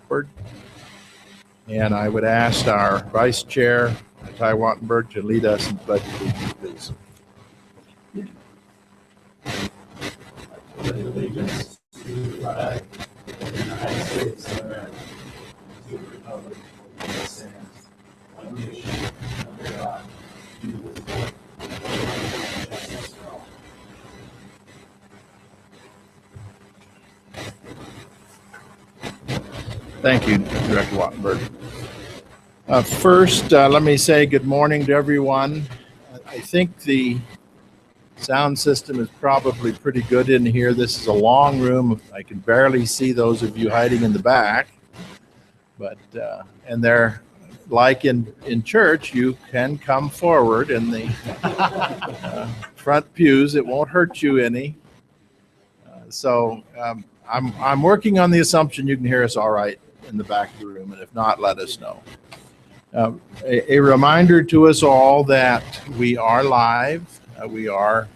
Wattenberg. And I would ask our Vice Chair, Ty Wattenberg, to lead us in pledge of allegiance, please. Allegiance to the flag of the United States of America, to the republic for which it stands, one nation, under God, indivisible, with justice for all. Thank you, Director Wattenberg. First, let me say good morning to everyone. I think the sound system is probably pretty good in here. This is a long room. I can barely see those of you hiding in the back. But, and they're like in church, you can come forward in the front pews. It won't hurt you any. So I'm working on the assumption you can hear us all right in the back of the room. And if not, let us know. A reminder to us all that we are live. We are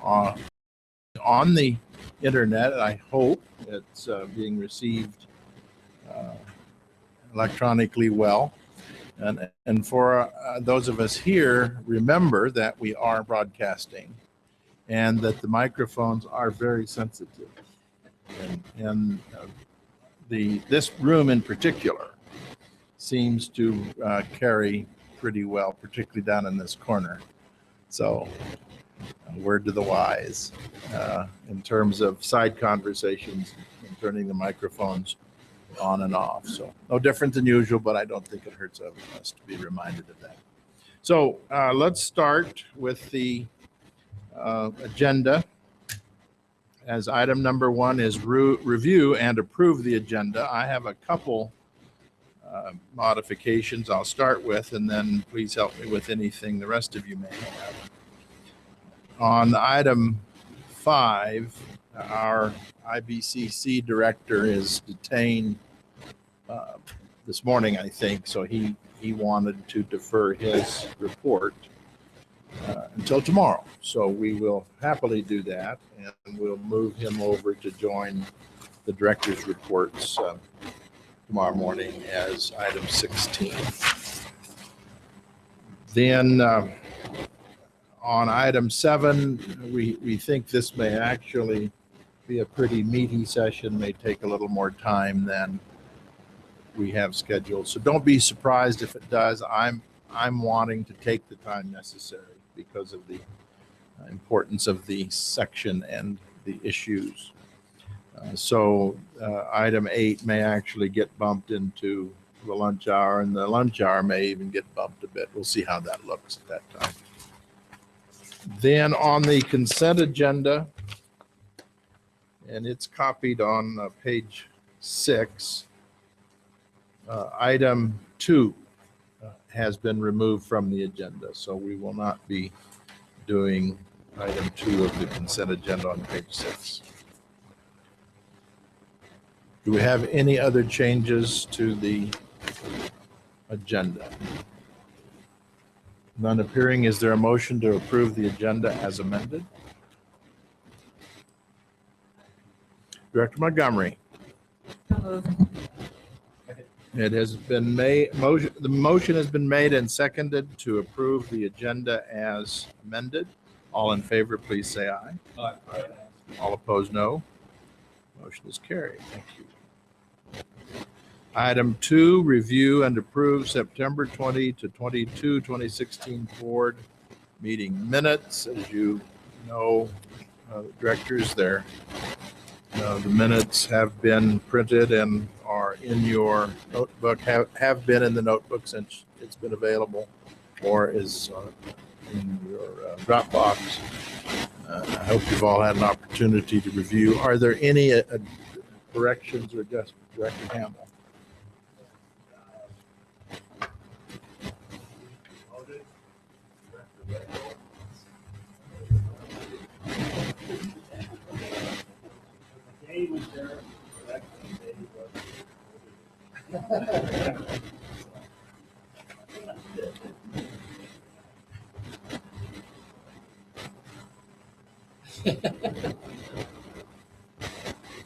on the internet. I hope it's being received electronically well. And for those of us here, remember that we are broadcasting and that the microphones are very sensitive. And this room in particular seems to carry pretty well, particularly down in this corner. So, word to the wise in terms of side conversations and turning the microphones on and off. So, no different than usual, but I don't think it hurts us to be reminded of that. So, let's start with the agenda. As item number 1 is review and approve the agenda. I have a couple modifications I'll start with, and then please help me with anything the rest of you may have. On item 5, our IBCC director is detained this morning, I think, so he wanted to defer his report until tomorrow. So we will happily do that, and we'll move him over to join the director's reports tomorrow morning as item 16. Then on item 7, we think this may actually be a pretty meaty session, may take a little more time than we have scheduled. So don't be surprised if it does. I'm wanting to take the time necessary because of the importance of the section and the issues. So item 8 may actually get bumped into the lunch hour, and the lunch hour may even get bumped a bit. We'll see how that looks at that time. Then on the consent agenda, and it's copied on page 6, item 2 has been removed from the agenda, so we will not be doing item 2 of the consent agenda on page 6. Do we have any other changes to the agenda? None appearing. Is there a motion to approve the agenda as amended? Director Montgomery. It has been made. The motion has been made and seconded to approve the agenda as amended. All in favor, please say aye. Aye. All opposed, no. Motion is carried. Thank you. Item 2, review and approve September 20 to 22, 2016 board meeting minutes. As you know, directors, the minutes have been printed and are in your notebook, have been in the notebook since it's been available, or is in your Dropbox. I hope you've all had an opportunity to review. Are there any corrections or adjustments? Director Campbell.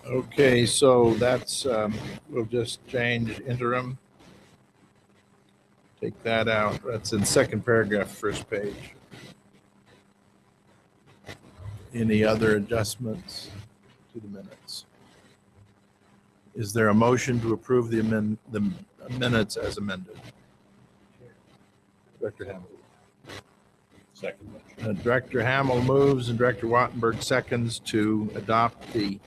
Okay, so that's, we'll just change interim. Take that out. That's in second paragraph, first page. Any other adjustments to the minutes? Is there a motion to approve the minutes as amended? Director Hamill. Second. Director Hamill moves and Director Wattenberg seconds to adopt the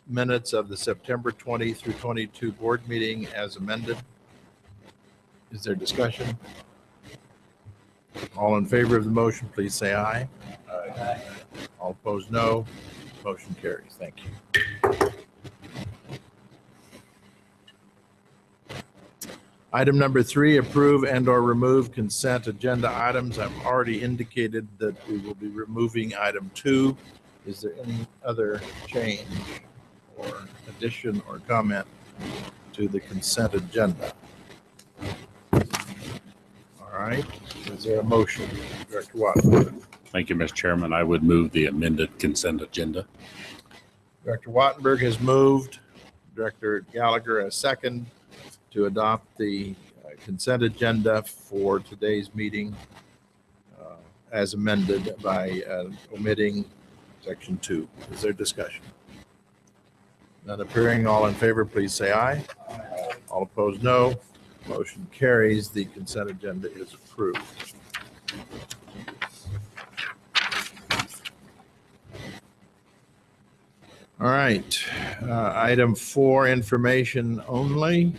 minutes of the September 20 through 22 board meeting as amended. Is there discussion? All in favor of the motion, please say aye. Aye. All opposed, no. Motion carries. Thank you. Item number 3, approve and/or remove consent agenda items. I've already indicated that we will be removing item 2. Is there any other change or addition or comment to the consent agenda? All right. Is there a motion? Director Wattenberg. Thank you, Mr. Chairman. I would move the amended consent agenda. Director Wattenberg has moved. Director Gallagher has second to adopt the consent agenda for today's meeting as amended by omitting section 2. Is there discussion? None appearing. All in favor, please say aye. All opposed, no. Motion carries. The consent agenda is approved. All right. Item 4, information only.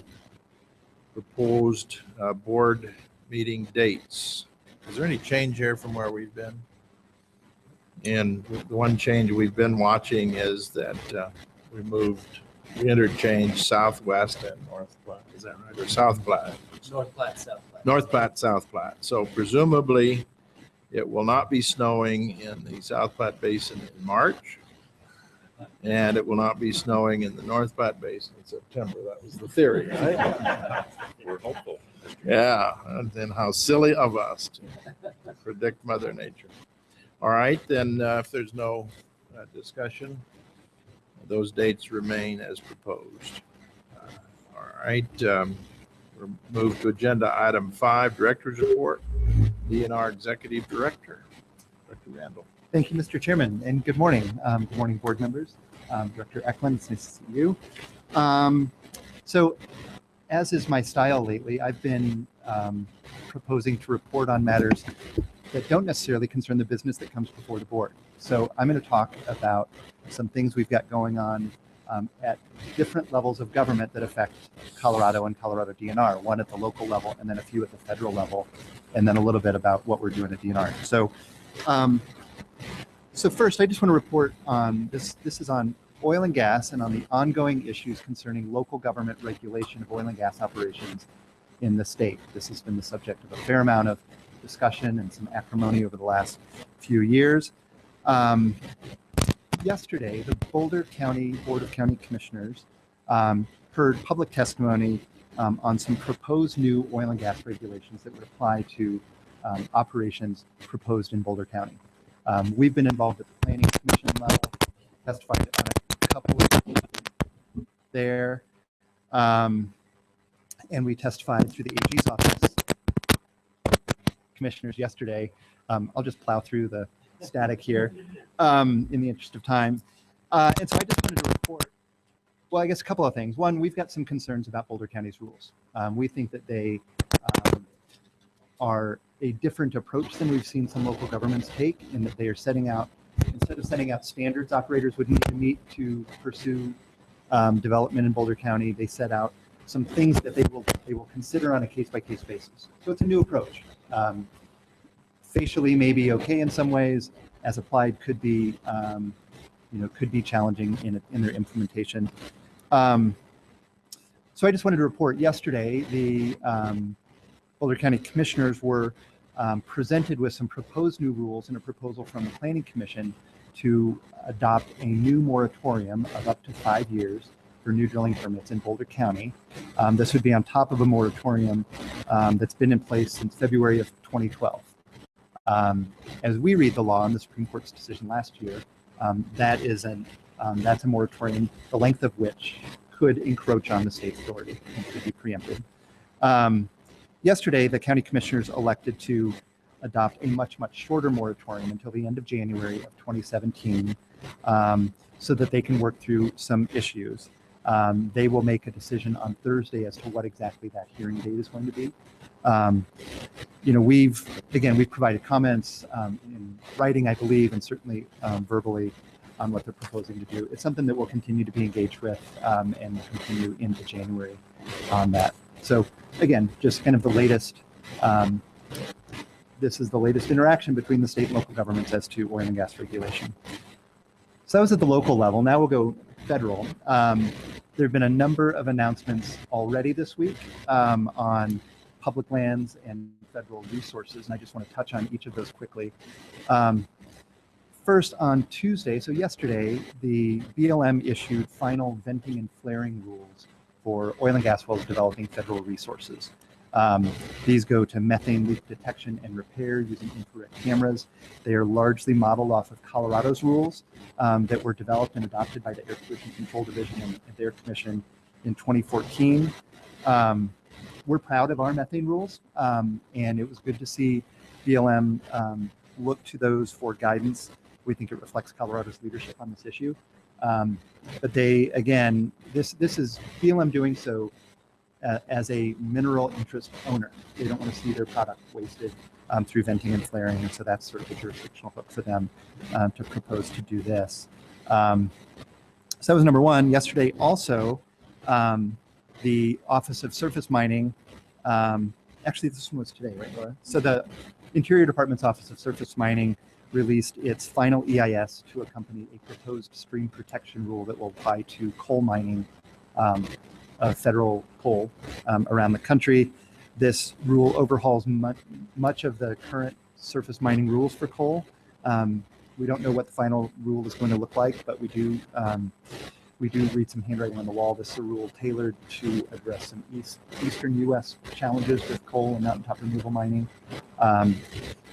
Proposed board meeting dates. Is there any change here from where we've been? And the one change we've been watching is that we interchanged Southwest and North Platte. Is that right? Or South Platte? North Platte, South Platte. North Platte, South Platte. So presumably it will not be snowing in the South Platte Basin in March. And it will not be snowing in the North Platte Basin in September. That was the theory, right? We're hopeful. Yeah, and then how silly of us to predict Mother Nature. All right, then if there's no discussion, those dates remain as proposed. All right, we'll move to agenda item 5, Director's Report, DNR Executive Director, Director Randall. Thank you, Mr. Chairman, and good morning. Good morning, board members. Director Eklund, it's nice to see you. So, as is my style lately, I've been proposing to report on matters that don't necessarily concern the business that comes before the board. So I'm going to talk about some things we've got going on at different levels of government that affect Colorado and Colorado DNR, one at the local level and then a few at the federal level, and then a little bit about what we're doing at DNR. So first, I just want to report on this. This is on oil and gas and on the ongoing issues concerning local government regulation of oil and gas operations in the state. This has been the subject of a fair amount of discussion and some acrimony over the last few years. Yesterday, the Boulder County Board of County Commissioners heard public testimony on some proposed new oil and gas regulations that would apply to operations proposed in Boulder County. We've been involved at the Planning Commission level, testified on a couple of there, and we testified through the AG's office commissioners yesterday. I'll just plow through the static here in the interest of time. And so I just wanted to report, well, I guess a couple of things. One, we've got some concerns about Boulder County's rules. We think that they are a different approach than we've seen some local governments take, in that they are setting out, instead of setting out standards operators would need to meet to pursue development in Boulder County, they set out some things that they will consider on a case-by-case basis. So it's a new approach. Facially maybe okay in some ways, as applied could be challenging in their implementation. So I just wanted to report yesterday the Boulder County Commissioners were presented with some proposed new rules and a proposal from the Planning Commission to adopt a new moratorium of up to 5 years for new drilling permits in Boulder County. This would be on top of a moratorium that's been in place since February of 2012. As we read the law in the Supreme Court's decision last year, that is That's a moratorium, the length of which could encroach on the state's authority and could be preempted. Yesterday, the county commissioners elected to adopt a much shorter moratorium until the end of January of 2017, so that they can work through some issues. They will make a decision on Thursday as to what exactly that hearing date is going to be. We've provided comments in writing, I believe, and certainly verbally on what they're proposing to do. It's something that we'll continue to be engaged with and continue into January on that. So again, just kind of the latest. This is the latest interaction between the state and local governments as to oil and gas regulation. So that was at the local level. Now we'll go federal. There have been a number of announcements already this week on public lands and federal resources, and I just want to touch on each of those quickly. First, on Tuesday, so yesterday, the BLM issued final venting and flaring rules for oil and gas wells developing federal resources. These go to methane leak detection and repair using infrared cameras. They are largely modeled off of Colorado's rules that were developed and adopted by the Air Pollution Control Division and their commission in 2014. We're proud of our methane rules, and it was good to see BLM look to those for guidance. We think it reflects Colorado's leadership on this issue. But they, again, this is BLM doing so as a mineral interest owner. They don't want to see their product wasted through venting and flaring, and so that's sort of the jurisdictional hook for them to propose to do this. So that was number one. Yesterday also, the Office of Surface Mining, actually this one was today, right, Laura? So the Interior Department's Office of Surface Mining released its final EIS to accompany a proposed stream protection rule that will apply to coal mining, federal coal around the country. This rule overhauls much of the current surface mining rules for coal. We don't know what the final rule is going to look like, but we do read some handwriting on the wall. This is a rule tailored to address some eastern U.S. challenges with coal and mountaintop removal mining.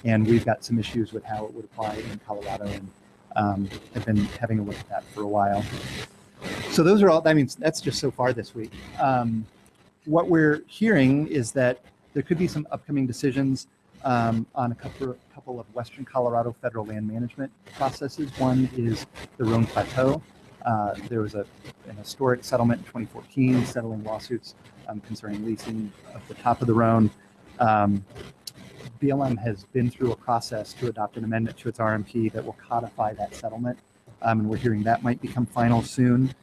And we've got some issues with how it would apply in Colorado, and have been having a look at that for a while. So those are all, I mean, that's just so far this week. What we're hearing is that there could be some upcoming decisions on a couple of Western Colorado federal land management processes. One is the Roan Plateau. There was an historic settlement in 2014 settling lawsuits concerning leasing of the top of the Roan. BLM has been through a process to adopt an amendment to its RMP that will codify that settlement, and we're hearing that might become final soon.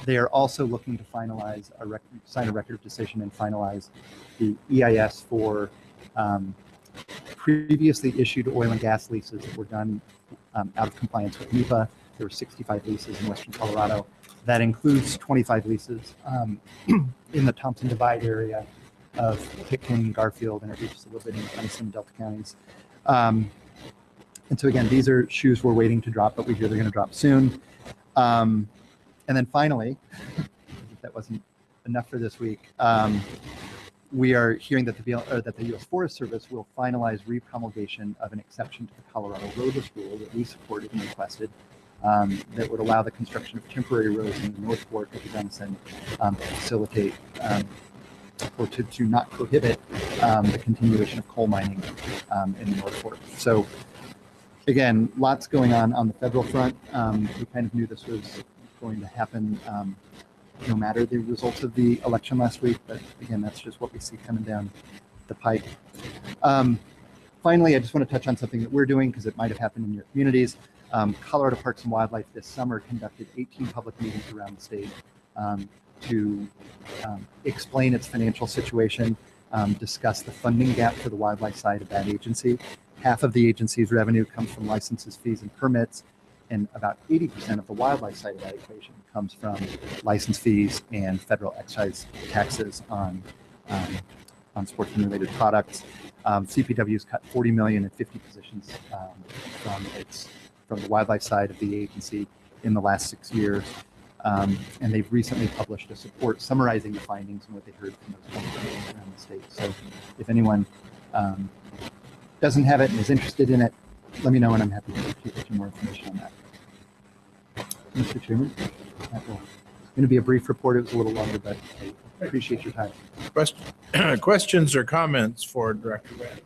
They are also looking to finalize sign a record of decision and finalize the EIS for previously issued oil and gas leases that were done out of compliance with NEPA. There were 65 leases in Western Colorado. That includes 25 leases in the Thompson Divide area of Pitkin, Garfield, and it reaches a little bit in Gunnison and Delta counties. And so again, these are shoes we're waiting to drop, but we hear they're going to drop soon. And then finally, if that wasn't enough for this week, we are hearing that the U.S. Forest Service will finalize repromulgation of an exception to the Colorado roadless rule that we supported and requested, that would allow the construction of temporary roads in the North Fork of the Gunnison to facilitate or to not prohibit the continuation of coal mining in the North Fork. So again, lots going on the federal front. We kind of knew this was going to happen no matter the results of the election last week, but again, that's just what we see coming down the pike. Finally, I just want to touch on something that we're doing because it might have happened in your communities. Colorado Parks and Wildlife this summer conducted 18 public meetings around the state to explain its financial situation, discuss the funding gap for the wildlife side of that agency. Half of the agency's revenue comes from licenses, fees, and permits, and about 80% of the wildlife side of that equation comes from license fees and federal excise taxes on sportsman-related products. CPW's cut $40 million and 50 positions from the wildlife side of the agency in the last 6 years. And they've recently published a report summarizing the findings and what they heard from those companies around the state. So if anyone doesn't have it and is interested in it, let me know, and I'm happy to get you more information on that. Mr. Chairman. It's going to be a brief report. It was a little longer, but I appreciate your time. Questions or comments for Director Brown?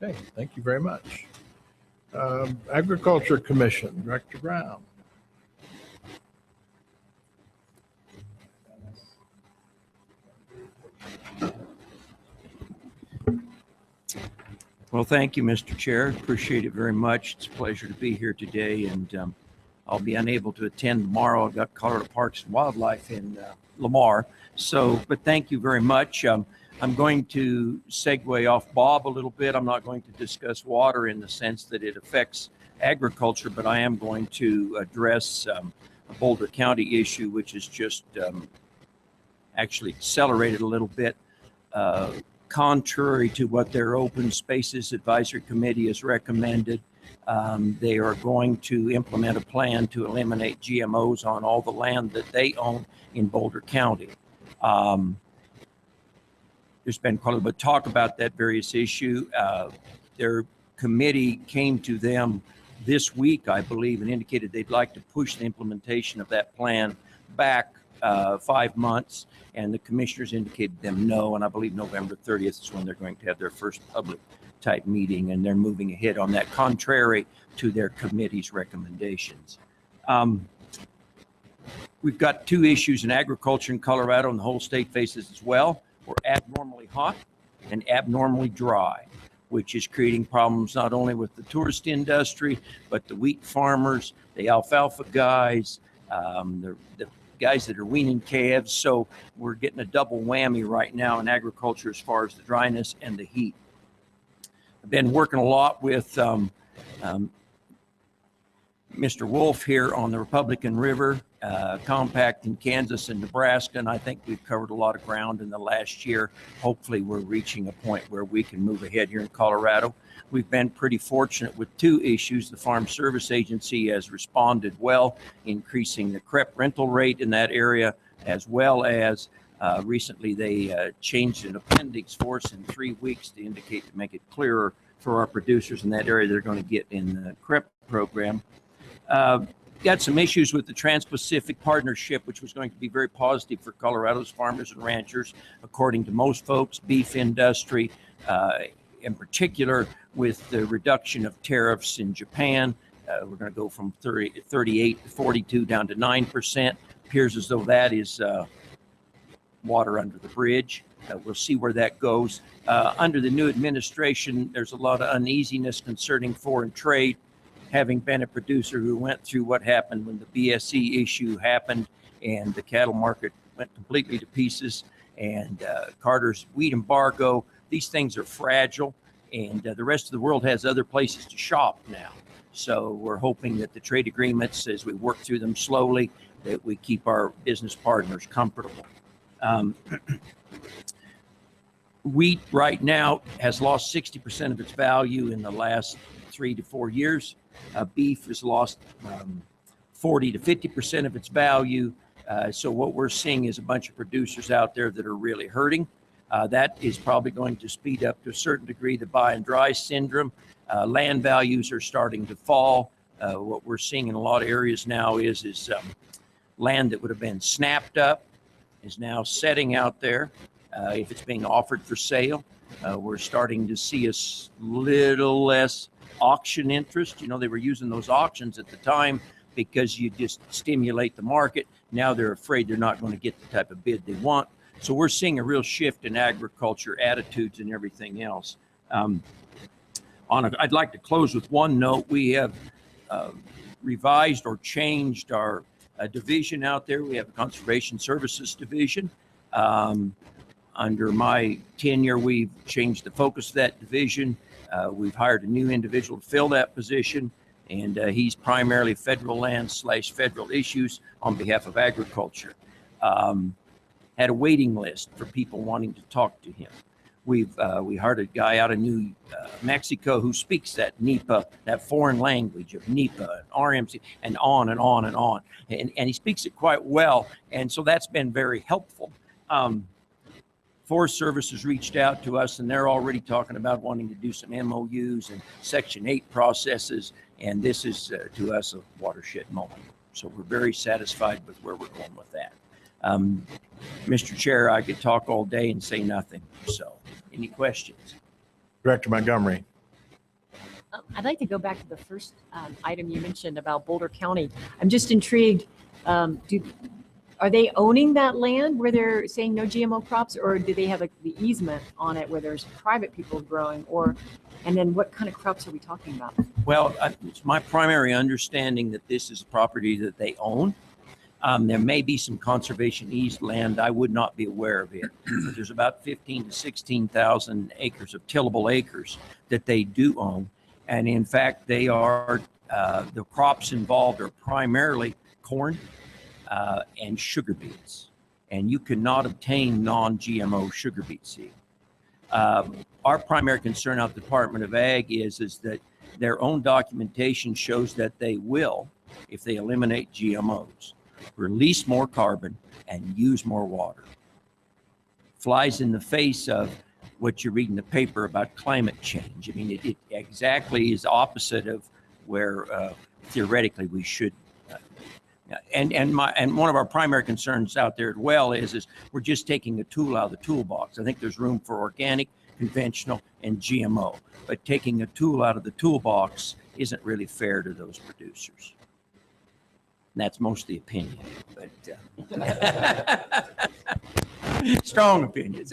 Okay, thank you very much. Agriculture Commission, Director Brown. Well, thank you, Mr. Chair. Appreciate it very much. It's a pleasure to be here today, and I'll be unable to attend tomorrow. I've got Colorado Parks and Wildlife in Lamar. But thank you very much. I'm going to segue off Bob a little bit. I'm not going to discuss water in the sense that it affects agriculture, but I am going to address a Boulder County issue, which is just actually accelerated a little bit. Contrary to what their Open Spaces Advisory Committee has recommended, they are going to implement a plan to eliminate GMOs on all the land that they own in Boulder County. There's been quite a bit of talk about that various issue. Their committee came to them this week, I believe, and indicated they'd like to push the implementation of that plan back 5 months, and the commissioners indicated them no, and I believe November 30th is when they're going to have their first public type meeting, and they're moving ahead on that contrary to their committee's recommendations. We've got two issues in agriculture in Colorado, and the whole state faces as well. We're abnormally hot and abnormally dry, which is creating problems not only with the tourist industry, but the wheat farmers, the alfalfa guys, the guys that are weaning calves. So we're getting a double whammy right now in agriculture as far as the dryness and the heat. I've been working a lot with Mr. Wolf here on the Republican River compact in Kansas and Nebraska, and I think we've covered a lot of ground in the last year. Hopefully we're reaching a point where we can move ahead here in Colorado. We've been pretty fortunate with two issues. The Farm Service Agency has responded well, increasing the CREP rental rate in that area, as well as recently they changed an appendix for us in 3 weeks to indicate, to make it clearer for our producers in that area they're going to get in the CREP program. Got some issues with the Trans-Pacific Partnership, which was going to be very positive for Colorado's farmers and ranchers, according to most folks, beef industry, in particular with the reduction of tariffs in Japan. We're going to go from 38 to 42 down to 9%. Appears as though that is water under the bridge. We'll see where that goes. Under the new administration, there's a lot of uneasiness concerning foreign trade. Having been a producer who went through what happened when the BSE issue happened and the cattle market went completely to pieces, and Carter's wheat embargo, these things are fragile, and the rest of the world has other places to shop now. So we're hoping that the trade agreements, as we work through them slowly, that we keep our business partners comfortable. Wheat right now has lost 60% of its value in the last 3 to 4 years. Beef has lost 40 to 50% of its value. So what we're seeing is a bunch of producers out there that are really hurting. That is probably going to speed up to a certain degree the buy and dry syndrome. Land values are starting to fall. What we're seeing in a lot of areas now is land that would have been snapped up is now setting out there. If it's being offered for sale, we're starting to see a little less auction interest. You know, they were using those auctions at the time because you just stimulate the market. Now they're afraid they're not going to get the type of bid they want. So we're seeing a real shift in agriculture attitudes and everything else. I'd like to close with one note. We have revised or changed our division out there. We have a Conservation Services division. Under my tenure, we've changed the focus of that division. We've hired a new individual to fill that position, and he's primarily federal land / federal issues on behalf of agriculture. Had a waiting list for people wanting to talk to him. We hired a guy out of New Mexico who speaks that NEPA, that foreign language of NEPA, RMC, and on and on and on. And he speaks it quite well, and so that's been very helpful. Forest Service has reached out to us, and they're already talking about wanting to do some MOUs and Section 8 processes And this is to us a watershed moment. So we're very satisfied with where we're going with that. Mr. Chair, I could talk all day and say nothing. So any questions? Director Montgomery. I'd like to go back to the first item you mentioned about Boulder County. I'm just intrigued. Are they owning that land where they're saying no GMO crops, or do they have the easement on it where there's private people growing? And then what kind of crops are we talking about? Well, it's my primary understanding that this is property that they own. There may be some conservation eased land. I would not be aware of it. But there's about 15 to 16,000 acres of tillable acres that they do own. And in fact, they are, the crops involved are primarily corn and sugar beets. And you cannot obtain non-GMO sugar beet seed. Our primary concern out the Department of Ag is that their own documentation shows that they will, if they eliminate GMOs, release more carbon and use more water. Flies in the face of what you read in the paper about climate change. I mean, it exactly is opposite of where theoretically we should. And one of our primary concerns out there as well is we're just taking a tool out of the toolbox. I think there's room for organic, conventional, and GMO, but taking a tool out of the toolbox isn't really fair to those producers. And that's mostly opinion, but strong opinions.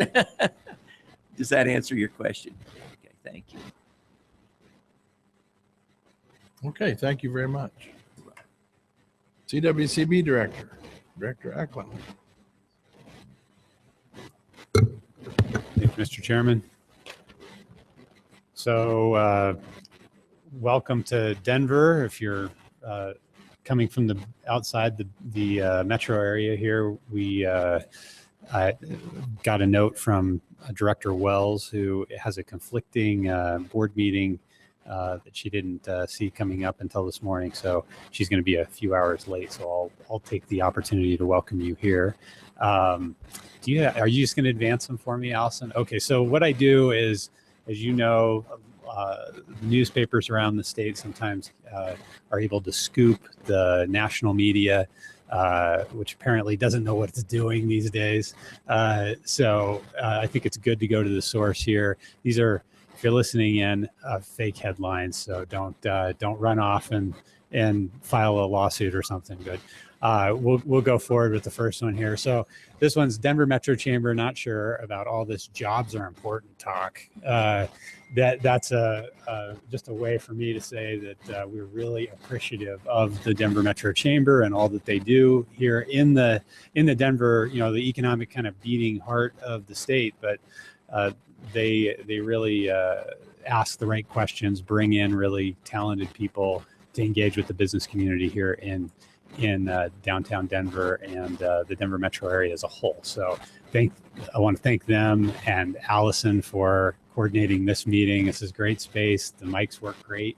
Does that answer your question? Okay, thank you. Okay, thank you very much. CWCB Director, Director Eklund. Thank you, Mr. Chairman. So welcome to Denver. If you're coming from the outside the metro area here, I got a note from Director Wells, who has a conflicting board meeting that she didn't see coming up until this morning. So she's going to be a few hours late. So I'll take the opportunity to welcome you here. Are you just going to advance them for me, Allison? Okay. So what I do is, as you know, newspapers around the state sometimes are able to scoop the national media, which apparently doesn't know what it's doing these days. So I think it's good to go to the source here. These are, if you're listening in, fake headlines. So don't run off and file a lawsuit or something. Good. We'll go forward with the first one here. So this one's Denver Metro Chamber. Not sure about all this jobs are important talk. That's just a way for me to say that we're really appreciative of the Denver Metro Chamber and all that they do here in the Denver, the economic kind of beating heart of the state. But they really ask the right questions, bring in really talented people to engage with the business community here in downtown Denver and the Denver metro area as a whole. So I want to thank them and Allison for coordinating this meeting. This is great space. The mics work great.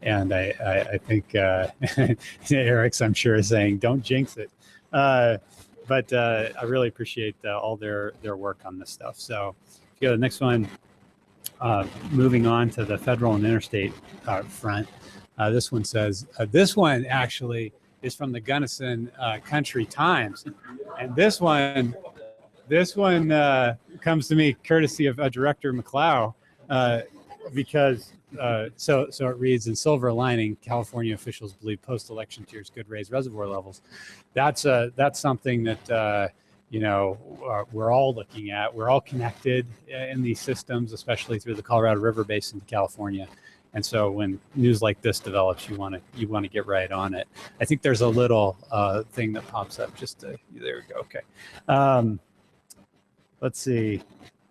And I think Eric's, I'm sure, is saying, don't jinx it. But I really appreciate all their work on this stuff. So if you go to the next one, moving on to the federal and interstate front. This one says, this one actually is from the Gunnison Country Times. And this one comes to me courtesy of Director McLeod, because so it reads, in silver lining, California officials believe post-election tiers could raise reservoir levels. That's something that we're all looking at. We're all connected in these systems, especially through the Colorado River Basin to California. And so when news like this develops, you want to get right on it. I think there's a little thing that pops up. There we go. Okay. Let's see.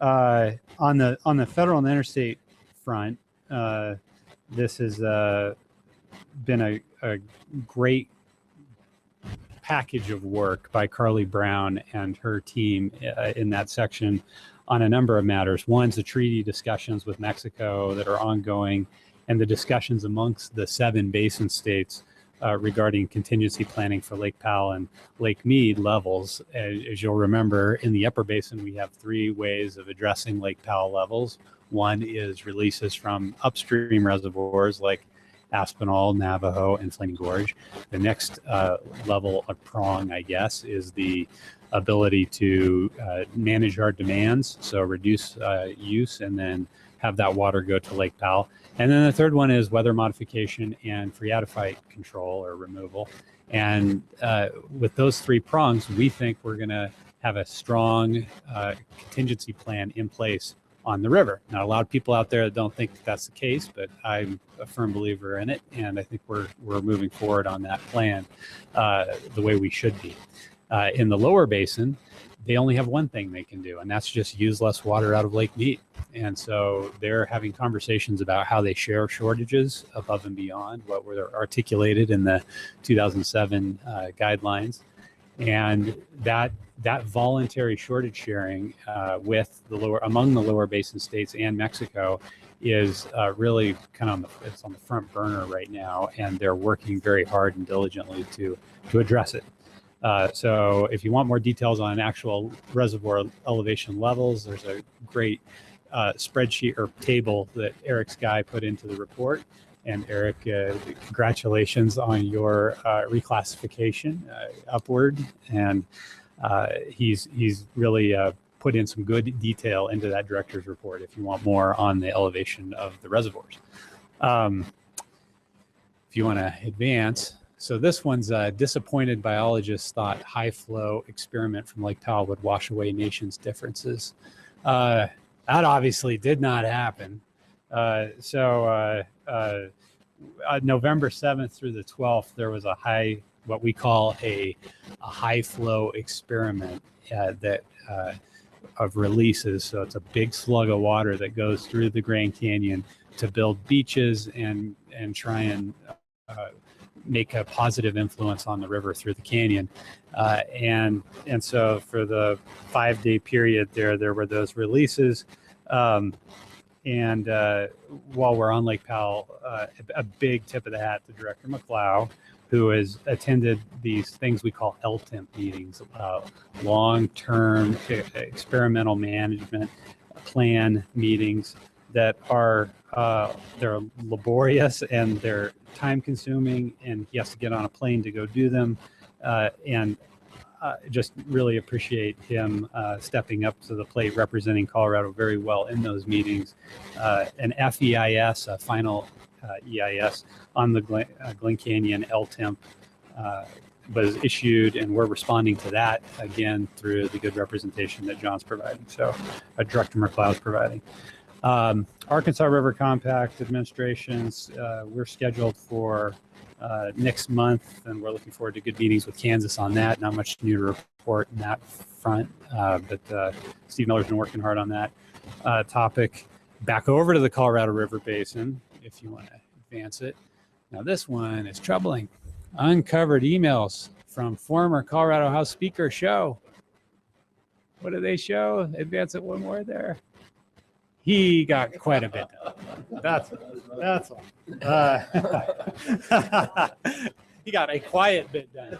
On the federal and interstate front, this has been a great package of work by Carly Brown and her team in that section on a number of matters. One's the treaty discussions with Mexico that are ongoing, and the discussions amongst the 7 basin states regarding contingency planning for Lake Powell and Lake Mead levels. As you'll remember, in the upper basin, we have 3 ways of addressing Lake Powell levels. One is releases from upstream reservoirs like Aspinall, Navajo, and Flaming Gorge. The next level of prong, I guess, is the ability to manage our demands, so reduce use and then have that water go to Lake Powell. And then the third one is weather modification and phreatophyte control or removal. And with those three prongs, we think we're going to have a strong contingency plan in place on the river. Now, a lot of people out there don't think that's the case, but I'm a firm believer in it, and I think we're moving forward on that plan the way we should be. In the lower basin, they only have one thing they can do, and that's just use less water out of Lake Mead. And so they're having conversations about how they share shortages above and beyond what were articulated in the 2007 guidelines. And that voluntary shortage sharing with among the lower basin states and Mexico is really kind of it's on the front burner right now, and they're working very hard and diligently to address it. So if you want more details on actual reservoir elevation levels, there's a great spreadsheet or table that Eric's guy put into the report. And Eric, congratulations on your reclassification upward. And he's really put in some good detail into that director's report if you want more on the elevation of the reservoirs. If you want to advance. So this one's disappointed biologists thought high flow experiment from Lake Powell would wash away nation's differences. That obviously did not happen. November 7th through the 12th, there was what we call a high flow experiment of releases. So it's a big slug of water that goes through the Grand Canyon to build beaches and try and make a positive influence on the river through the canyon. And so for the 5-day period there were those releases. And while we're on Lake Powell, a big tip of the hat to Director McLeod, who has attended these things we call LTIMP meetings, long-term experimental management plan meetings that are they're laborious and they're time-consuming, and he has to get on a plane to go do them. And just really appreciate him stepping up to the plate, representing Colorado very well in those meetings. An FEIS, a final EIS on the Glen Canyon LTIMP was issued, and we're responding to that again through the good representation that John's providing. So Director McLeod's providing. Arkansas River Compact administrations, we're scheduled for next month, and we're looking forward to good meetings with Kansas on that. Not much new to report in that front, but Steve Miller's been working hard on that topic. Back over to the Colorado River Basin, if you want to advance it. Now this one is troubling. Uncovered emails from former Colorado House Speaker show. What do they show? Advance it one more there. He got quite a bit done. That's all. He got a quiet bit done.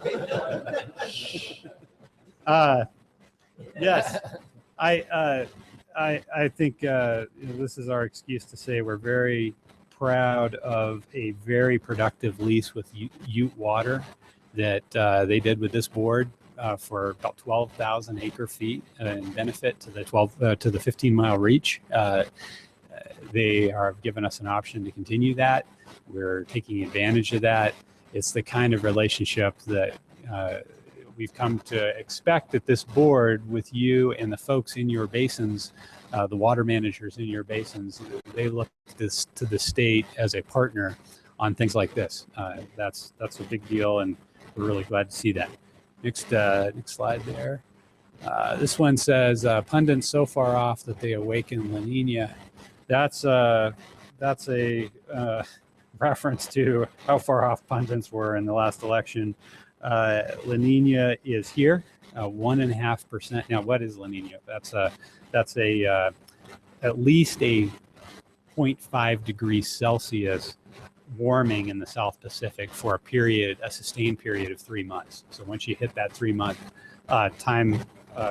Yes, I think this is our excuse to say we're very proud of a very productive lease with Ute Water that they did with this board for about 12,000 acre feet and benefit to the 15-mile reach. They are giving us an option to continue that. We're taking advantage of that. It's the kind of relationship that we've come to expect at this board with you and the folks in your basins, the water managers in your basins. They look to the state as a partner on things like this. That's a big deal, and we're really glad to see that. Next slide there. This one says pundits so far off that they awaken La Nina. That's a reference to how far off pundits were in the last election. La Nina is here, 1.5%. Now, what is La Nina? That's at least a 0.5 degrees Celsius warming in the South Pacific for a sustained period of 3 months. So once you hit that 3-month time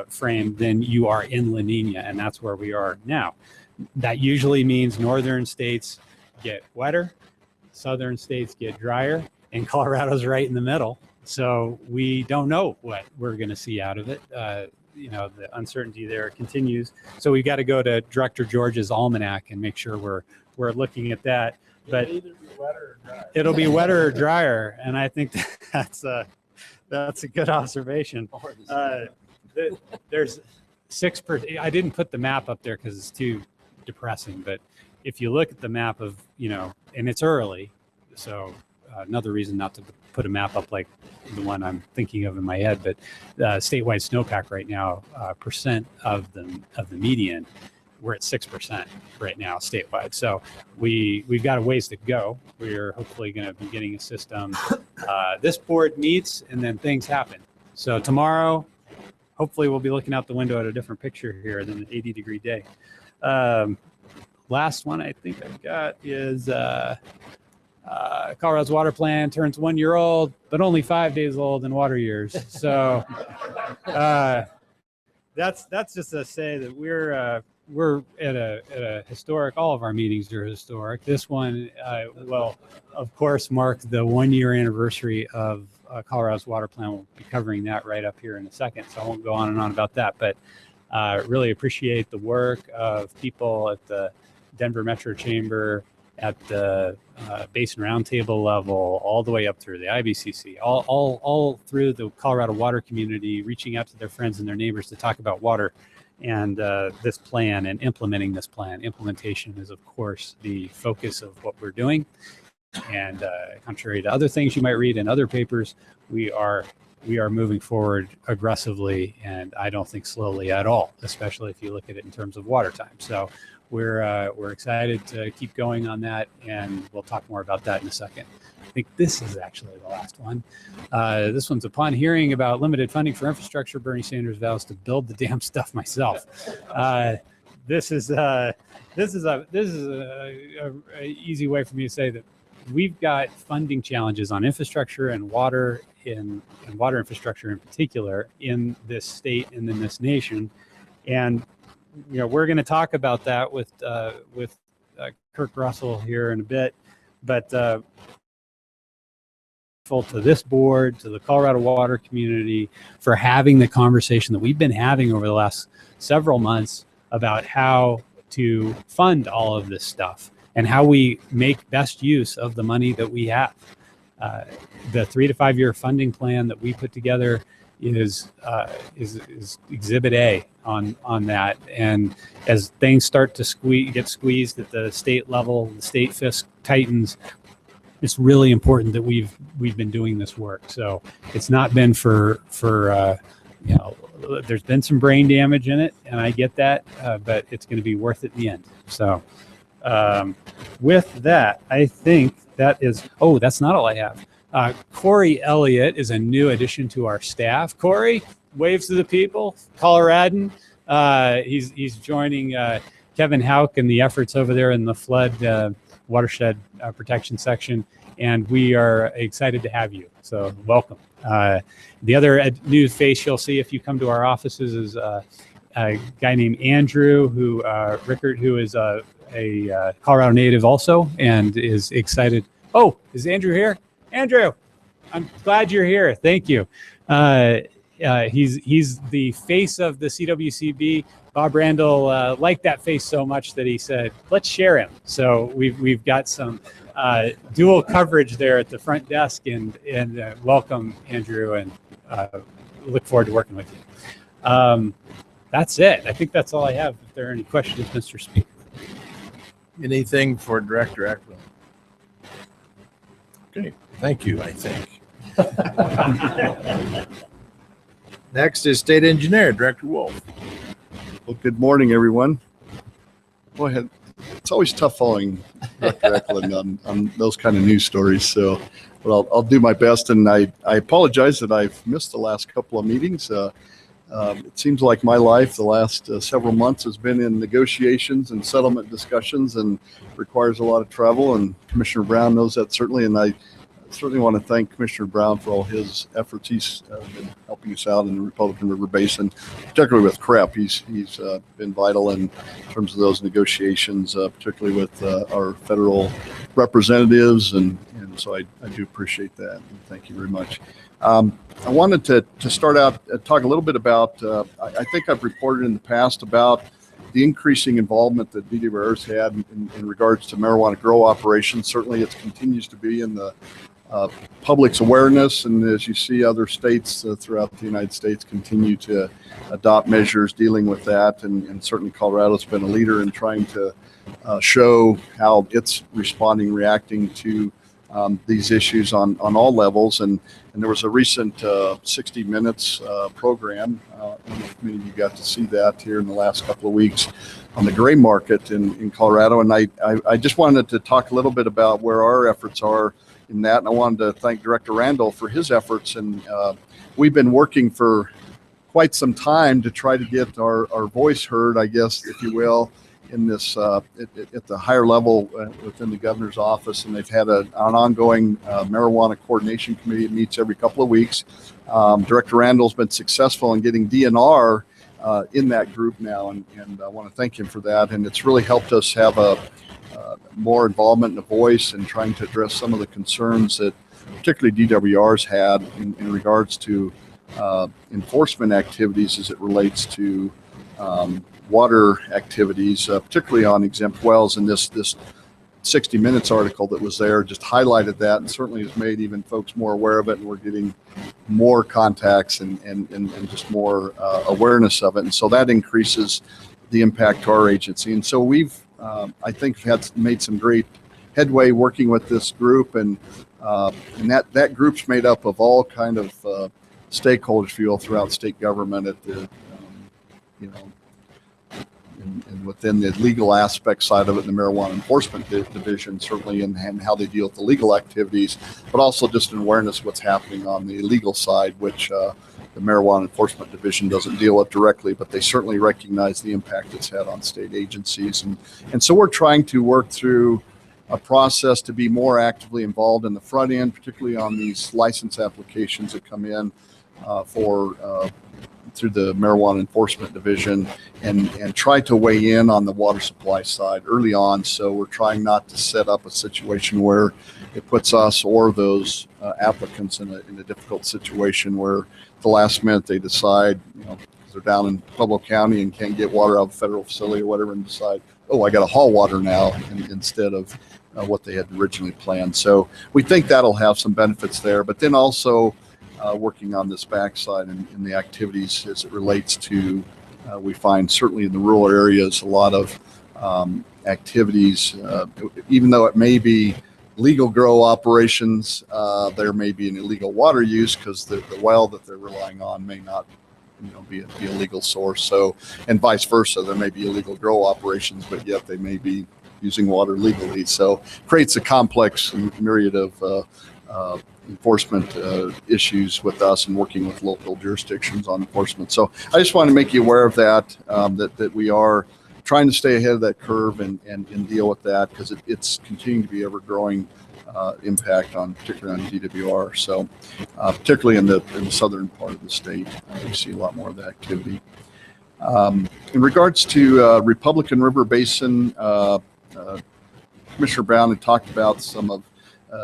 frame, then you are in La Nina, and that's where we are now. That usually means northern states get wetter, southern states get drier, and Colorado's right in the middle. So we don't know what we're going to see out of it. The uncertainty there continues. So we've got to go to Director George's almanac and make sure we're looking at that. But it'll be wetter or drier, and I think that's a good observation. There's 6%. I didn't put the map up there because it's too depressing. But if you look at the map of, and it's early, so another reason not to put a map up like the one I'm thinking of in my head. But statewide snowpack right now, percent of the median, we're at 6% right now statewide. So we've got a ways to go. We're hopefully going to be getting a system. This board meets and then things happen. So tomorrow, hopefully we'll be looking out the window at a different picture here than an 80-degree day. Last one I think I've got is Colorado's water plan turns 1 year old, but only 5 days old in water years. So that's just to say that we're at a historic. All of our meetings are historic. This one will, of course, mark the 1 year anniversary of Colorado's water plan. We'll be covering that right up here in a second, so I won't go on and on about that. But really appreciate the work of people at the Denver Metro Chamber, at the Basin Roundtable level, all the way up through the IBCC, all through the Colorado water community, reaching out to their friends and their neighbors to talk about water and this plan and implementing this plan. Implementation is, of course, the focus of what we're doing. And contrary to other things you might read in other papers, we are moving forward aggressively, and I don't think slowly at all, especially if you look at it in terms of water time. So we're excited to keep going on that, and we'll talk more about that in a second. I think this is actually the last one. This one's upon hearing about limited funding for infrastructure, Bernie Sanders vows to build the damn stuff myself. This is a easy way for me to say that we've got funding challenges on infrastructure and water and water infrastructure in particular in this state and in this nation. And we're going to talk about that with Kirk Russell here in a bit, but to this board, to the Colorado water community, for having the conversation that we've been having over the last several months about how to fund all of this stuff and how we make best use of the money that we have. The 3 to 5 year funding plan that we put together is Exhibit A on that. And as things start to get squeezed at the state level, the state fisc tightens, it's really important that we've been doing this work. So it's not been for there's been some brain damage in it, and I get that, but it's going to be worth it in the end. So with that, I think that is, that's not all I have. Corey Elliott is a new addition to our staff. Corey, waves to the people, Coloradan. He's joining Kevin Hauk and the efforts over there in the flood watershed protection section, and we are excited to have you. So welcome. The other new face you'll see if you come to our offices is a guy named Andrew Rickert, who is a Colorado native also, and is excited. Oh, is Andrew here? Andrew, I'm glad you're here. Thank you. He's the face of the CWCB. Bob Randall liked that face so much that he said, let's share him. So we've got some dual coverage there at the front desk, and welcome, Andrew, and look forward to working with you. That's it. I think that's all I have. If there are any questions, Mr. Speaker. Anything for Director Eklund? Okay, thank you, I think. Next is State Engineer, Director Wolf. Well, good morning, everyone. Go ahead. It's always tough following Dr. Eklund on those kind of news stories. So, but I'll do my best. And I apologize that I've missed the last couple of meetings. It seems like my life the last several months has been in negotiations and settlement discussions, and requires a lot of travel. And Commissioner Brown knows that certainly. And I certainly want to thank Commissioner Brown for all his efforts. He's been helping us out in the Republican River Basin, particularly with CREP. He's been vital in terms of those negotiations, particularly with our federal representatives, and so I do appreciate that. And thank you very much. I wanted to start out talk a little bit about. I think I've reported in the past about the increasing involvement that DWR's had in regards to marijuana grow operations. Certainly, it continues to be in the public's awareness, and as you see, other states throughout the United States continue to adopt measures dealing with that, and certainly Colorado's been a leader in trying to show how it's responding, reacting to these issues on all levels. And there was a recent 60 Minutes program. Many of you got to see that here in the last couple of weeks on the gray market in Colorado. And I just wanted to talk a little bit about where our efforts are in that. And I wanted to thank Director Randall for his efforts. And we've been working for quite some time to try to get our voice heard, I guess, if you will, in this at the higher level within the governor's office. And they've had an ongoing marijuana coordination committee that meets every couple of weeks. Director Randall's been successful in getting DNR in that group now, and I want to thank him for that. And it's really helped us have a more involvement and a voice in trying to address some of the concerns that particularly DWR's had in regards to enforcement activities as it relates to water activities, particularly on exempt wells. And this 60 Minutes article that was there just highlighted that, and certainly has made even folks more aware of it. And we're getting more contacts and just more awareness of it. And so that increases the impact to our agency. And so we've, I think, made some great headway working with this group. And that group's made up of all kind of stakeholders, if you will, throughout state government at the, and within the legal aspect side of it, the marijuana enforcement division, certainly, and how they deal with the legal activities, but also just an awareness of what's happening on the illegal side, which the marijuana enforcement division doesn't deal with directly, but they certainly recognize the impact it's had on state agencies. And so we're trying to work through a process to be more actively involved in the front end, particularly on these license applications that come in through the marijuana enforcement division, and try to weigh in on the water supply side early on. So we're trying not to set up a situation where it puts us or those applicants in a difficult situation where at the last minute they decide, they're down in Pueblo County and can't get water out of a federal facility or whatever, and decide, oh, I got to haul water now, instead of what they had originally planned. So we think that'll have some benefits there, but then also working on this backside and the activities as it relates to, we find certainly in the rural areas, a lot of activities, even though it may be legal grow operations, there may be an illegal water use because the well that they're relying on may not be a legal source. So, and vice versa, there may be illegal grow operations, but yet they may be using water legally. So creates a complex myriad of enforcement issues with us and working with local jurisdictions on enforcement. So I just want to make you aware of that, that we are trying to stay ahead of that curve and deal with that, because it's continuing to be ever growing impact on, particularly on DWR. So particularly in the southern part of the state, we see a lot more of that activity. In regards to Republican River Basin, Commissioner Brown had talked about some of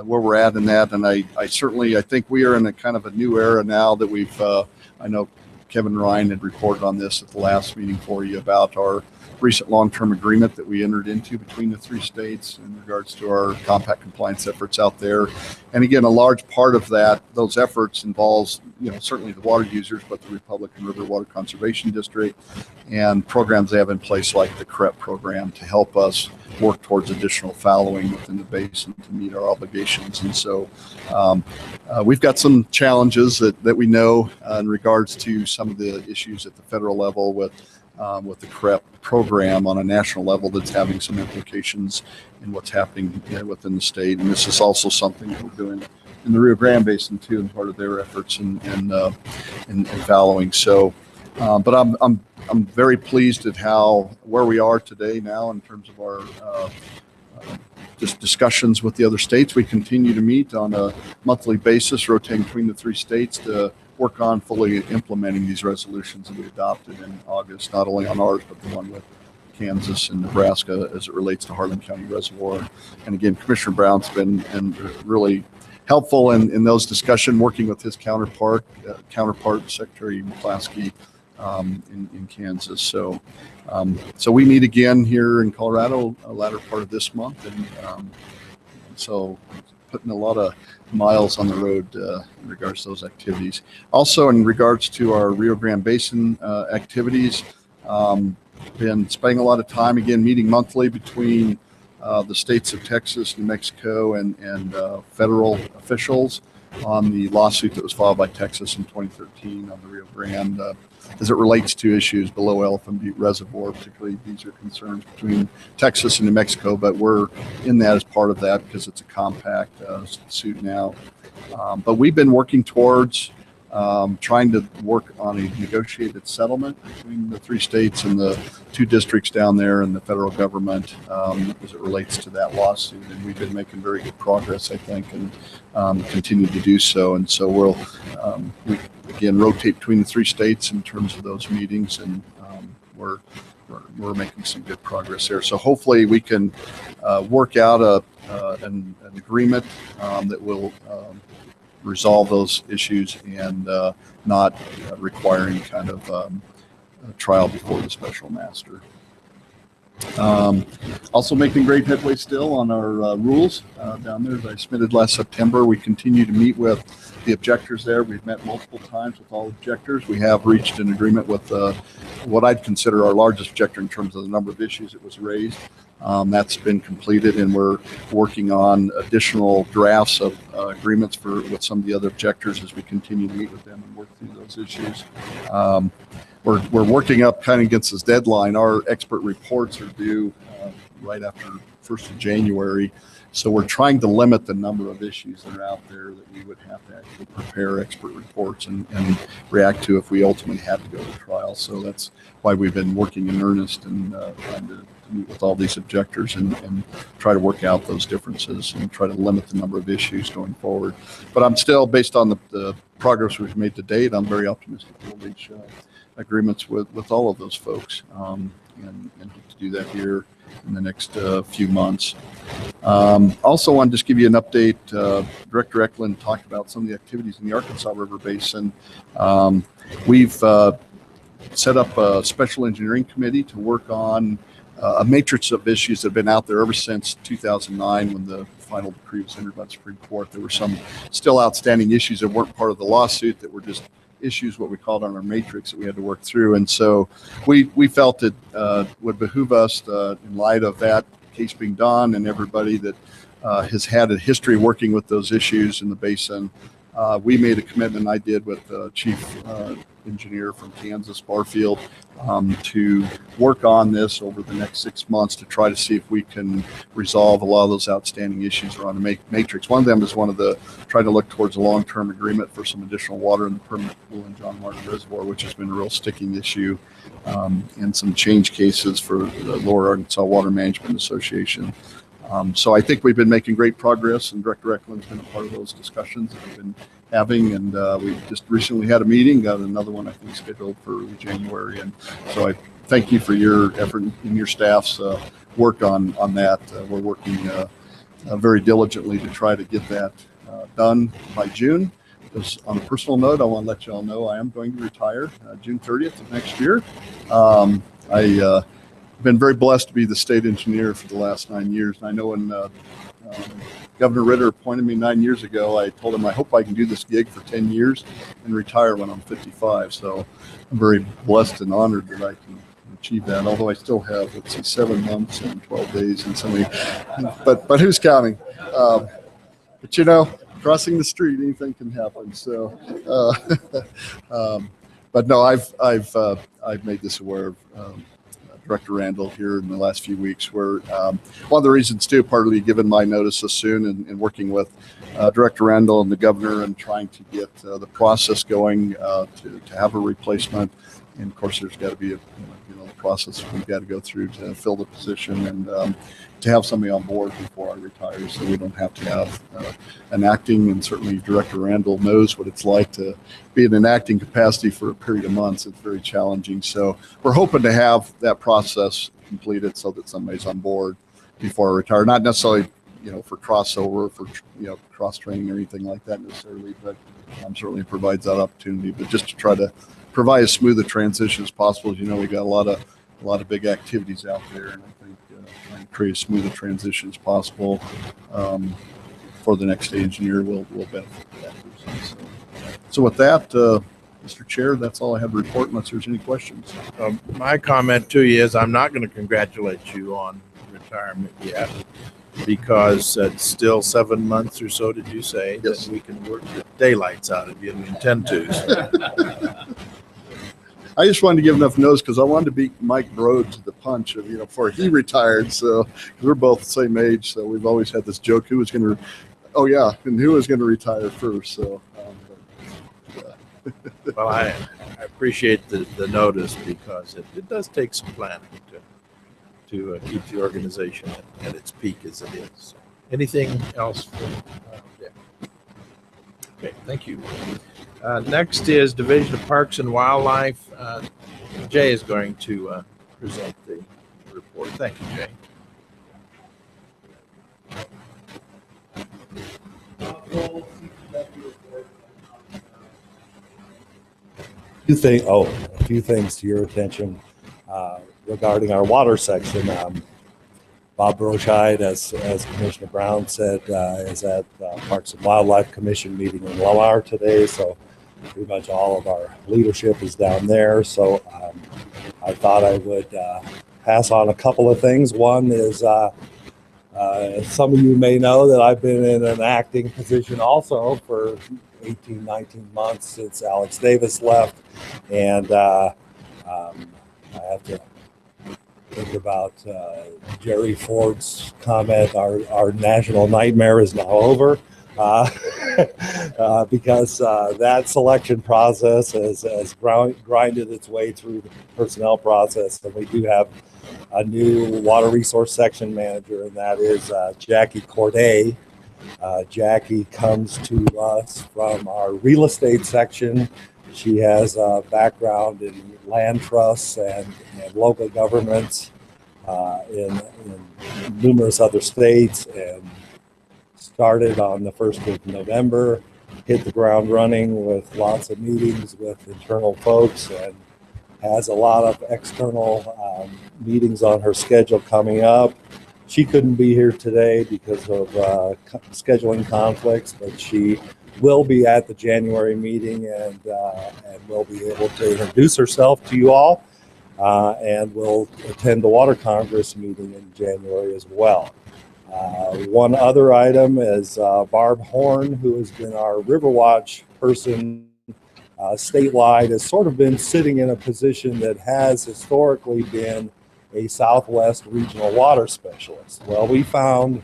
where we're at in that, and I think we are in a kind of a new era now that we've, I know Kevin Ryan had reported on this at the last meeting for you about our recent long-term agreement that we entered into between the three states in regards to our compact compliance efforts out there. And again, a large part of those efforts involves, certainly the water users, but the Republican River Water Conservation District and programs they have in place like the CREP program to help us work towards additional fallowing within the basin to meet our obligations. And so we've got some challenges that we know in regards to some of the issues at the federal level with the CREP program on a national level that's having some implications in what's happening within the state. And this is also something that we're doing in the Rio Grande Basin too, and part of their efforts in fallowing. So, but I'm very pleased at where we are today now in terms of our just discussions with the other states. We continue to meet on a monthly basis, rotating between the three states to work on fully implementing these resolutions that we adopted in August, not only on ours, but the one with Kansas and Nebraska as it relates to Harlan County Reservoir. And again, Commissioner Brown's been really helpful in those discussions, working with his counterpart, Secretary McClaskey, in Kansas. So we meet again here in Colorado, latter part of this month, and so putting a lot of miles on the road in regards to those activities. Also, in regards to our Rio Grande Basin activities, been spending a lot of time again meeting monthly between the states of Texas, New Mexico, and federal officials on the lawsuit that was filed by Texas in 2013 on the Rio Grande as it relates to issues below Elephant Butte Reservoir. Particularly, these are concerns between Texas and New Mexico, but we're in that as part of that because it's a compact suit now. But we've been working towards trying to work on a negotiated settlement between the 3 states and the 2 districts down there and the federal government as it relates to that lawsuit. And we've been making very good progress, I think, and continue to do so. And so we again rotate between the 3 states in terms of those meetings, and we're making some good progress there. So hopefully we can work out an agreement that will resolve those issues and not requiring kind of a trial before the special master. Also making great headway still on our rules down there. As I submitted last September, we continue to meet with the objectors there. We've met multiple times with all objectors. We have reached an agreement with what I'd consider our largest objector in terms of the number of issues that was raised. That's been completed, and we're working on additional drafts of agreements with some of the other objectors as we continue to meet with them and work through those issues. We're working up kind of against this deadline. Our expert reports are due right after 1st of January. So we're trying to limit the number of issues that are out there that we would have to actually prepare expert reports and react to if we ultimately had to go to trial. So that's why we've been working in earnest and trying to meet with all these objectors and try to work out those differences and try to limit the number of issues going forward. But I'm still, based on the progress we've made to date, I'm very optimistic we'll reach agreements with all of those folks and hope to do that here in the next few months. Also want to just give you an update. Director Eklund talked about some of the activities in the Arkansas River Basin. We've set up a special engineering committee to work on a matrix of issues that have been out there ever since 2009 when the final decree was entered by the Supreme Court. There were some still outstanding issues that weren't part of the lawsuit that were just issues, what we called on our matrix, that we had to work through. And so we felt it would behoove us in light of that case being done and everybody that has had a history working with those issues in the basin. We made a commitment, I did, with Chief Engineer from Kansas, Barfield, to work on this over the next 6 months to try to see if we can resolve a lot of those outstanding issues around the matrix. One of them is trying to look towards a long-term agreement for some additional water in the permanent pool in John Martin Reservoir, which has been a real sticking issue, and some change cases for the Lower Arkansas Water Management Association. So I think we've been making great progress, and Director Eklund's been a part of those discussions that we've been having, and we just recently had a meeting, got another one I think scheduled for early January, and so I thank you for your effort and your staff's work on that. We're working very diligently to try to get that done by June. Because on a personal note, I want to let you all know I am going to retire June 30th of next year. I've been very blessed to be the state engineer for the last 9 years. And I know when Governor Ritter appointed me 9 years ago, I told him I hope I can do this gig for 10 years and retire when I'm 55. So I'm very blessed and honored that I can achieve that, although I still have, 7 months and 12 days and something. But who's counting? But you know, crossing the street, anything can happen. So, but no, I've made this aware of Director Randall here in the last few weeks, where one of the reasons too, partly given my notice so soon and working with Director Randall and the governor and trying to get the process going to have a replacement, of course, there's got to be a the process we've got to go through to fill the position and to have somebody on board before I retire, so we don't have to have an acting. And certainly, Director Randall knows what it's like to be in an acting capacity for a period of months. It's very challenging. So we're hoping to have that process completed so that somebody's on board before I retire. Not necessarily, for crossover, for cross training or anything like that necessarily, but certainly provides that opportunity. But just to try to provide as smooth a transition as possible. As you know, we got a lot of big activities out there, and I think trying to create as smooth a transition as possible for the next engineer will benefit that person. So with that, Mr. Chair, that's all I have to report unless there's any questions. My comment to you is I'm not going to congratulate you on retirement yet, because it's still 7 months or so, did you say? Yes. That we can work the daylights out of you, and we intend to. I just wanted to give enough notice because I wanted to beat Mike Broad to the punch of, before he retired. So, because we're both the same age. So we've always had this joke, who was going to retire first. So, Well, I appreciate the notice, because it does take some planning to keep the organization at its peak as it is. So, anything else? Okay, thank you. Next is Division of Parks and Wildlife. Jay is going to present the report. Thank you, Jay. A few things to your attention regarding our water section. Bob Broscheid, as Commissioner Brown said, is at Parks and Wildlife Commission meeting in Lamar today. So pretty much all of our leadership is down there. So I thought I would pass on a couple of things. One is some of you may know that I've been in an acting position also for 18, 19 months since Alex Davis left. And I have to think about Jerry Ford's comment, our national nightmare is now over, because that selection process has grinded its way through the personnel process. And we do have a new water resource section manager, and that is Jackie Corday. Jackie comes to us from our real estate section. She has a background in land trusts and local governments in numerous other states, and started on the 1st of November, hit the ground running with lots of meetings with internal folks, and has a lot of external meetings on her schedule coming up. She couldn't be here today because of scheduling conflicts, but she will be at the January meeting and will be able to introduce herself to you all, and will attend the Water Congress meeting in January as well. One other item is Barb Horn, who has been our Riverwatch person statewide, has sort of been sitting in a position that has historically been a Southwest regional water specialist. Well, we found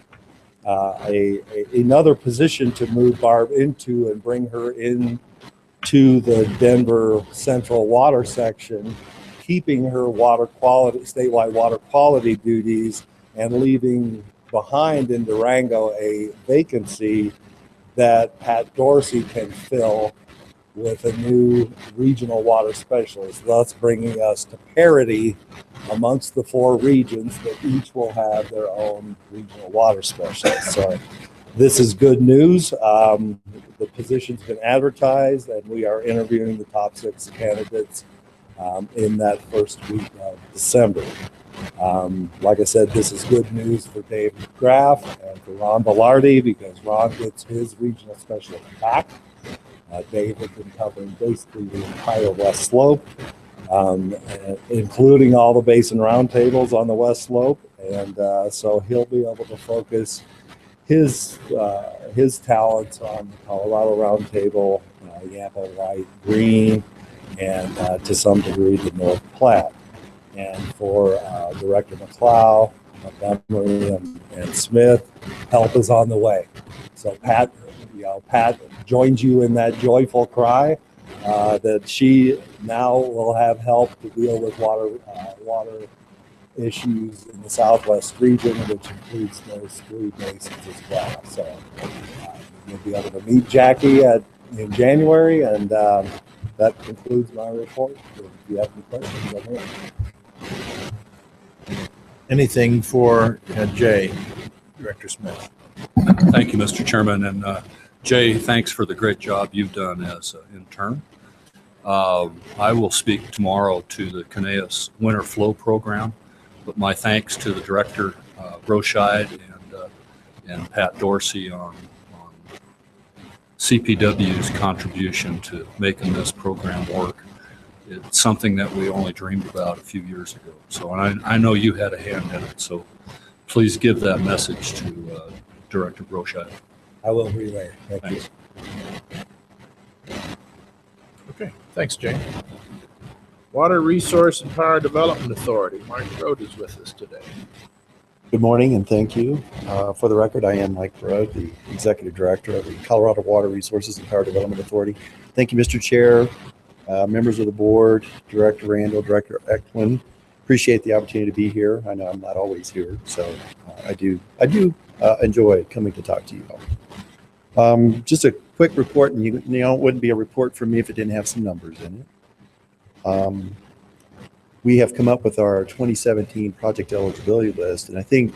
another position to move Barb into and bring her in to the Denver Central Water section, keeping her water quality, statewide water quality duties, and leaving behind in Durango a vacancy that Pat Dorsey can fill with a new regional water specialist, thus bringing us to parity amongst the 4 regions that each will have their own regional water specialist. So this is good news. The position's been advertised, and we are interviewing the top 6 candidates in that first week of December. Like I said, this is good news for Dave Graff and for Ron Velarde, because Ron gets his regional specialist back. Dave has been covering basically the entire West Slope, including all the basin roundtables on the West Slope, and so he'll be able to focus his talents on the Colorado Roundtable, Yampa, White, Green, and to some degree the North Platte. And for Director McLeod, Montgomery, and Smith, help is on the way. So Pat joins you in that joyful cry. that she now will have help to deal with water issues in the Southwest region, which includes those 3 basins as well. So you'll be able to meet Jackie in January, and that concludes my report. If you have any questions, I'm here. Anything for Jay, Director Smith? Thank you, Mr. Chairman. And Jay, thanks for the great job you've done as an intern. I will speak tomorrow to the Caneas Winter Flow Program, but my thanks to the Director, Broscheid, and Pat Dorsey on CPW's contribution to making this program work. It's something that we only dreamed about a few years ago. So I know you had a hand in it. So please give that message to Director Broscheid. I will relay. Thank you. Okay, thanks, Jay. Water Resource and Power Development Authority. Mark Rode is with us today. Good morning and thank you. For the record, I am Mike Rode, the Executive Director of the Colorado Water Resources and Power Development Authority. Thank you, Mr. Chair, members of the board, Director Randall, Director Eklund. Appreciate the opportunity to be here. I know I'm not always here, so I do enjoy coming to talk to you all. Just a quick report, and you know, it wouldn't be a report for me if it didn't have some numbers in it. We have come up with our 2017 project eligibility list, and I think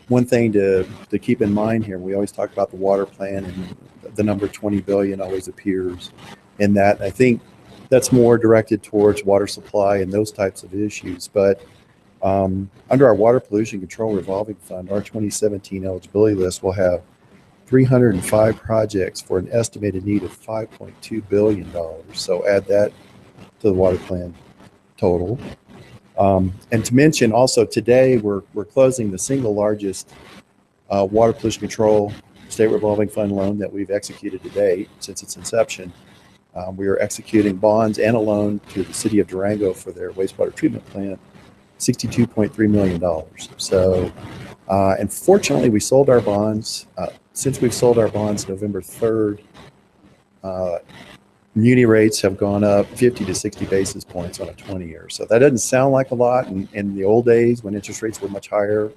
one thing to keep in mind here, we always talk about the water plan, and the number 20 billion always appears in that. I think that's more directed towards water supply and those types of issues. But under our Water Pollution Control Revolving Fund, our 2017 eligibility list will have 305 projects for an estimated need of $5.2 billion. So add that to the water plan total. And to mention also today, we're closing the single largest water pollution control state revolving fund loan that we've executed to date since its inception. We are executing bonds and a loan to the city of Durango for their wastewater treatment plant, $62.3 million. So, and fortunately, we sold our bonds. Since we've sold our bonds November 3rd, muni rates have gone up 50 to 60 basis points on a 20-year. So that doesn't sound like a lot in the old days when interest rates were much higher.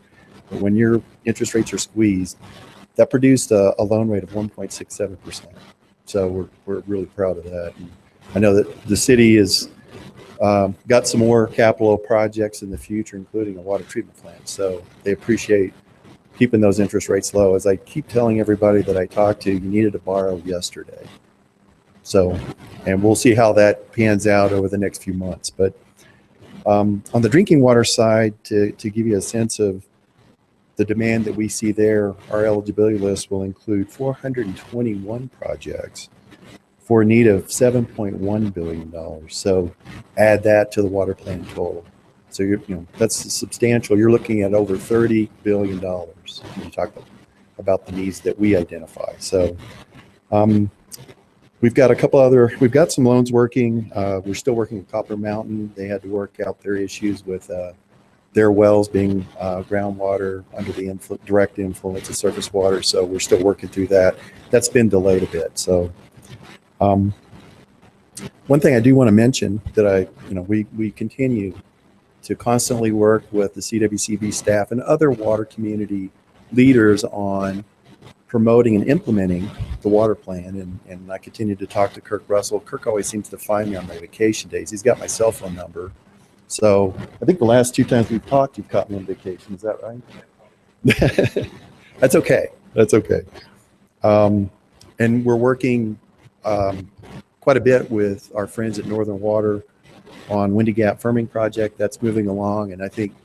But when your interest rates are squeezed, that produced a loan rate of 1.67%. So we're really proud of that. And I know that the city has got some more capital projects in the future, including a water treatment plant. So they appreciate keeping those interest rates low. As I keep telling everybody that I talk to, you needed to borrow yesterday. So, and we'll see how that pans out over the next few months. But on the drinking water side, to give you a sense of the demand that we see there, our eligibility list will include 421 projects for a need of $7.1 billion. So add that to the water plan total. So that's substantial. You're looking at over $30 billion when you talk about the needs that we identify. So we've got some loans working. We're still working with Copper Mountain. They had to work out their issues with their wells being groundwater under the direct influence of surface water. So we're still working through that. That's been delayed a bit. So one thing I do want to mention that we continue to constantly work with the CWCB staff and other water community leaders on promoting and implementing the water plan. And I continue to talk to Kirk Russell. Kirk always seems to find me on my vacation days. He's got my cell phone number. So I think the last 2 times we've talked, you've caught me on vacation. Is that right? That's okay. That's okay. And we're working quite a bit with our friends at Northern Water on Windy Gap firming project. That's moving along, and I think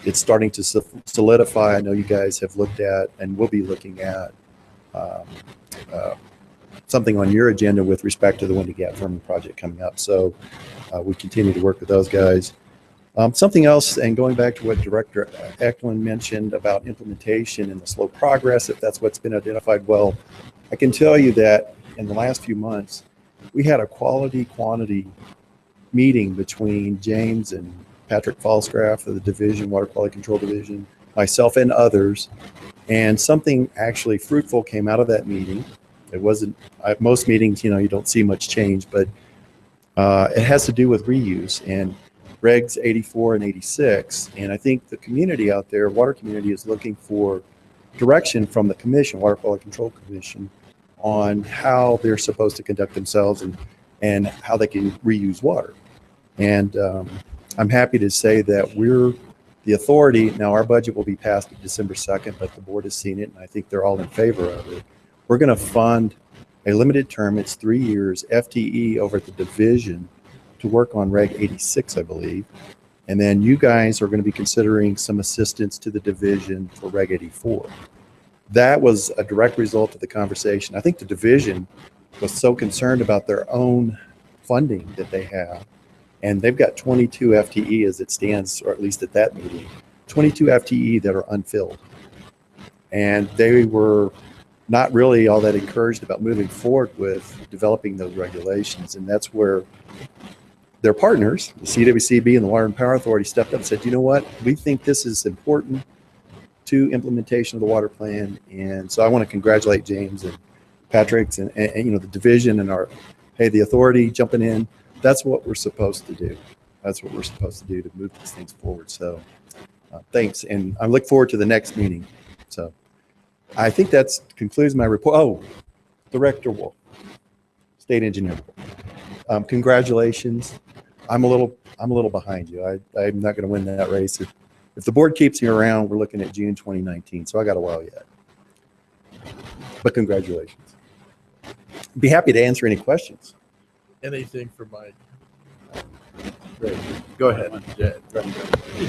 it's starting to solidify. I know you guys have looked at and will be looking at something on your agenda with respect to the Windy Gap firming project coming up. So we continue to work with those guys. Something else, and going back to what Director Eklund mentioned about implementation and the slow progress, if that's what's been identified, well, I can tell you that in the last few months, we had a quality-quantity meeting between James and Patrick Falsgraf of the division, Water Quality Control Division, myself and others, and something actually fruitful came out of that meeting. It wasn't, at most meetings, you don't see much change, but It has to do with reuse and regs 84 and 86. And I think the community out there, water community, is looking for direction from the commission, Water Quality Control Commission, on how they're supposed to conduct themselves and how they can reuse water. And I'm happy to say that we're the authority. Now, our budget will be passed December 2nd, but the board has seen it, and I think they're all in favor of it. We're going to fund a limited term, it's 3 years, FTE over at the division to work on Reg 86, I believe. And then you guys are going to be considering some assistance to the division for Reg 84. That was a direct result of the conversation. I think the division was so concerned about their own funding that they have. And they've got 22 FTE as it stands, or at least at that meeting, 22 FTE that are unfilled. And they were not really all that encouraged about moving forward with developing those regulations. And that's where their partners, the CWCB and the Water and Power Authority, stepped up and said, you know what, we think this is important to implementation of the water plan. And so I want to congratulate James and Patrick's and you know, the division and the authority jumping in. That's what we're supposed to do. That's what we're supposed to do to move these things forward. So thanks. And I look forward to the next meeting. So I think that concludes my report. Oh, Director Wolf, State Engineer. Congratulations. I'm a little behind you. I'm not going to win that race. If the board keeps me around, we're looking at June 2019. So I got a while yet. But congratulations. Be happy to answer any questions. Anything for Mike? Great. Go ahead.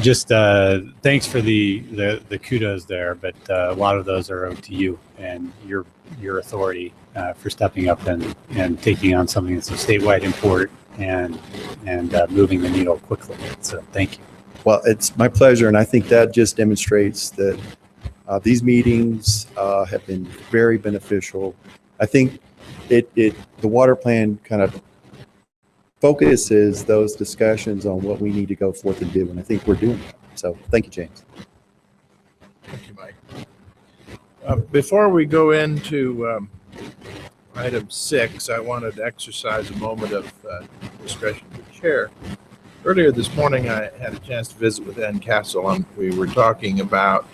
Just thanks for the kudos there, but a lot of those are owed to you and your authority for stepping up and taking on something that's of statewide import and moving the needle quickly. So thank you. Well, it's my pleasure, and I think that just demonstrates that these meetings have been very beneficial. I think the water plan kind of focuses those discussions on what we need to go forth and do, and I think we're doing that. So thank you, James. Thank you, Mike. Before we go into item 6, I wanted to exercise a moment of discretion to the chair. Earlier this morning, I had a chance to visit with Ann Castle, and we were talking about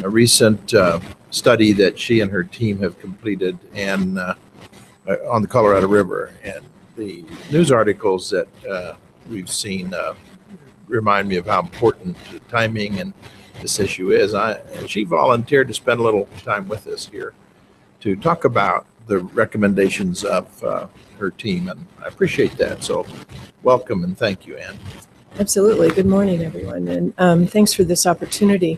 a recent study that she and her team have completed and on the Colorado River. And the news articles that we've seen remind me of how important the timing and this issue is. She volunteered to spend a little time with us here to talk about the recommendations of her team, and I appreciate that. So welcome and thank you, Ann. Absolutely. Good morning, everyone, and thanks for this opportunity.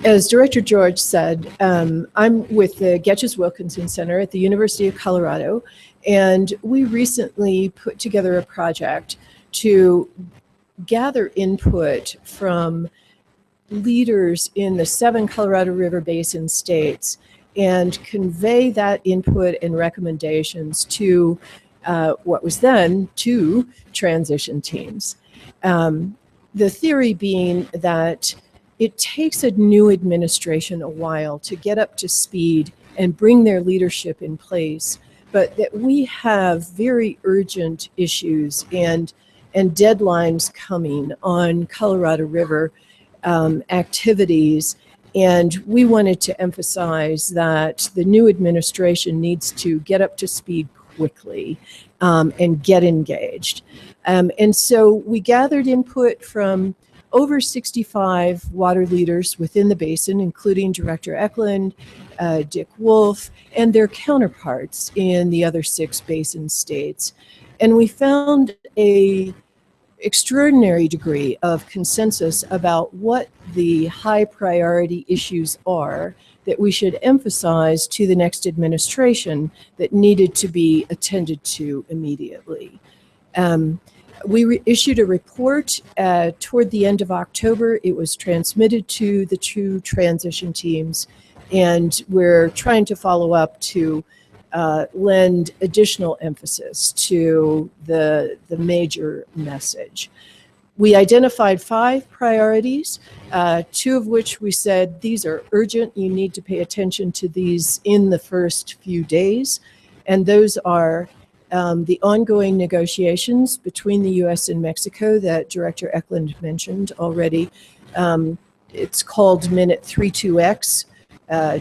As Director George said, I'm with the Getches Wilkinson Center at the University of Colorado, and we recently put together a project to gather input from leaders in the 7 Colorado River Basin states and convey that input and recommendations to what was then 2 transition teams. The theory being that it takes a new administration a while to get up to speed and bring their leadership in place, but that we have very urgent issues and deadlines coming on Colorado River activities. And we wanted to emphasize that the new administration needs to get up to speed quickly and get engaged. And so we gathered input from over 65 water leaders within the basin, including Director Eklund, Dick Wolf, and their counterparts in the other 6 basin states. And we found an extraordinary degree of consensus about what the high priority issues are that we should emphasize to the next administration that needed to be attended to immediately. We issued a report toward the end of October. It was transmitted to the 2 transition teams, and we're trying to follow up to lend additional emphasis to the major message. We identified 5 priorities, 2 of which we said these are urgent. You need to pay attention to these in the first few days. And those are the ongoing negotiations between the U.S. and Mexico that Director Eklund mentioned already. It's called Minute 32X.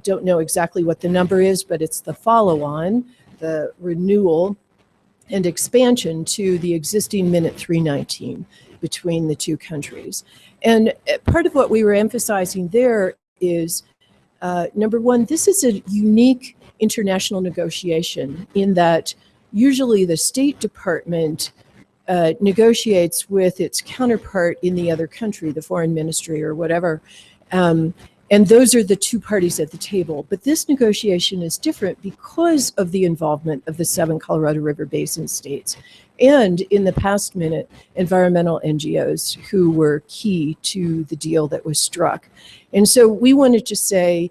Don't know exactly what the number is, but it's the follow-on, the renewal and expansion to the existing Minute 319 between the two countries. And part of what we were emphasizing there is, number one, this is a unique international negotiation in that usually the State Department negotiates with its counterpart in the other country, the foreign ministry or whatever. And those are the two parties at the table. But this negotiation is different because of the involvement of the 7 Colorado River Basin states and, in the past minute, environmental NGOs who were key to the deal that was struck. And so we wanted to say,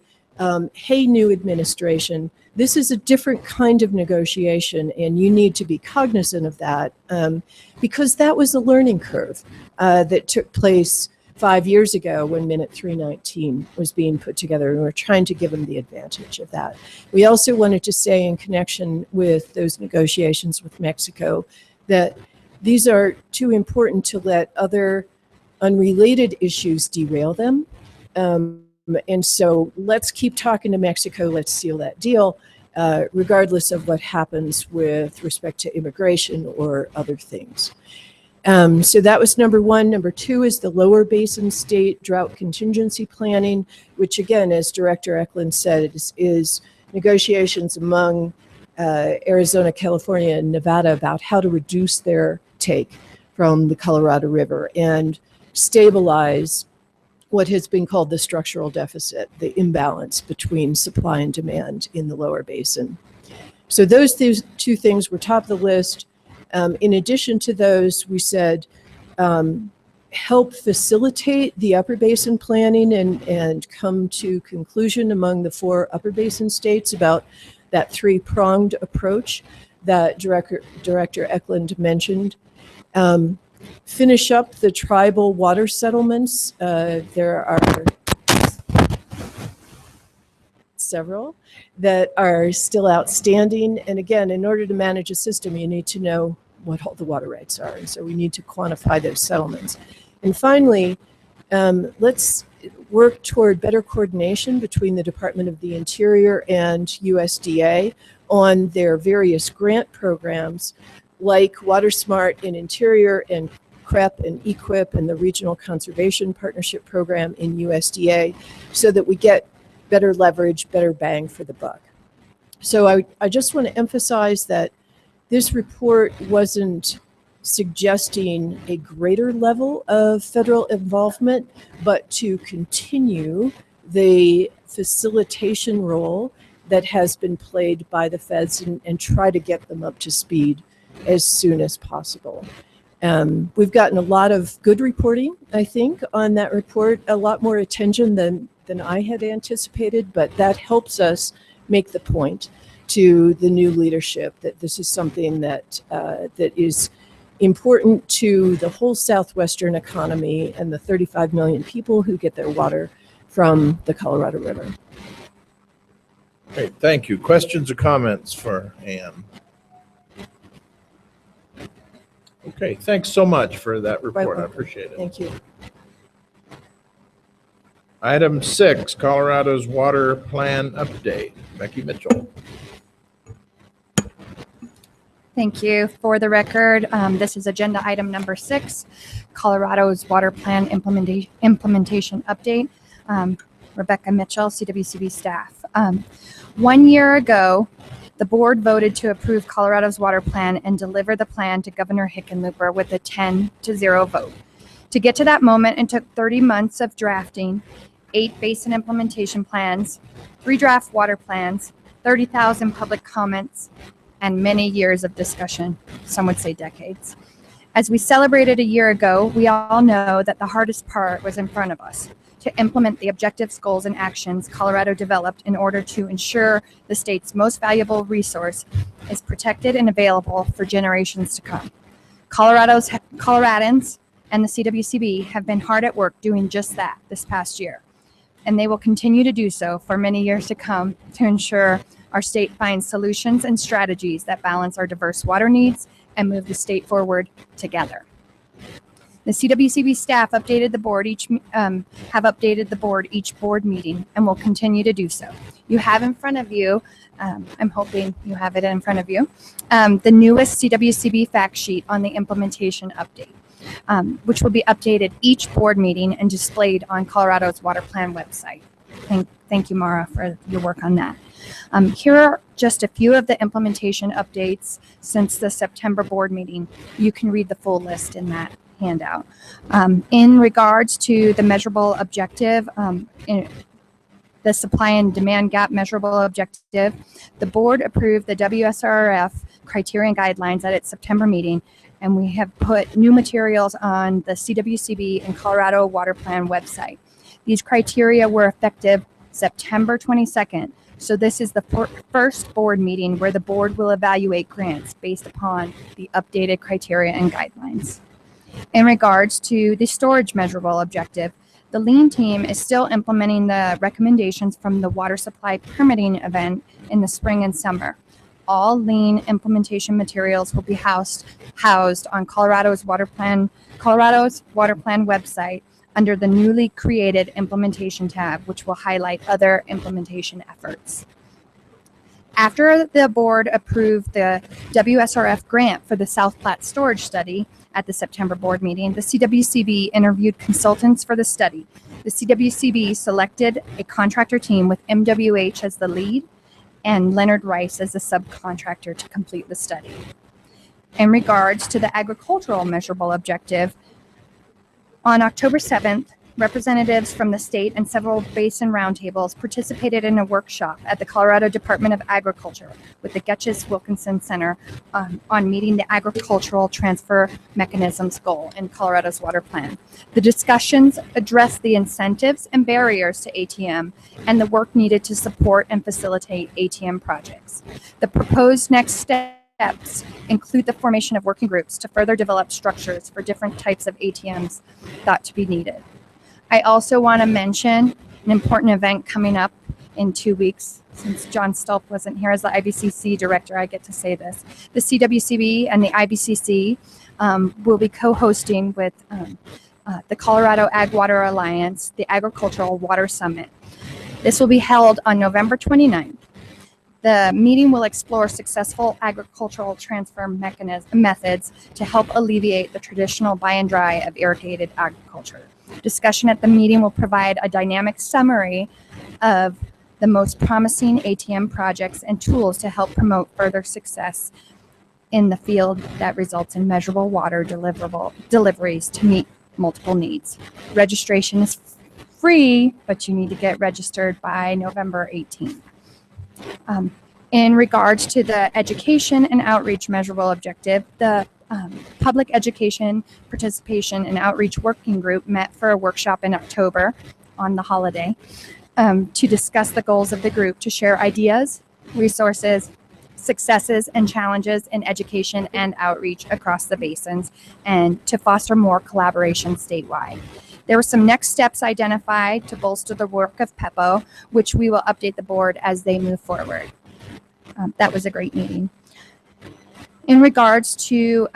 hey, new administration, this is a different kind of negotiation, and you need to be cognizant of that, because that was a learning curve that took place 5 years ago when Minute 319 was being put together, and we're trying to give them the advantage of that. We also wanted to say, in connection with those negotiations with Mexico, that these are too important to let other unrelated issues derail them. And so let's keep talking to Mexico, let's seal that deal, regardless of what happens with respect to immigration or other things. So that was number one. Number two is the Lower Basin State Drought Contingency Planning, which again, as Director Eklund said, is negotiations among Arizona, California, and Nevada about how to reduce their take from the Colorado River and stabilize what has been called the structural deficit, the imbalance between supply and demand in the lower basin. So those two things were top of the list. In addition to those, we said help facilitate the upper basin planning and come to conclusion among the 4 upper basin states about that 3-pronged approach that Director Eklund mentioned. Finish up the tribal water settlements. There are several that are still outstanding. And again, in order to manage a system, you need to know what all the water rights are. And so we need to quantify those settlements. And finally, let's work toward better coordination between the Department of the Interior and USDA on their various grant programs like Water Smart in Interior and CREP and EQIP and the Regional Conservation Partnership Program in USDA, so that we get better leverage, better bang for the buck. So I just want to emphasize that this report wasn't suggesting a greater level of federal involvement, but to continue the facilitation role that has been played by the feds and try to get them up to speed as soon as possible. We've gotten a lot of good reporting, I think, on that report, a lot more attention than I had anticipated, but that helps us make the point to the new leadership that this is something that that is important to the whole southwestern economy and the 35 million people who get their water from the Colorado River. Great, thank you. Questions or comments for Ann? Okay, thanks so much for that report. I appreciate it. Thank you. Item 6, Colorado's water plan update. Becky Mitchell. Thank you. For the record, this is agenda item number 6, Colorado's water plan implementation update. Rebecca Mitchell, CWCB staff. 1 year ago, the board voted to approve Colorado's water plan and deliver the plan to Governor Hickenlooper with a 10-0 vote. To get to that moment, it took 30 months of drafting, 8 basin implementation plans, 3 draft water plans, 30,000 public comments, and many years of discussion, some would say decades. As we celebrated a year ago, we all know that the hardest part was in front of us, to implement the objectives, goals, and actions Colorado developed in order to ensure the state's most valuable resource is protected and available for generations to come. Coloradans and the CWCB have been hard at work doing just that this past year. and they will continue to do so for many years to come to ensure our state finds solutions and strategies that balance our diverse water needs and move the state forward together. The CWCB staff updated the board have updated the board each board meeting and will continue to do so. You have in front of you, I'm hoping you have it in front of you, the newest CWCB fact sheet on the implementation update, which will be updated each board meeting and displayed on Colorado's Water Plan website. Thank you, Mara, for your work on that. Here are just a few of the implementation updates since the September board meeting. You can read the full list in that handout. In regards to the measurable objective, the supply and demand gap measurable objective, the board approved the WSRF criteria and guidelines at its September meeting, and we have put new materials on the CWCB and Colorado Water Plan website. These criteria were effective September 22nd, so this is the first board meeting where the board will evaluate grants based upon the updated criteria and guidelines. In regards to the storage measurable objective, the LEAN team is still implementing the recommendations from the water supply permitting event in the spring and summer. All LEAN implementation materials will be housed on Colorado's Water Plan website under the newly created implementation tab, which will highlight other implementation efforts. After the board approved the WSRF grant for the South Platte storage study at the September board meeting, the CWCB interviewed consultants for the study. The CWCB selected a contractor team with MWH as the lead and Leonard Rice as the subcontractor to complete the study. In regards to the agricultural measurable objective, on October 7th, representatives from the state and several basin roundtables participated in a workshop at the Colorado Department of Agriculture with the Getches Wilkinson Center on meeting the agricultural transfer mechanisms goal in Colorado's water plan. The discussions addressed the incentives and barriers to ATM and the work needed to support and facilitate ATM projects. The proposed next steps include the formation of working groups to further develop structures for different types of ATMs thought to be needed. I also want to mention an important event coming up in 2 weeks. Since John Stolp wasn't here as the IBCC director, I get to say this. The CWCB and the IBCC will be co-hosting with the Colorado Ag Water Alliance, the Agricultural Water Summit. This will be held on November 29th. The meeting will explore successful agricultural transfer methods to help alleviate the traditional buy and dry of irrigated agriculture. Discussion at the meeting will provide a dynamic summary of the most promising ATM projects and tools to help promote further success in the field that results in measurable water deliveries to meet multiple needs. Registration is free, but you need to get registered by November 18th. In regards to the education and outreach measurable objective, the Public Education Participation and Outreach Working Group met for a workshop in October on the holiday to discuss the goals of the group, to share ideas, resources, successes, and challenges in education and outreach across the basins, and to foster more collaboration statewide. There were some next steps identified to bolster the work of PEPO, which we will update the board as they move forward. That was a great meeting. In regards to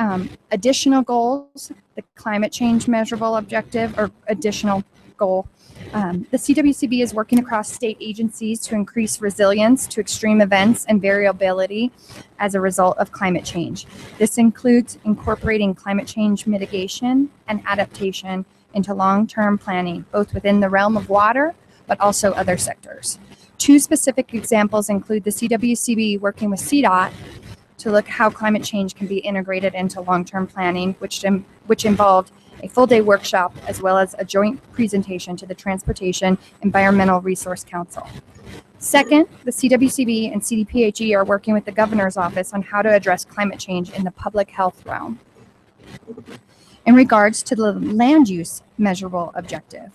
additional goals, the climate change measurable objective or additional goal, the CWCB is working across state agencies to increase resilience to extreme events and variability as a result of climate change. This includes incorporating climate change mitigation and adaptation into long-term planning, both within the realm of water, but also other sectors. Two specific examples include the CWCB working with CDOT to look how climate change can be integrated into long-term planning, which involved a full-day workshop as well as a joint presentation to the Transportation Environmental Resource Council. Second, the CWCB and CDPHE are working with the governor's office on how to address climate change in the public health realm. In regards to the land use measurable objective,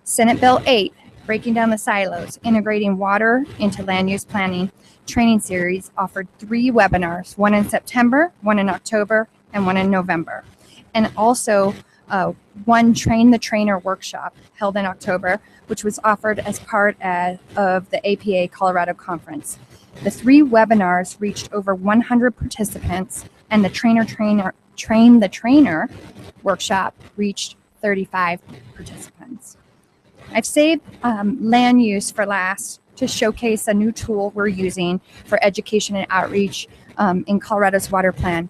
Senate Bill 8, Breaking Down the Silos, Integrating Water into Land Use Planning training series, offered 3 webinars, one in September, one in October, and one in November. And also one Train the Trainer workshop held in October, which was offered as part of the APA Colorado Conference. The 3 webinars reached over 100 participants, and the Train the Trainer workshop reached 35 participants. I've saved land use for last to showcase a new tool we're using for education and outreach in Colorado's water plan.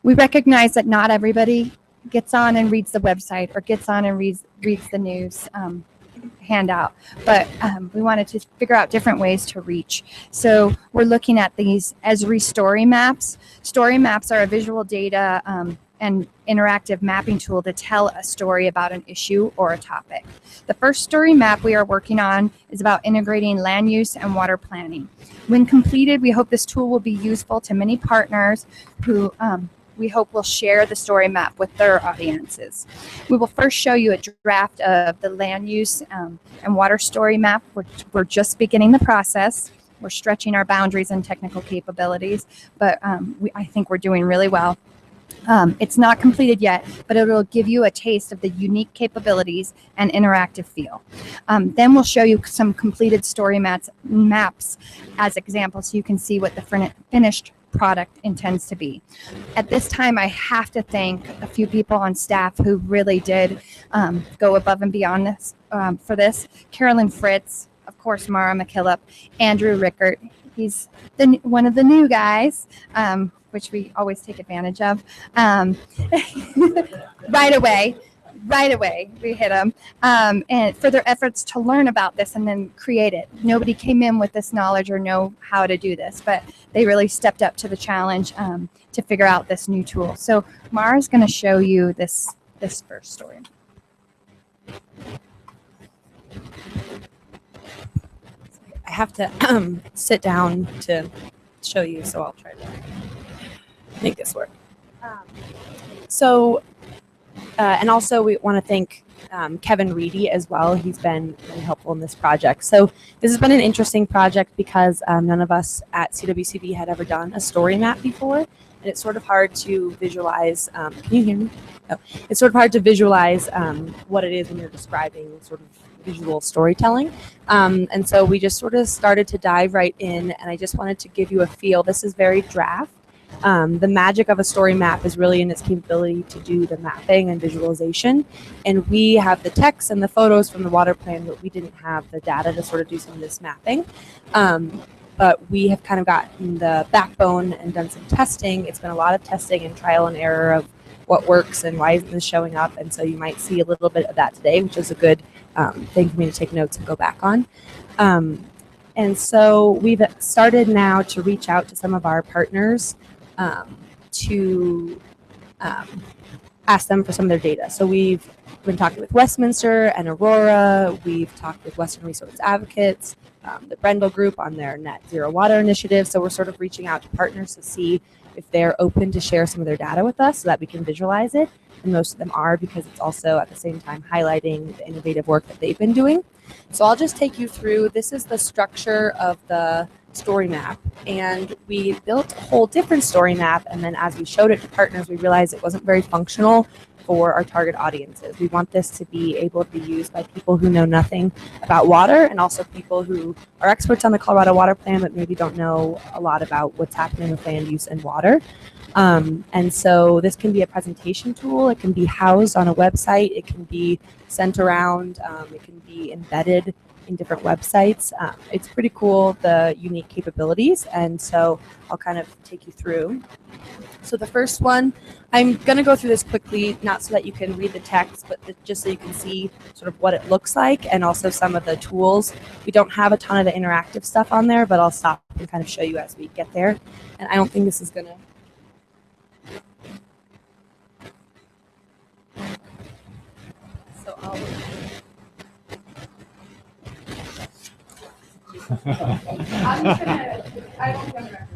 We recognize that not everybody gets on and reads the website or gets on and reads the news handout, but we wanted to figure out different ways to reach. So we're looking at these Esri story maps. Story maps are a visual data and interactive mapping tool to tell a story about an issue or a topic. The first story map we are working on is about integrating land use and water planning. When completed, we hope this tool will be useful to many partners who we hope will share the story map with their audiences. We will first show you a draft of the land use and water story map. We're just beginning the process. We're stretching our boundaries and technical capabilities, but I think we're doing really well. It's not completed yet, but it will give you a taste of the unique capabilities and interactive feel. Then we'll show you some completed story maps as examples so you can see what the finished product intends to be. At this time, I have to thank a few people on staff who really did go above and beyond this for this. Carolyn Fritz, of course, Mara McKillop, Andrew Rickert. He's one of the new guys, which we always take advantage of. Right away, we hit them. And for their efforts to learn about this and then create it. Nobody came in with this knowledge or know how to do this, but they really stepped up to the challenge to figure out this new tool. So Mara's going to show you this first story. I have to sit down to show you, so I'll try to make this work. And also we want to thank Kevin Reedy as well. He's been really helpful in this project. So this has been an interesting project because none of us at CWCB had ever done a story map before. And it's sort of hard to visualize. Can you hear me? Oh, it's sort of hard to visualize what it is when you're describing sort of visual storytelling. And so we just sort of started to dive right in, and I just wanted to give you a feel. This is very draft. The magic of a story map is really in its capability to do the mapping and visualization. And we have the text and the photos from the water plan, but we didn't have the data to sort of do some of this mapping. But we have kind of gotten the backbone and done some testing. It's been a lot of testing and trial and error of what works and why isn't this showing up. And so you might see a little bit of that today, which is a good thing for me to take notes and go back on. And so we've started now to reach out to some of our partners to ask them for some of their data. So we've been talking with Westminster and Aurora. We've talked with Western Resource Advocates, the Brendel Group on their Net Zero Water Initiative. So we're sort of reaching out to partners to see if they're open to share some of their data with us so that we can visualize it. And most of them are, because it's also at the same time highlighting the innovative work that they've been doing. So I'll just take you through. This is the structure of the story map, and we built a whole different story map, and then as we showed it to partners, we realized it wasn't very functional for our target audiences. We want this to be able to be used by people who know nothing about water, and also people who are experts on the Colorado Water Plan but maybe don't know a lot about what's happening with land use and water. And so this can be a presentation tool. It can be housed on a website. It can be sent around. It can be embedded in different websites. It's pretty cool, the unique capabilities. And so I'll kind of take you through. So the first one, I'm going to go through this quickly, not so that you can read the text, but just so you can see sort of what it looks like and also some of the tools. We don't have a ton of the interactive stuff on there, but I'll stop and kind of show you as we get there. And I don't think this is going to... So I'll... I'm just gonna, I don't have records,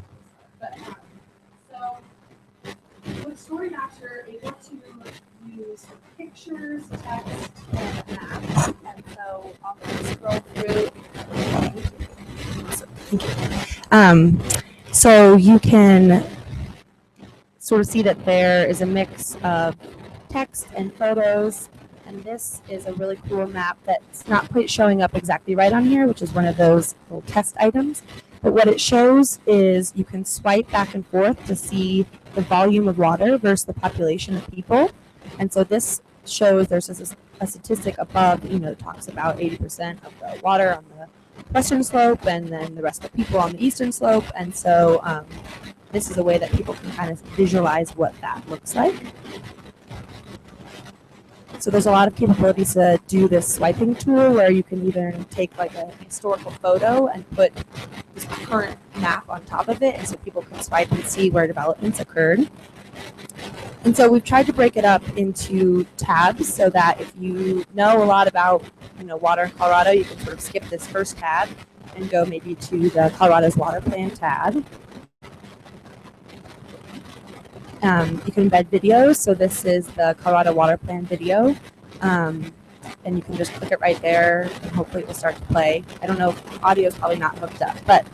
but so with story maps, you're able to use pictures, text, and maps. And so I'll scroll through. Thank you. So you can sort of see that there is a mix of text and photos. And this is a really cool map that's not quite showing up exactly right on here, which is one of those little test items. But what it shows is you can swipe back and forth to see the volume of water versus the population of people. And so this shows there's a statistic above, that talks about 80% of the water on the western slope and then the rest of the people on the eastern slope. And so this is a way that people can kind of visualize what that looks like. So there's a lot of capabilities to do this swiping tool where you can either take like a historical photo and put this current map on top of it, and so people can swipe and see where developments occurred. And so we've tried to break it up into tabs so that if you know a lot about water in Colorado, you can sort of skip this first tab and go maybe to the Colorado's Water Plan tab. You can embed videos. So this is the Colorado Water Plan video. And you can just click it right there and hopefully it will start to play. I don't know if audio is probably not hooked up, but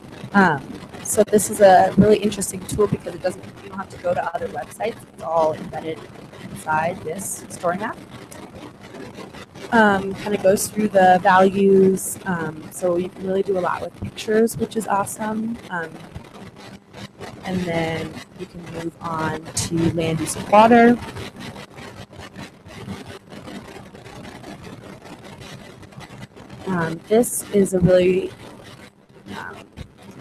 so this is a really interesting tool because you don't have to go to other websites. It's all embedded inside this story map. Kind of goes through the values. So you can really do a lot with pictures, which is awesome. And then you can move on to land use of water. This is a really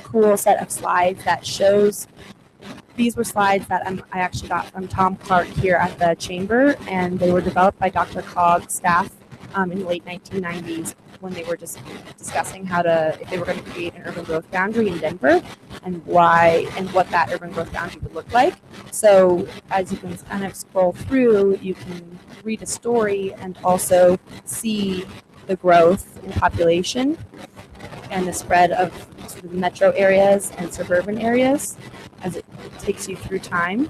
cool set of slides that shows, these were slides that I actually got from Tom Clark here at the chamber, and they were developed by Dr. Cogg's staff in the late 1990s when they were just discussing if they were going to create an urban growth boundary in Denver and what that urban growth boundary would look like. So as you can kind of scroll through, you can read a story and also see the growth in population and the spread of sort of metro areas and suburban areas as it takes you through time.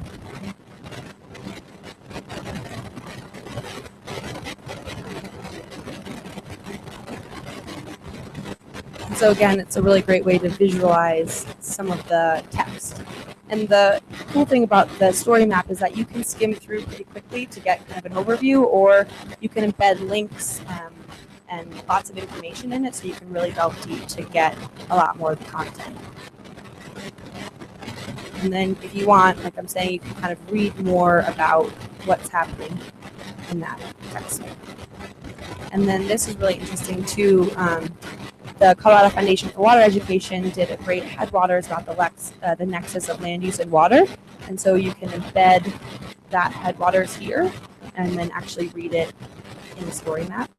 So again, it's a really great way to visualize some of the text. And the cool thing about the story map is that you can skim through pretty quickly to get kind of an overview, or you can embed links and lots of information in it so you can really delve deep to get a lot more of the content. And then if you want, like I'm saying, you can kind of read more about what's happening in that text. And then this is really interesting too. The Colorado Foundation for Water Education did a great headwaters about the nexus of land use and water. And so you can embed that headwaters here and then actually read it in the story map.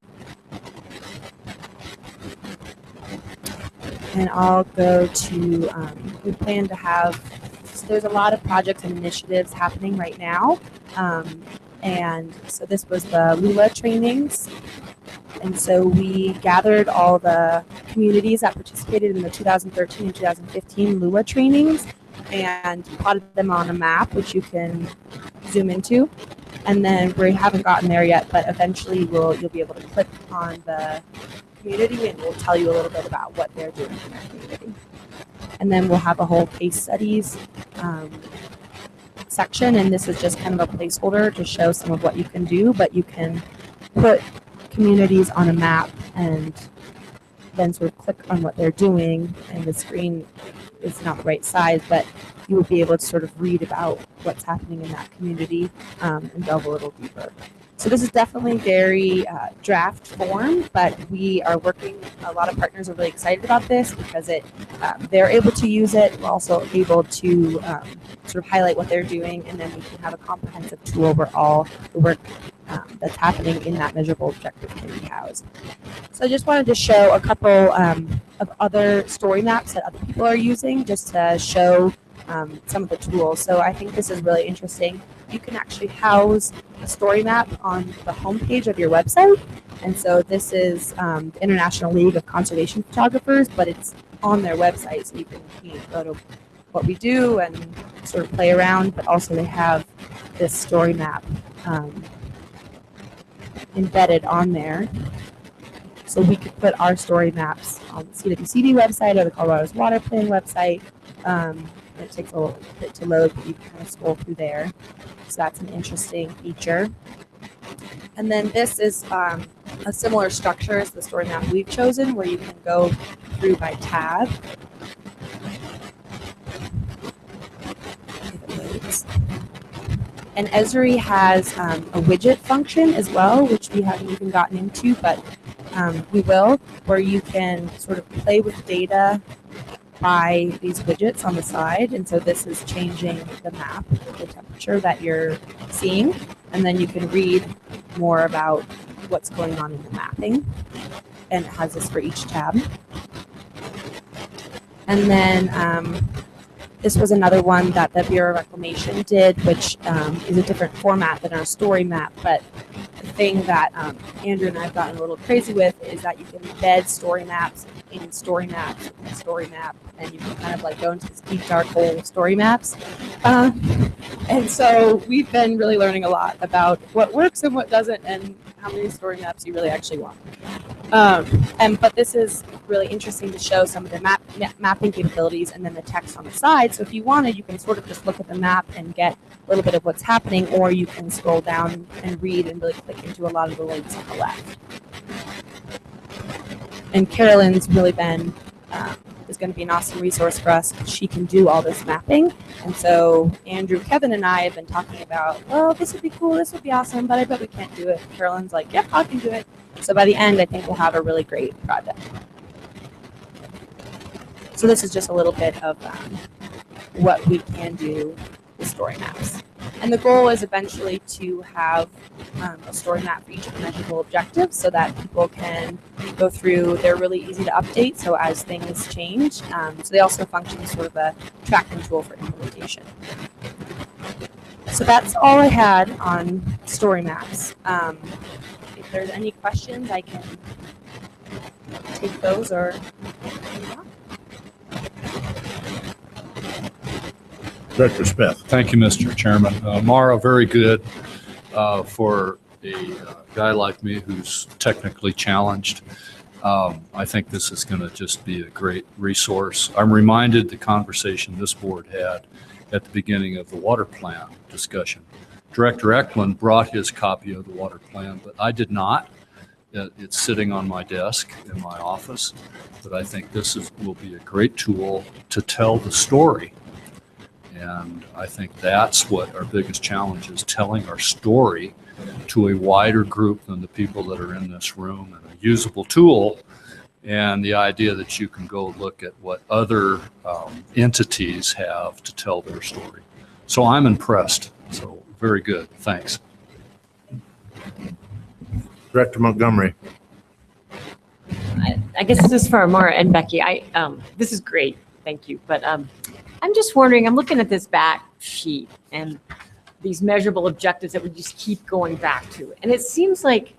And I'll go to, we plan to have, so there's a lot of projects and initiatives happening right now. And so this was the Lula trainings. And so we gathered all the communities that participated in the 2013 and 2015 Lula trainings and plotted them on a map, which you can zoom into. And then we haven't gotten there yet, but eventually you'll be able to click on the community and we'll tell you a little bit about what they're doing in their community. And then we'll have a whole case studies section, and this is just kind of a placeholder to show some of what you can do, but you can put communities on a map and then sort of click on what they're doing, and the screen is not the right size, but you would be able to sort of read about what's happening in that community and delve a little deeper. So this is definitely very draft form, but we are working, a lot of partners are really excited about this because they're able to use it. We're also able to sort of highlight what they're doing, and then we can have a comprehensive tool where all the work that's happening in that measurable objective can be housed. So I just wanted to show a couple of other story maps that other people are using just to show some of the tools. So I think this is really interesting. You can actually house a story map on the homepage of your website. And so this is the International League of Conservation Photographers, but it's on their website. So you can go to what we do and sort of play around, but also they have this story map embedded on there. So we could put our story maps on the CWCB website or the Colorado's Water Plan website. It takes a little bit to load, but you can kind of scroll through there. So that's an interesting feature. And then this is a similar structure as the story map we've chosen, where you can go through by tab. If it loads. And Esri has a widget function as well, which we haven't even gotten into, but we will, where you can sort of play with data by these widgets on the side. And so this is changing the map, the temperature that you're seeing. And then you can read more about what's going on in the mapping. And it has this for each tab. And then this was another one that the Bureau of Reclamation did, which is a different format than our story map. But the thing that Andrew and I have gotten a little crazy with is that you can embed story maps in story maps and story map, and you can kind of like go into this deep dark hole of story maps. And so we've been really learning a lot about what works and what doesn't, and how many story maps you really actually want. But this is really interesting to show some of the mapping capabilities and then the text on the side. So if you wanted, you can sort of just look at the map and get a little bit of what's happening, or you can scroll down and read and really click into a lot of the links on the left. And Carolyn's really been, is going to be an awesome resource for us because she can do all this mapping. And so Andrew, Kevin, and I have been talking about, well, this would be cool, this would be awesome, but I bet we can't do it. Carolyn's like, yep, I can do it. So by the end, I think we'll have a really great project. So this is just a little bit of what we can do with story maps. And the goal is eventually to have a story map for each of the measurable objectives so that people can go through. They're really easy to update, so as things change. So they also function as sort of a tracking tool for implementation. So that's all I had on story maps. If there's any questions, I can take those or... Director Smith. Thank you, Mr. Chairman. Mara, very good for a guy like me who's technically challenged. I think this is going to just be a great resource. I'm reminded the conversation this board had at the beginning of the water plan discussion. Director Eklund brought his copy of the water plan, but I did not. It's sitting on my desk in my office, but I think this will be a great tool to tell the story. And I think that's what our biggest challenge is, telling our story to a wider group than the people that are in this room, and a usable tool. And the idea that you can go look at what other entities have to tell their story. So I'm impressed. So very good. Thanks. Director Montgomery. I guess this is for Mara and Becky. This is great. Thank you. But I'm just wondering, I'm looking at this back sheet and these measurable objectives that we just keep going back to. And it seems like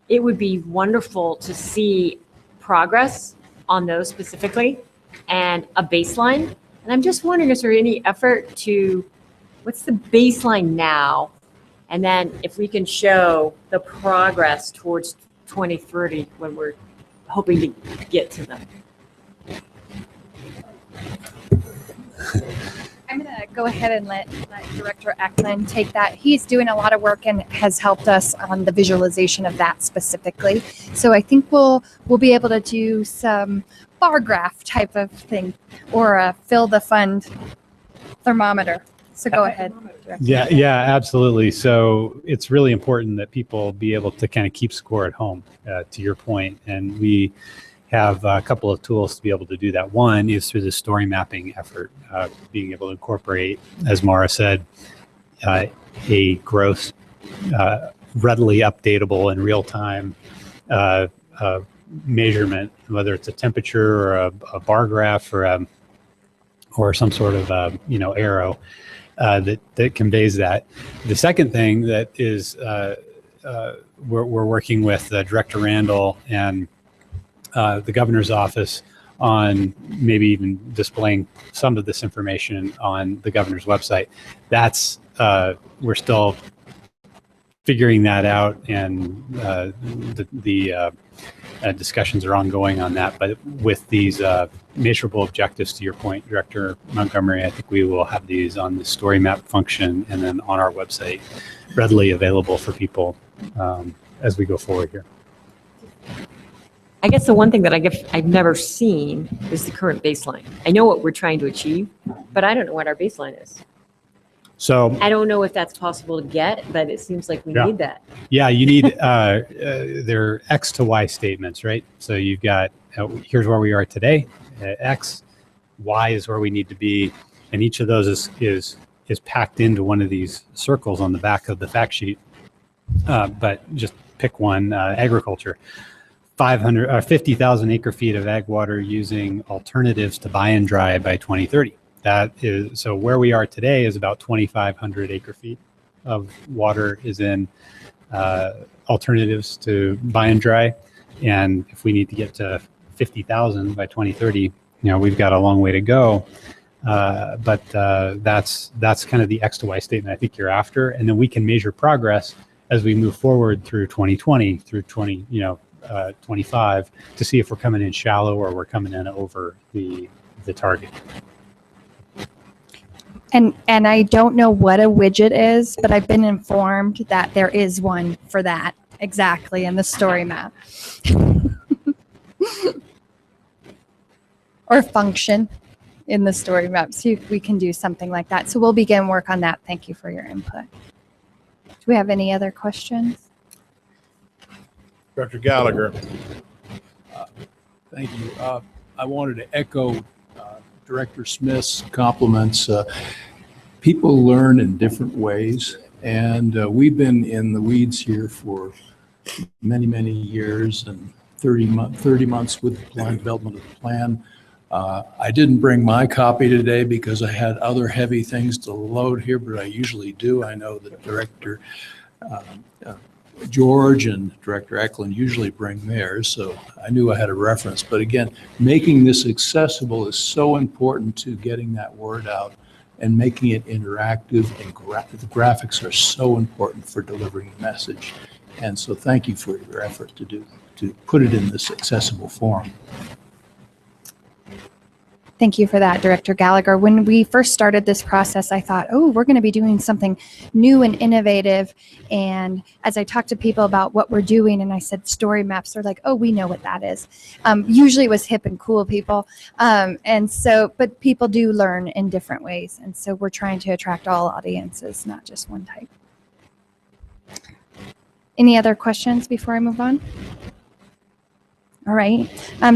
it would be wonderful to see progress on those specifically and a baseline. And I'm just wondering, is there any effort to, what's the baseline now? And then if we can show the progress towards 2030 when we're hoping to get to them. I'm going to go ahead and let Director Eklund take that. He's doing a lot of work and has helped us on the visualization of that specifically. So I think we'll be able to do some bar graph type of thing, or a fill the fund thermometer. So go ahead. Yeah, absolutely. So it's really important that people be able to kind of keep score at home, to your point. And we have a couple of tools to be able to do that. One is through the story mapping effort, being able to incorporate, as Mara said, a gross, readily updatable in real time measurement, whether it's a temperature or a bar graph or some sort of arrow that conveys that. The second thing that is we're working with Director Randall and the governor's office on maybe even displaying some of this information on the governor's website. That's we're still figuring that out, and the discussions are ongoing on that. But with these measurable objectives, to your point, Director Montgomery, I think we will have these on the story map function and then on our website, readily available for people as we go forward here. I guess the one thing that I've never seen is the current baseline. I know what we're trying to achieve, but I don't know what our baseline is. So I don't know if that's possible to get, but it seems like we Yeah. need that. yeah, you need they're X to Y statements, right? So you've got here's where we are today, X, Y is where we need to be, and each of those is packed into one of these circles on the back of the fact sheet. But just pick one, agriculture. 50,000 acre feet of ag water using alternatives to buy and dry by 2030. That is, so where we are today is about 2,500 acre feet of water is in alternatives to buy and dry. And if we need to get to 50,000 by 2030, we've got a long way to go. But that's kind of the X to Y statement I think you're after. And then we can measure progress as we move forward through 2020, through 25 to see if we're coming in shallow or we're coming in over the target. And I don't know what a widget is, but I've been informed that there is one for that exactly in the story map. Or function in the story map. See if we can do something like that. So we'll begin work on that. Thank you for your input. Do we have any other questions? Dr. Gallagher. Thank you. I wanted to echo Director Smith's compliments. People learn in different ways, and we've been in the weeds here for many, many years and 30 months with the plan, development of the plan. I didn't bring my copy today because I had other heavy things to load here, but I usually do. I know that Director George and Director Eklund usually bring theirs, so I knew I had a reference. But again, making this accessible is so important to getting that word out and making it interactive, and the graphics are so important for delivering the message. And so thank you for your effort to put it in this accessible form. Thank you for that, Director Gallagher. When we first started this process, I thought, oh, we're going to be doing something new and innovative. And as I talked to people about what we're doing, and I said story maps, they're like, oh, we know what that is. Usually it was hip and cool people. But people do learn in different ways. And so we're trying to attract all audiences, not just one type. Any other questions before I move on? All right.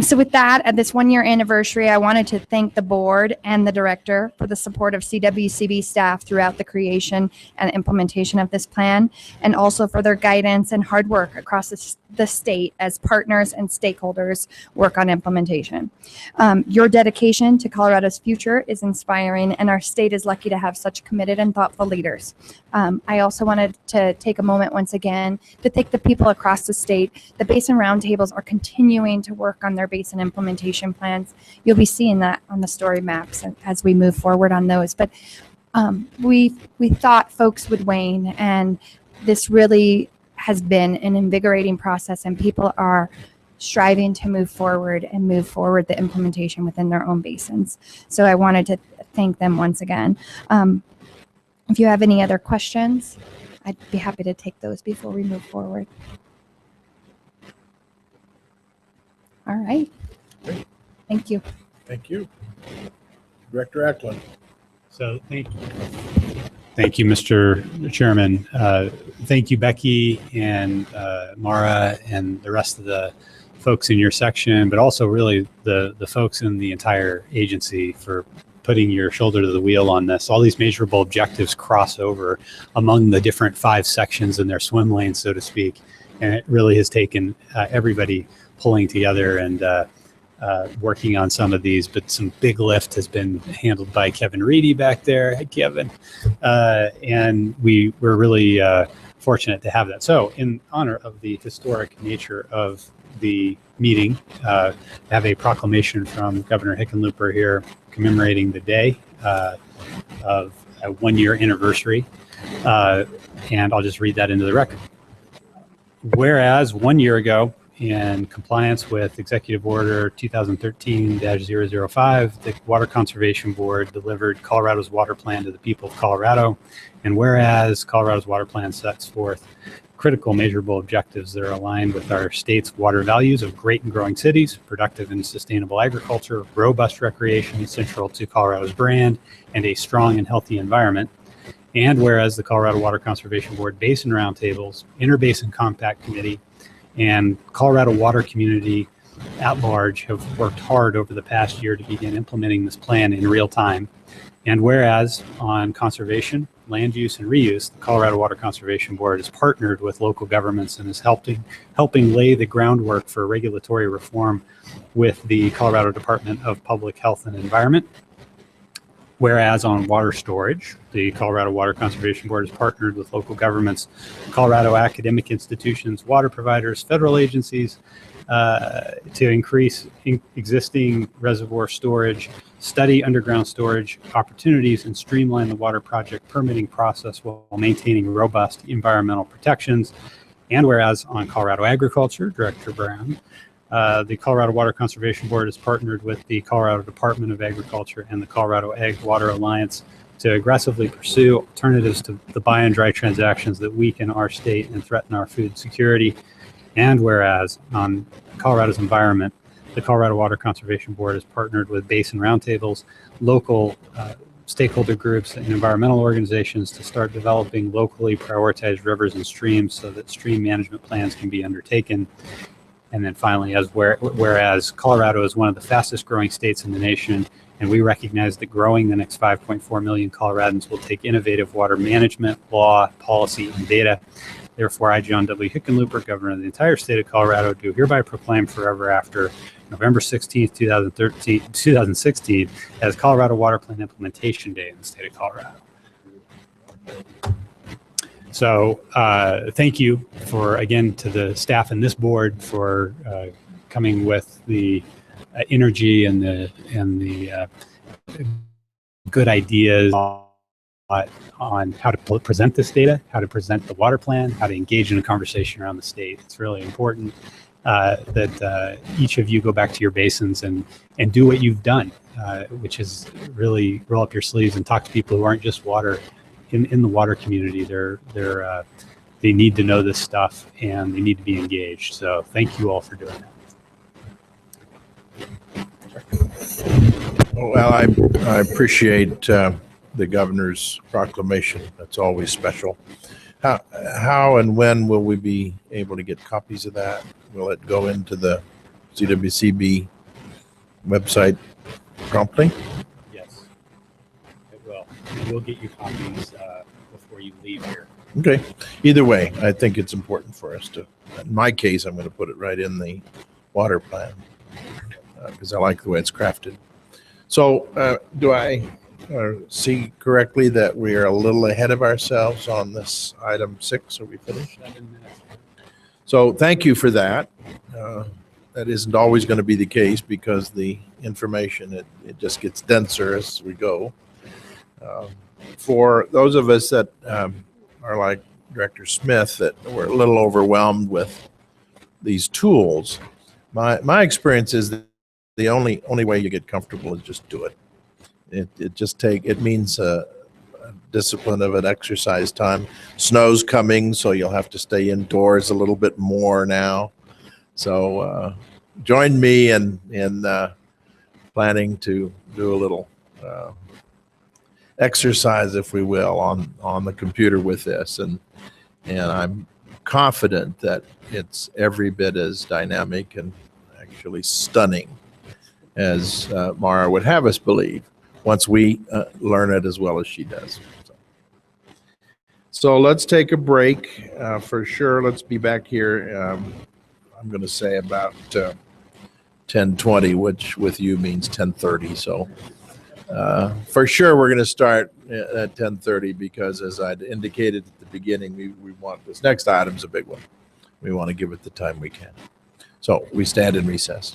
So with that, at this 1 year anniversary, I wanted to thank the board and the director for the support of CWCB staff throughout the creation and implementation of this plan, and also for their guidance and hard work across the state as partners and stakeholders work on implementation. Your dedication to Colorado's future is inspiring, and our state is lucky to have such committed and thoughtful leaders. I also wanted to take a moment once again to thank the people across the state. The Basin Roundtables are continuing to work on their basin implementation plans. You'll be seeing that on the story maps as we move forward on those. But we thought folks would wane, and this really has been an invigorating process, and people are striving to move forward the implementation within their own basins. So I wanted to thank them once again. If you have any other questions, I'd be happy to take those before we move forward. All right. Great. Thank you. Thank you. Director Eklund. So thank you, Mr. Chairman. Thank you, Becky and Mara and the rest of the folks in your section, but also really the folks in the entire agency for putting your shoulder to the wheel on this. All these measurable objectives cross over among the different 5 sections in their swim lane, so to speak. And it really has taken everybody pulling together and working on some of these, but some big lift has been handled by Kevin Reedy back there. Hey, Kevin. And we're really fortunate to have that. So in honor of the historic nature of the meeting, have a proclamation from Governor Hickenlooper here commemorating the day of a 1 year anniversary. And I'll just read that into the record. Whereas 1 year ago, in compliance with Executive Order 2013-005, the Water Conservation Board delivered Colorado's water plan to the people of Colorado. And whereas Colorado's water plan sets forth critical measurable objectives that are aligned with our state's water values of great and growing cities, productive and sustainable agriculture, robust recreation central to Colorado's brand, and a strong and healthy environment. And whereas the Colorado Water Conservation Board Basin Roundtables, Interbasin Compact Committee, and Colorado water community at large have worked hard over the past year to begin implementing this plan in real time. And whereas on conservation, land use, and reuse, the Colorado Water Conservation Board has partnered with local governments and is helping lay the groundwork for regulatory reform with the Colorado Department of Public Health and Environment. Whereas on water storage, the Colorado Water Conservation Board has partnered with local governments, Colorado academic institutions, water providers, federal agencies, to increase existing reservoir storage, study underground storage opportunities, and streamline the water project permitting process while maintaining robust environmental protections. And whereas on Colorado agriculture, Director Brown, the Colorado Water Conservation Board has partnered with the Colorado Department of Agriculture and the Colorado Ag Water Alliance to aggressively pursue alternatives to the buy and dry transactions that weaken our state and threaten our food security. And whereas on Colorado's environment, the Colorado Water Conservation Board has partnered with Basin Roundtables, local stakeholder groups, and environmental organizations to start developing locally prioritized rivers and streams so that stream management plans can be undertaken. And then finally, whereas Colorado is one of the fastest growing states in the nation, and we recognize that growing the next 5.4 million Coloradans will take innovative water management, law, policy, and data. Therefore, I, John W. Hickenlooper, Governor of the entire state of Colorado, do hereby proclaim forever after November 16th, 2016, as Colorado Water Plan Implementation Day in the state of Colorado. So thank you again to the staff and this board for coming with the energy and the good ideas on how to present this data, how to present the water plan, how to engage in a conversation around the state. It's really important that each of you go back to your basins and do what you've done, which is really roll up your sleeves and talk to people who aren't just water in the water community. They need to know this stuff and they need to be engaged. So thank you all for doing that. Well, I appreciate the governor's proclamation. That's always special. How and when will we be able to get copies of that? Will it go into the CWCB website promptly? Yes, it will. We'll get you copies before you leave here. Okay. Either way, I think it's important for us to, in my case, I'm going to put it right in the water plan because I like the way it's crafted. So do I see correctly that we are a little ahead of ourselves on this item 6? Are we finished? 7 minutes. So thank you for that. That isn't always going to be the case because the information, it just gets denser as we go. For those of us that are like Director Smith, that were a little overwhelmed with these tools, my experience is that the only way you get comfortable is just do it. It means a discipline of an exercise time. Snow's coming, so you'll have to stay indoors a little bit more now. So join me in planning to do a little exercise, if we will, on the computer with this, and I'm confident that it's every bit as dynamic and actually stunning as Mara would have us believe once we learn it as well as she does. So let's take a break for sure. Let's be back here. I'm going to say about 10:20, which with you means 10:30. So for sure, we're going to start at 10:30 because, as I'd indicated at the beginning, we want this next item's a big one. We want to give it the time we can. So we stand in recess.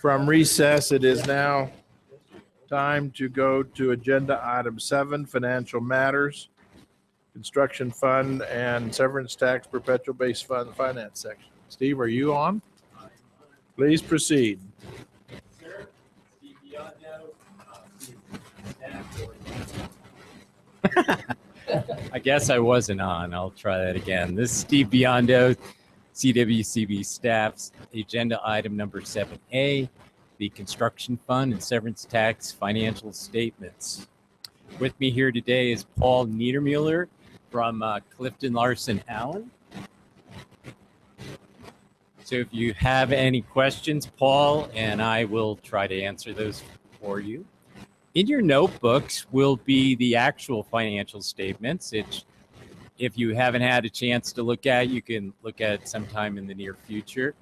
from recess. It is now time to go to agenda item 7, financial matters, construction fund and severance tax perpetual base fund finance section. Steve, are you on? Please proceed. Sir, Steve Biondo, I guess I wasn't on. I'll try that again. This is Steve Biondo, CWCB staff's agenda item number 7A, the construction fund and severance tax financial statements. With me here today is Paul Niedermuller from Clifton Larson Allen. So if you have any questions, Paul and I will try to answer those for you. In your notebooks will be the actual financial statements. If you haven't had a chance to look at, you can look at it sometime in the near future.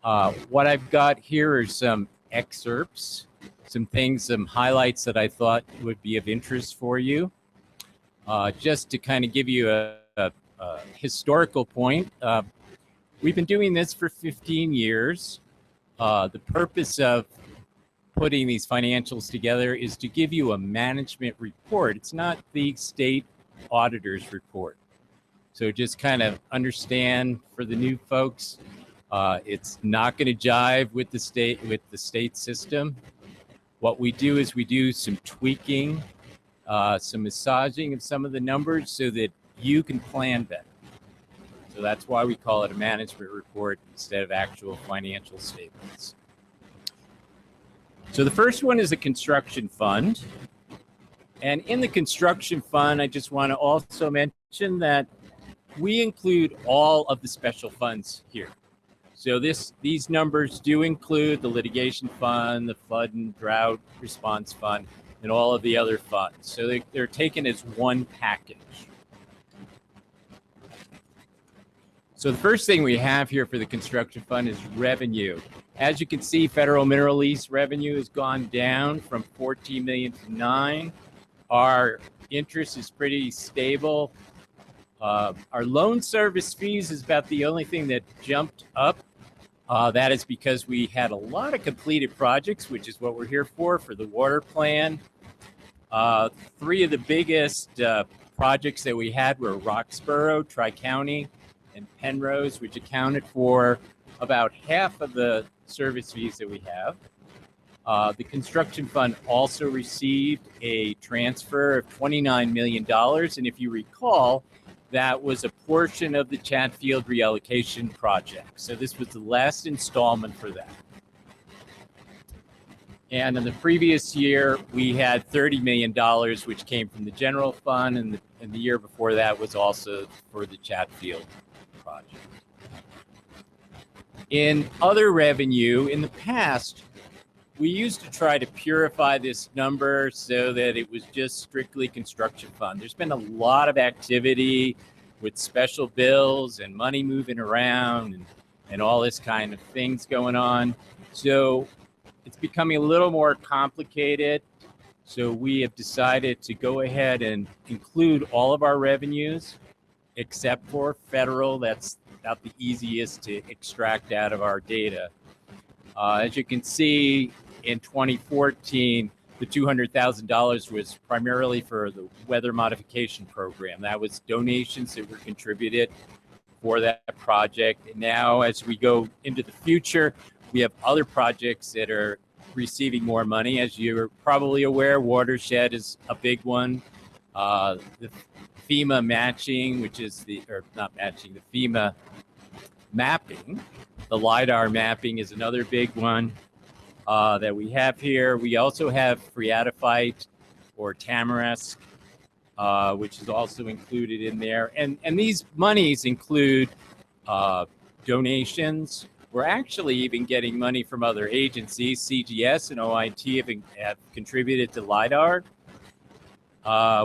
What I've got here are some excerpts, some highlights that I thought would be of interest for you. Just to kind of give you a historical point, we've been doing this for 15 years. The purpose of putting these financials together is to give you a management report. It's not the state auditor's report. So just kind of understand for the new folks, it's not going to jive with the state system. What we do is we do some tweaking, some massaging of some of the numbers so that you can plan better. So that's why we call it a management report instead of actual financial statements. So the first one is a construction fund. And in the construction fund, I just want to also mention that we include all of the special funds here. So these numbers do include the litigation fund, the flood and drought response fund, and all of the other funds. So they're taken as one package. So the first thing we have here for the construction fund is revenue. As you can see, federal mineral lease revenue has gone down from 14 million to 9. Our interest is pretty stable. Our loan service fees is about the only thing that jumped up. That is because we had a lot of completed projects, which is what we're here for the water plan. 3 of the biggest projects that we had were Roxborough, Tri-County, and Penrose, which accounted for about half of the service fees that we have. The construction fund also received a transfer of $29 million. And if you recall, that was a portion of the Chatfield reallocation project. So this was the last installment for that. And in the previous year, we had $30 million, which came from the general fund. And the year before that was also for the Chatfield project. In other revenue, in the past, we used to try to purify this number so that it was just strictly construction fund. There's been a lot of activity with special bills and money moving around and all this kind of things going on. So it's becoming a little more complicated. So we have decided to go ahead and include all of our revenues except for federal. That's about the easiest to extract out of our data. As you can see, in 2014, the $200,000 was primarily for the weather modification program. That was donations that were contributed for that project. And now, as we go into the future, we have other projects that are receiving more money. As you're probably aware, watershed is a big one. The FEMA matching, which is the FEMA mapping, the LIDAR mapping is another big one that we have here. We also have phreatophyte or tamarisk, which is also included in there. And these monies include donations. We're actually even getting money from other agencies. CGS and OIT have contributed to LIDAR.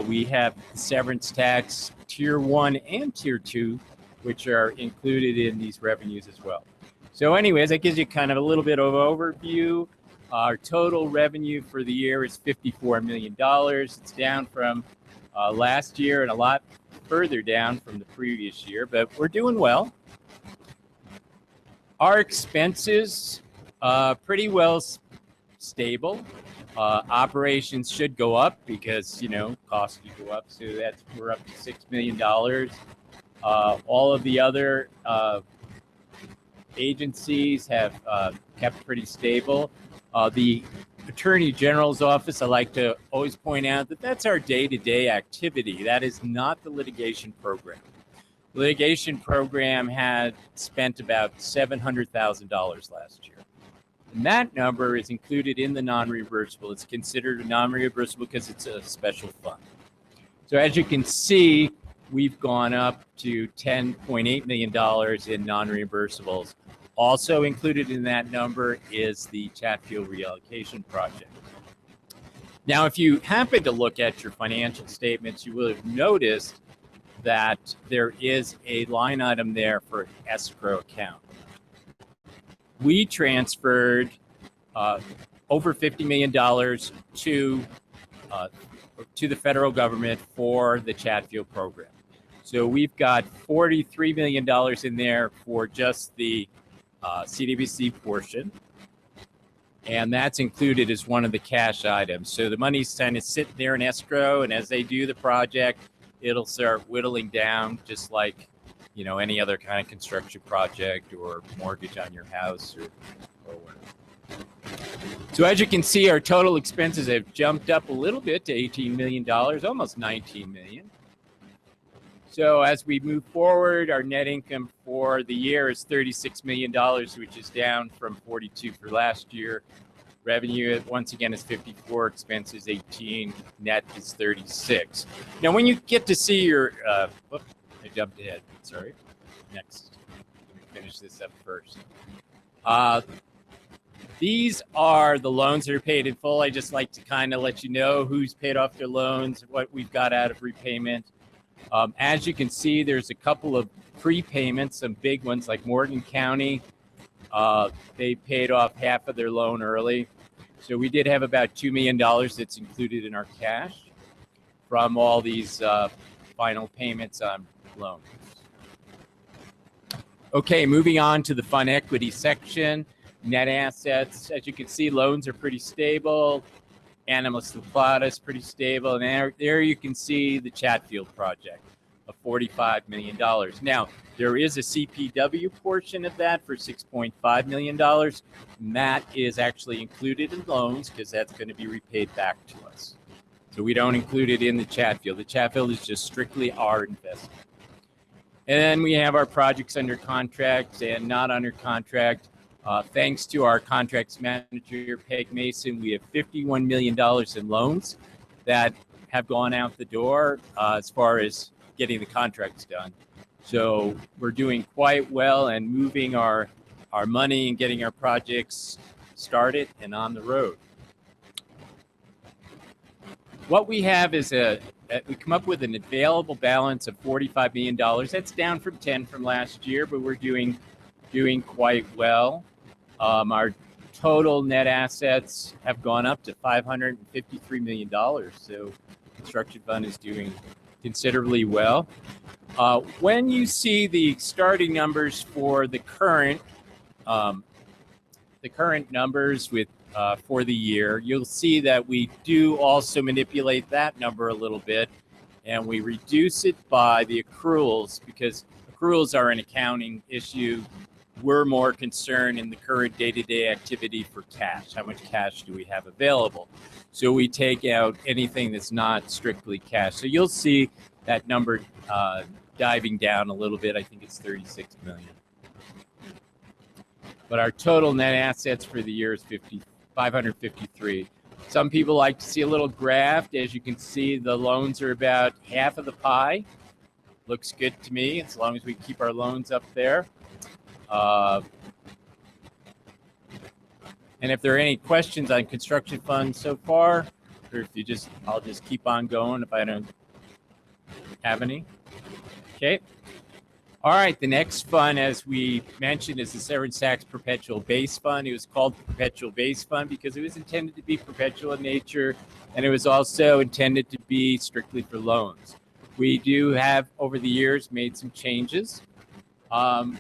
We have severance tax tier 1 and tier 2, which are included in these revenues as well. So anyways, that gives you kind of a little bit of overview. Our total revenue for the year is $54 million. It's down from last year and a lot further down from the previous year, but we're doing well. Our expenses Pretty well stable. Operations should go up because, costs do go up. So we're up to $6 million. All of the other agencies have kept pretty stable. The Attorney General's office, I like to always point out that that's our day-to-day activity. That is not the litigation program. The litigation program had spent about $700,000 last year. And that number is included in the non-reimbursable. It's considered a non-reimbursable because it's a special fund. So as you can see, we've gone up to $10.8 million in non-reimbursables. Also included in that number is the Chatfield reallocation project. Now, if you happen to look at your financial statements, you will have noticed that there is a line item there for escrow account. We transferred over $50 million to the federal government for the Chatfield program. So we've got $43 million in there for just the CWC portion, and that's included as one of the cash items. So the money's kind of sitting there in escrow, and as they do the project, it'll start whittling down, just like any other kind of construction project or mortgage on your house or whatever. So as you can see, our total expenses have jumped up a little bit to $18 million, almost $19 million. So as we move forward, our net income for the year is $36 million, which is down from 42 for last year. Revenue, once again, is 54, expenses 18, net is 36. Now, when you get to see your, I jumped ahead, sorry. Next, let me finish this up first. These are the loans that are paid in full. I just like to kind of let you know who's paid off their loans, what we've got out of repayment. As you can see, there's a couple of prepayments, some big ones like Morgan County. They paid off half of their loan early. So we did have about $2 million that's included in our cash from all these final payments on loans. Okay, moving on to the fund equity section. Net assets, as you can see, loans are pretty stable. Animus Laplata pretty stable. And there you can see the Chatfield project of $45 million. Now, there is a CPW portion of that for $6.5 million. And that is actually included in loans because that's going to be repaid back to us. So we don't include it in the Chatfield. The Chatfield is just strictly our investment. And then we have our projects under contract and not under contract. Thanks to our contracts manager, Peg Mason, we have $51 million in loans that have gone out the door as far as getting the contracts done. So we're doing quite well and moving our money and getting our projects started and on the road. What we have is we come up with an available balance of $45 million. That's down from 10 from last year, but we're doing quite well. Our total net assets have gone up to $553 million. So construction fund is doing considerably well. When you see the starting numbers for the current numbers with for the year, you'll see that we do also manipulate that number a little bit, and we reduce it by the accruals because accruals are an accounting issue. We're more concerned in the current day-to-day activity for cash. How much cash do we have available? So we take out anything that's not strictly cash. So you'll see that number diving down a little bit. I think it's 36 million. But our total net assets for the year is 553. Some people like to see a little graph. As you can see, the loans are about half of the pie. Looks good to me as long as we keep our loans up there. And if there are any questions on construction funds so far, or if you I'll just keep on going if I don't have any. Okay. All right. The next fund, as we mentioned, is the Severance Tax Perpetual Base Fund. It was called the Perpetual Base Fund because it was intended to be perpetual in nature, and it was also intended to be strictly for loans. We do have, over the years, made some changes. We'll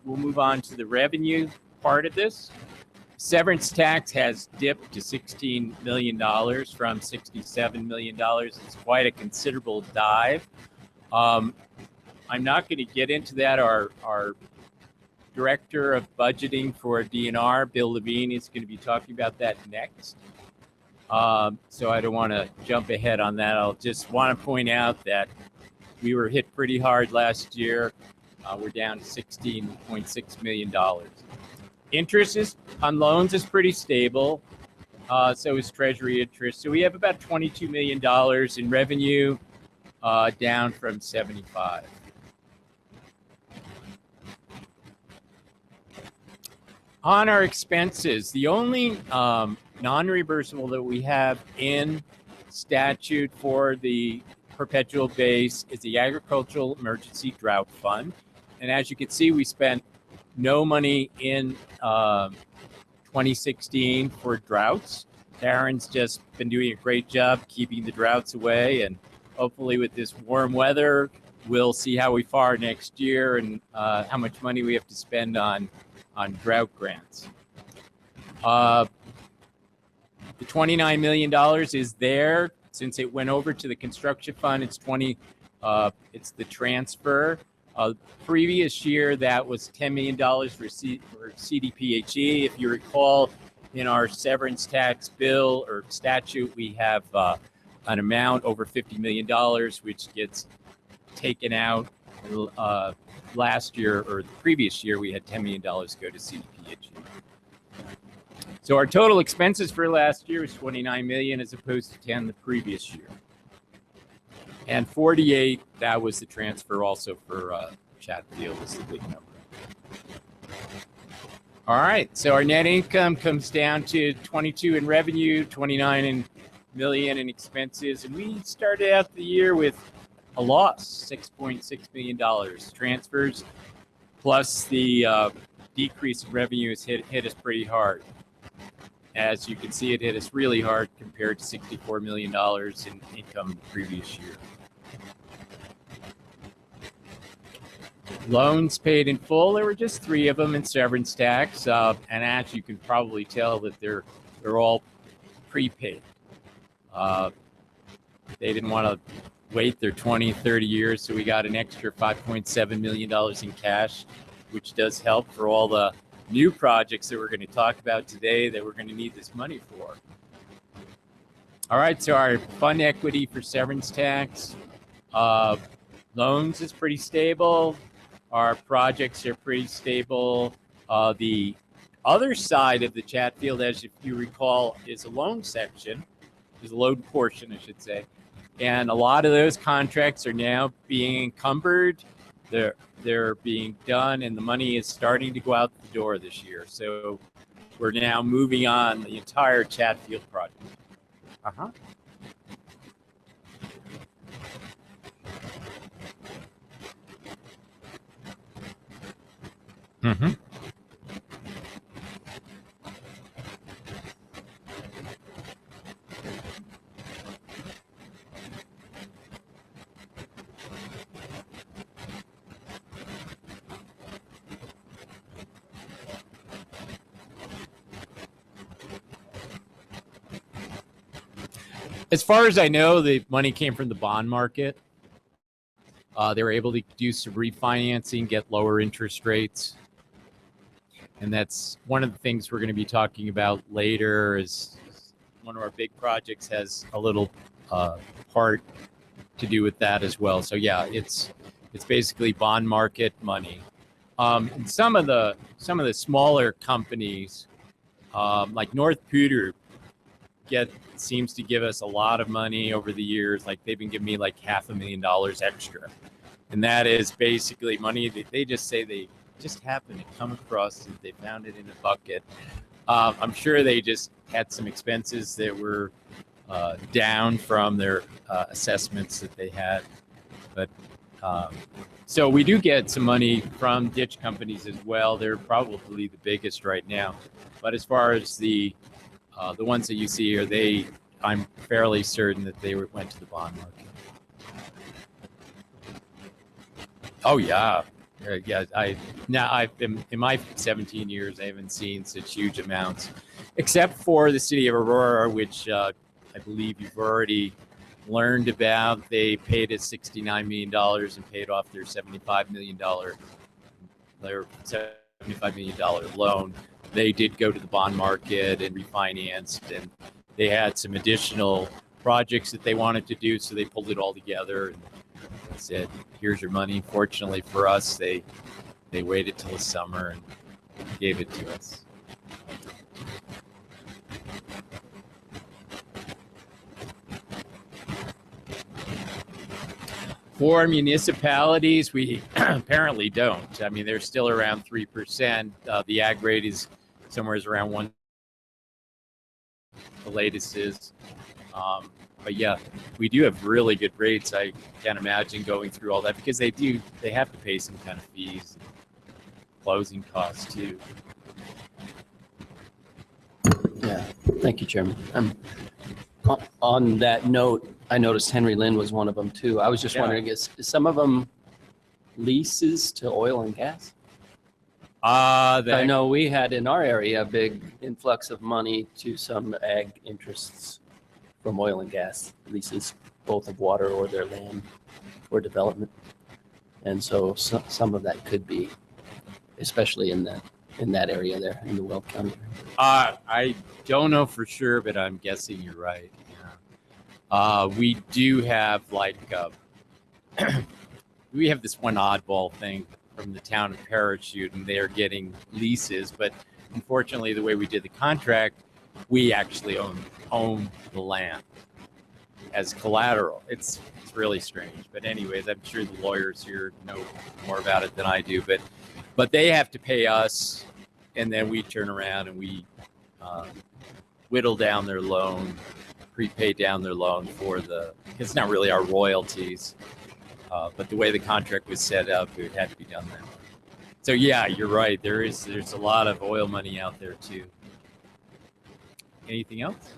move on to the revenue part of this. Severance tax has dipped to $16 million from $67 million. It's quite a considerable dive. I'm not going to get into that. Our Director of Budgeting for DNR, Bill Levine, is going to be talking about that next. So I don't want to jump ahead on that. I'll just want to point out that we were hit pretty hard last year. We're down to $16.6 million. Interest on loans is pretty stable. So is Treasury interest. So we have about $22 million in revenue, down from 75. On our expenses, the only non-reimbursable that we have in statute for the perpetual base is the Agricultural Emergency Drought Fund. And as you can see, we spent no money in 2016 for droughts. Darren's just been doing a great job keeping the droughts away. And hopefully with this warm weather, we'll see how we fare next year and how much money we have to spend on drought grants. The $29 million is there. Since it went over to the construction fund, it's the transfer. Previous year, that was $10 million for CDPHE. If you recall, in our severance tax bill or statute, we have an amount over $50 million, which gets taken out. Last year or the previous year, we had $10 million go to CDPHE. So our total expenses for last year was $29 million as opposed to 10 the previous year. And 48, that was the transfer also for Chatfield, is the big number. All right, so our net income comes down to 22 in revenue, 29 million in expenses, and we started out the year with a loss, $6.6 million. Transfers plus the decrease in revenue has hit us pretty hard. As you can see, it hit us really hard compared to $64 million in income the previous year. Loans paid in full, there were just 3 of them in severance tax. And as you can probably tell that they're all prepaid. They didn't want to wait their 20, 30 years, so we got an extra $5.7 million in cash, which does help for all the new projects that we're going to talk about today that we're going to need this money for. All right, so our fund equity for severance tax, loans is pretty stable. Our projects are pretty stable. The other side of the Chatfield, as if you recall, is a loan section, is a loan portion, I should say. And a lot of those contracts are now being encumbered. They're being done, and the money is starting to go out the door this year. So we're now moving on the entire Chatfield project. As far as I know, the money came from the bond market. They were able to do some refinancing, get lower interest rates. And that's one of the things we're going to be talking about later. Is one of our big projects has a little part to do with that as well. So yeah, it's basically bond market money. And some of the smaller companies, like North Pewter, seems to give us a lot of money over the years. Like they've been giving me like $500,000 extra, and that is basically money that they just say they just happen to come across and they found it in a bucket. I'm sure they just had some expenses that were down from their assessments that they had, but so we do get some money from ditch companies as well. They're probably the biggest right now, but as far as the ones that you see here, I'm fairly certain that they went to the bond market. Oh yeah, Yeah, I've been in my 17 years, I haven't seen such huge amounts, except for the city of Aurora, which I believe you've already learned about. They paid us $69 million and paid off their $75 million loan. They did go to the bond market and refinanced, and they had some additional projects that they wanted to do, so they pulled it all together and said, "Here's your money." Fortunately for us, they waited till the summer and gave it to us. For municipalities, we apparently don't. I mean, they're still around 3%. The ag rate is somewhere around 1. The latest is. But yeah, we do have really good rates. I can't imagine going through all that because they have to pay some kind of fees, closing costs too. Yeah, thank you, Chairman. On that note, I noticed Henry Lynn was one of them too. I was just wondering, is some of them leases to oil and gas? I know we had in our area a big influx of money to some ag interests from oil and gas leases, both of water or their land for development. And so some of that could be, especially in that area there in the Weld County. I don't know for sure, but I'm guessing you're right. Yeah. We do have we have this one oddball thing from the town of Parachute, and they're getting leases, but unfortunately the way we did the contract, we actually own the land as collateral. It's really strange, but anyways, I'm sure the lawyers here know more about it than I do, but they have to pay us, and then we turn around and we whittle down their loan, prepay down their loan it's not really our royalties, but the way the contract was set up, it had to be done that way. So yeah, you're right. There's a lot of oil money out there too. Anything else?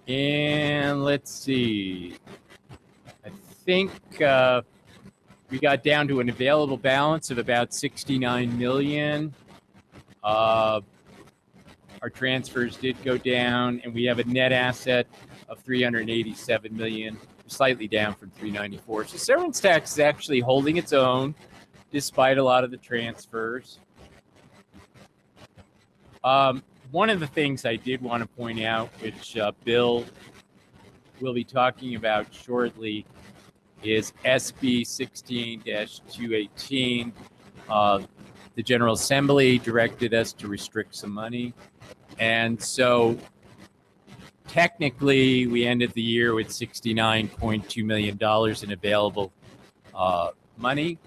And let's see. I think we got down to an available balance of about 69 million. Our transfers did go down, and we have a net asset of 387 million, slightly down from 394. So severance tax is actually holding its own despite a lot of the transfers. One of the things I did want to point out, which Bill will be talking about shortly, is SB 16-218. The General Assembly directed us to restrict some money. And so technically, we ended the year with $69.2 million in available money.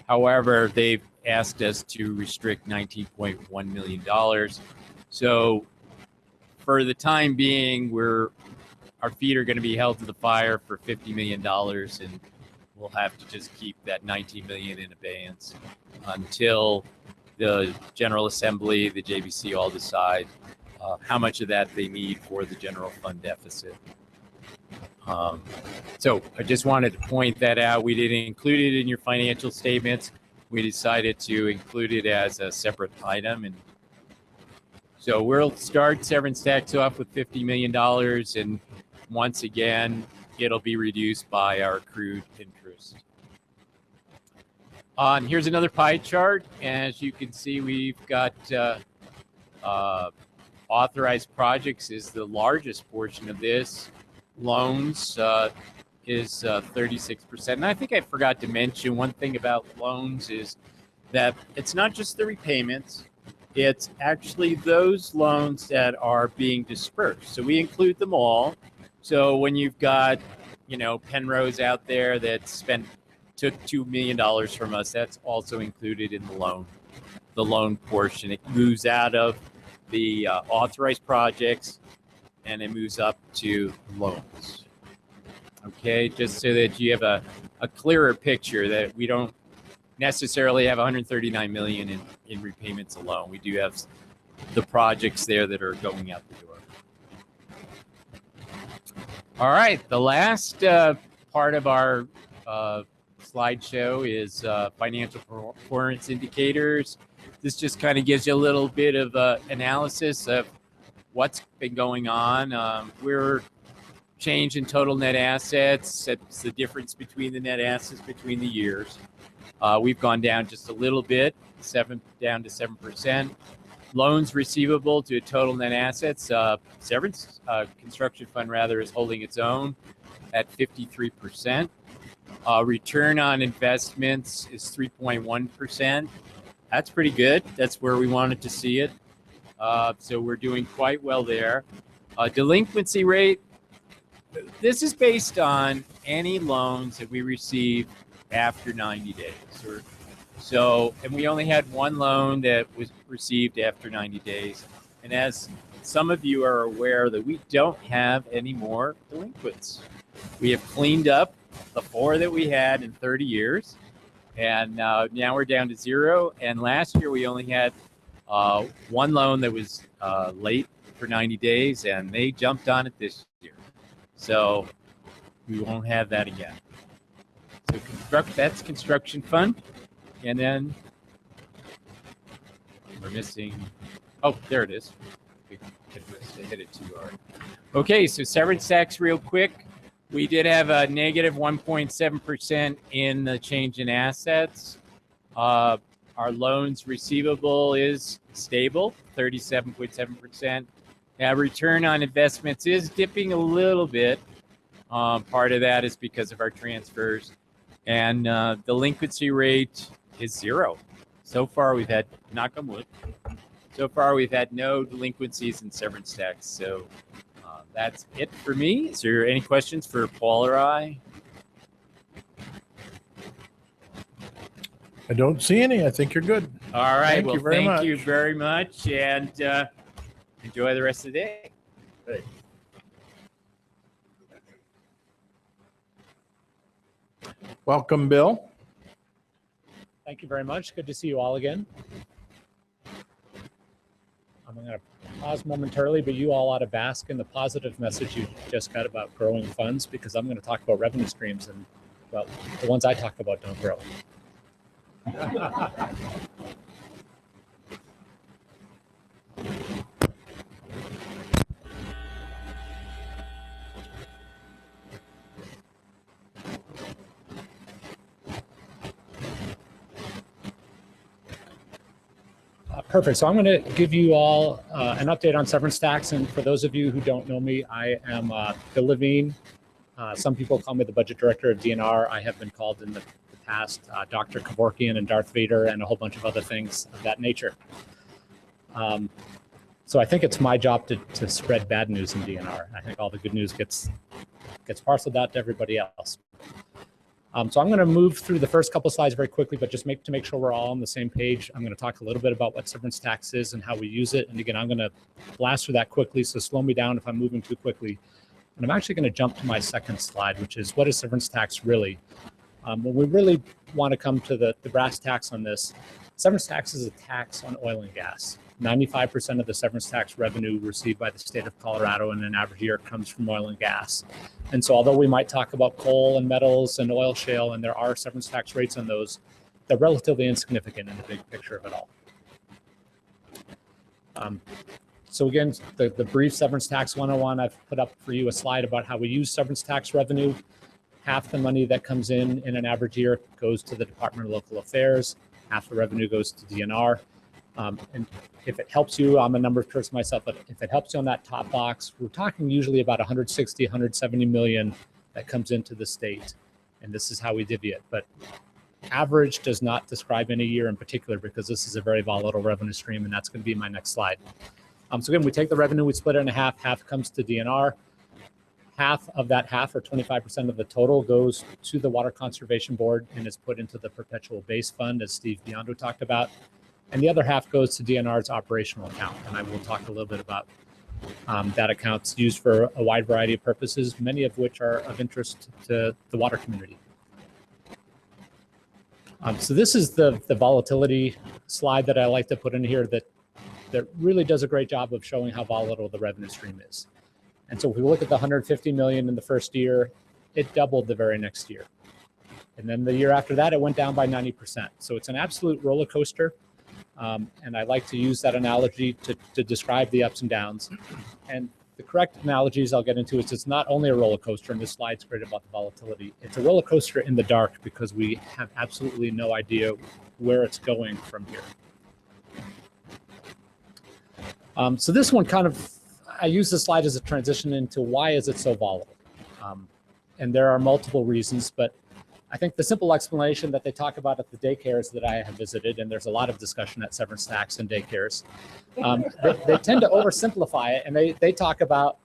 However, they've asked us to restrict $19.1 million. So for the time being, our feet are going to be held to the fire for $50 million, and we'll have to just keep that $19 million in abeyance until the General Assembly, the JBC all decide how much of that they need for the general fund deficit. So I just wanted to point that out. We didn't include it in your financial statements. We decided to include it as a separate item. And so we'll start severance tax off with $50 million. And once again, it'll be reduced by our accrued interest. Here's another pie chart. As you can see, we've got authorized projects is the largest portion of this. Loans is 36%. And I think I forgot to mention one thing about loans is that it's not just the repayments, it's actually those loans that are being dispersed. So we include them all. So when you've got, Penrose out there that took $2 million from us, that's also included in the loan portion. It moves out of the authorized projects and it moves up to loans. Okay, just so that you have a clearer picture that we don't necessarily have 139 million in repayments alone. We do have the projects there that are going out the door. All right, the last part of our slideshow is financial performance indicators. This just kind of gives you a little bit of analysis of what's been going on. We're change in total net assets. It's the difference between the net assets between the years. We've gone down just a little bit, down to 7%. Loans receivable to total net assets. Severance construction fund rather is holding its own at 53%. Return on investments is 3.1%. That's pretty good. That's where we wanted to see it. So we're doing quite well there. Delinquency rate. This is based on any loans that we receive after 90 days. And we only had one loan that was received after 90 days. And as some of you are aware that we don't have any more delinquents. We have cleaned up the 4 that we had in 30 years. And now we're down to 0. And last year we only had one loan that was late for 90 days, and they jumped on it this year. So we won't have that again. So that's construction fund. And then we're missing, oh, there it is. We hit it too hard. Okay, so severance tax real quick. We did have a negative 1.7% in the change in assets. Our loans receivable is stable, 37.7%. Now, return on investments is dipping a little bit. Part of that is because of our transfers. And delinquency rate is 0. So far, we've had, knock on wood, so far we've had no delinquencies in severance tax. So that's it for me. Is there any questions for Paul or I? I don't see any. I think you're good. All right. Thank you very much. Thank you very much. And enjoy the rest of the day. Great. Welcome, Bill. Thank you very much. Good to see you all again. I'm going to pause momentarily, but you all ought to bask in the positive message you just got about growing funds, because I'm going to talk about revenue streams, and, well, the ones I talk about don't grow. Perfect. So I'm going to give you all an update on severance tax. And for those of you who don't know me, I am Bill Levine. Some people call me the budget director of DNR. I have been called in the past Dr. Kevorkian and Darth Vader and a whole bunch of other things of that nature. So I think it's my job to spread bad news in DNR. I think all the good news gets parceled out to everybody else. So I'm going to move through the first couple slides very quickly, but just to make sure we're all on the same page. I'm going to talk a little bit about what severance tax is and how we use it. And again, I'm going to blast through that quickly, so slow me down if I'm moving too quickly. And I'm actually going to jump to my second slide, which is, what is severance tax really? When we really want to come to the brass tacks on this, severance tax is a tax on oil and gas. 95% of the severance tax revenue received by the state of Colorado in an average year comes from oil and gas. And so although we might talk about coal and metals and oil shale, and there are severance tax rates on those, they're relatively insignificant in the big picture of it all. So again, the brief severance tax 101, I've put up for you a slide about how we use severance tax revenue. Half the money that comes in an average year goes to the Department of Local Affairs. Half the revenue goes to DNR. And if it helps you, I'm a numbers person myself, but if it helps you on that top box, we're talking usually about 160, 170 million that comes into the state. And this is how we divvy it. But average does not describe any year in particular, because this is a very volatile revenue stream, and that's going to be my next slide. So again, we take the revenue, we split it in half. Half comes to DNR. Half of that half, or 25% of the total, goes to the Water Conservation Board and is put into the perpetual base fund, as Steve Biondo talked about. And the other half goes to DNR's operational account. And I will talk a little bit about that account's used for a wide variety of purposes, many of which are of interest to the water community. So this is the volatility slide that I like to put in here that really does a great job of showing how volatile the revenue stream is. And so if we look at the 150 million in the first year, it doubled the very next year. And then the year after that, it went down by 90%. So it's an absolute roller coaster. And I like to use that analogy to describe the ups and downs. And the correct analogies I'll get into is it's not only a roller coaster, and this slide's great about the volatility. It's a roller coaster in the dark because we have absolutely no idea where it's going from here. So this one I use this slide as a transition into why is it so volatile? And there are multiple reasons, but I think the simple explanation that they talk about at the daycares that I have visited, and there's a lot of discussion at severance tax and daycares, they tend to oversimplify it, and they talk about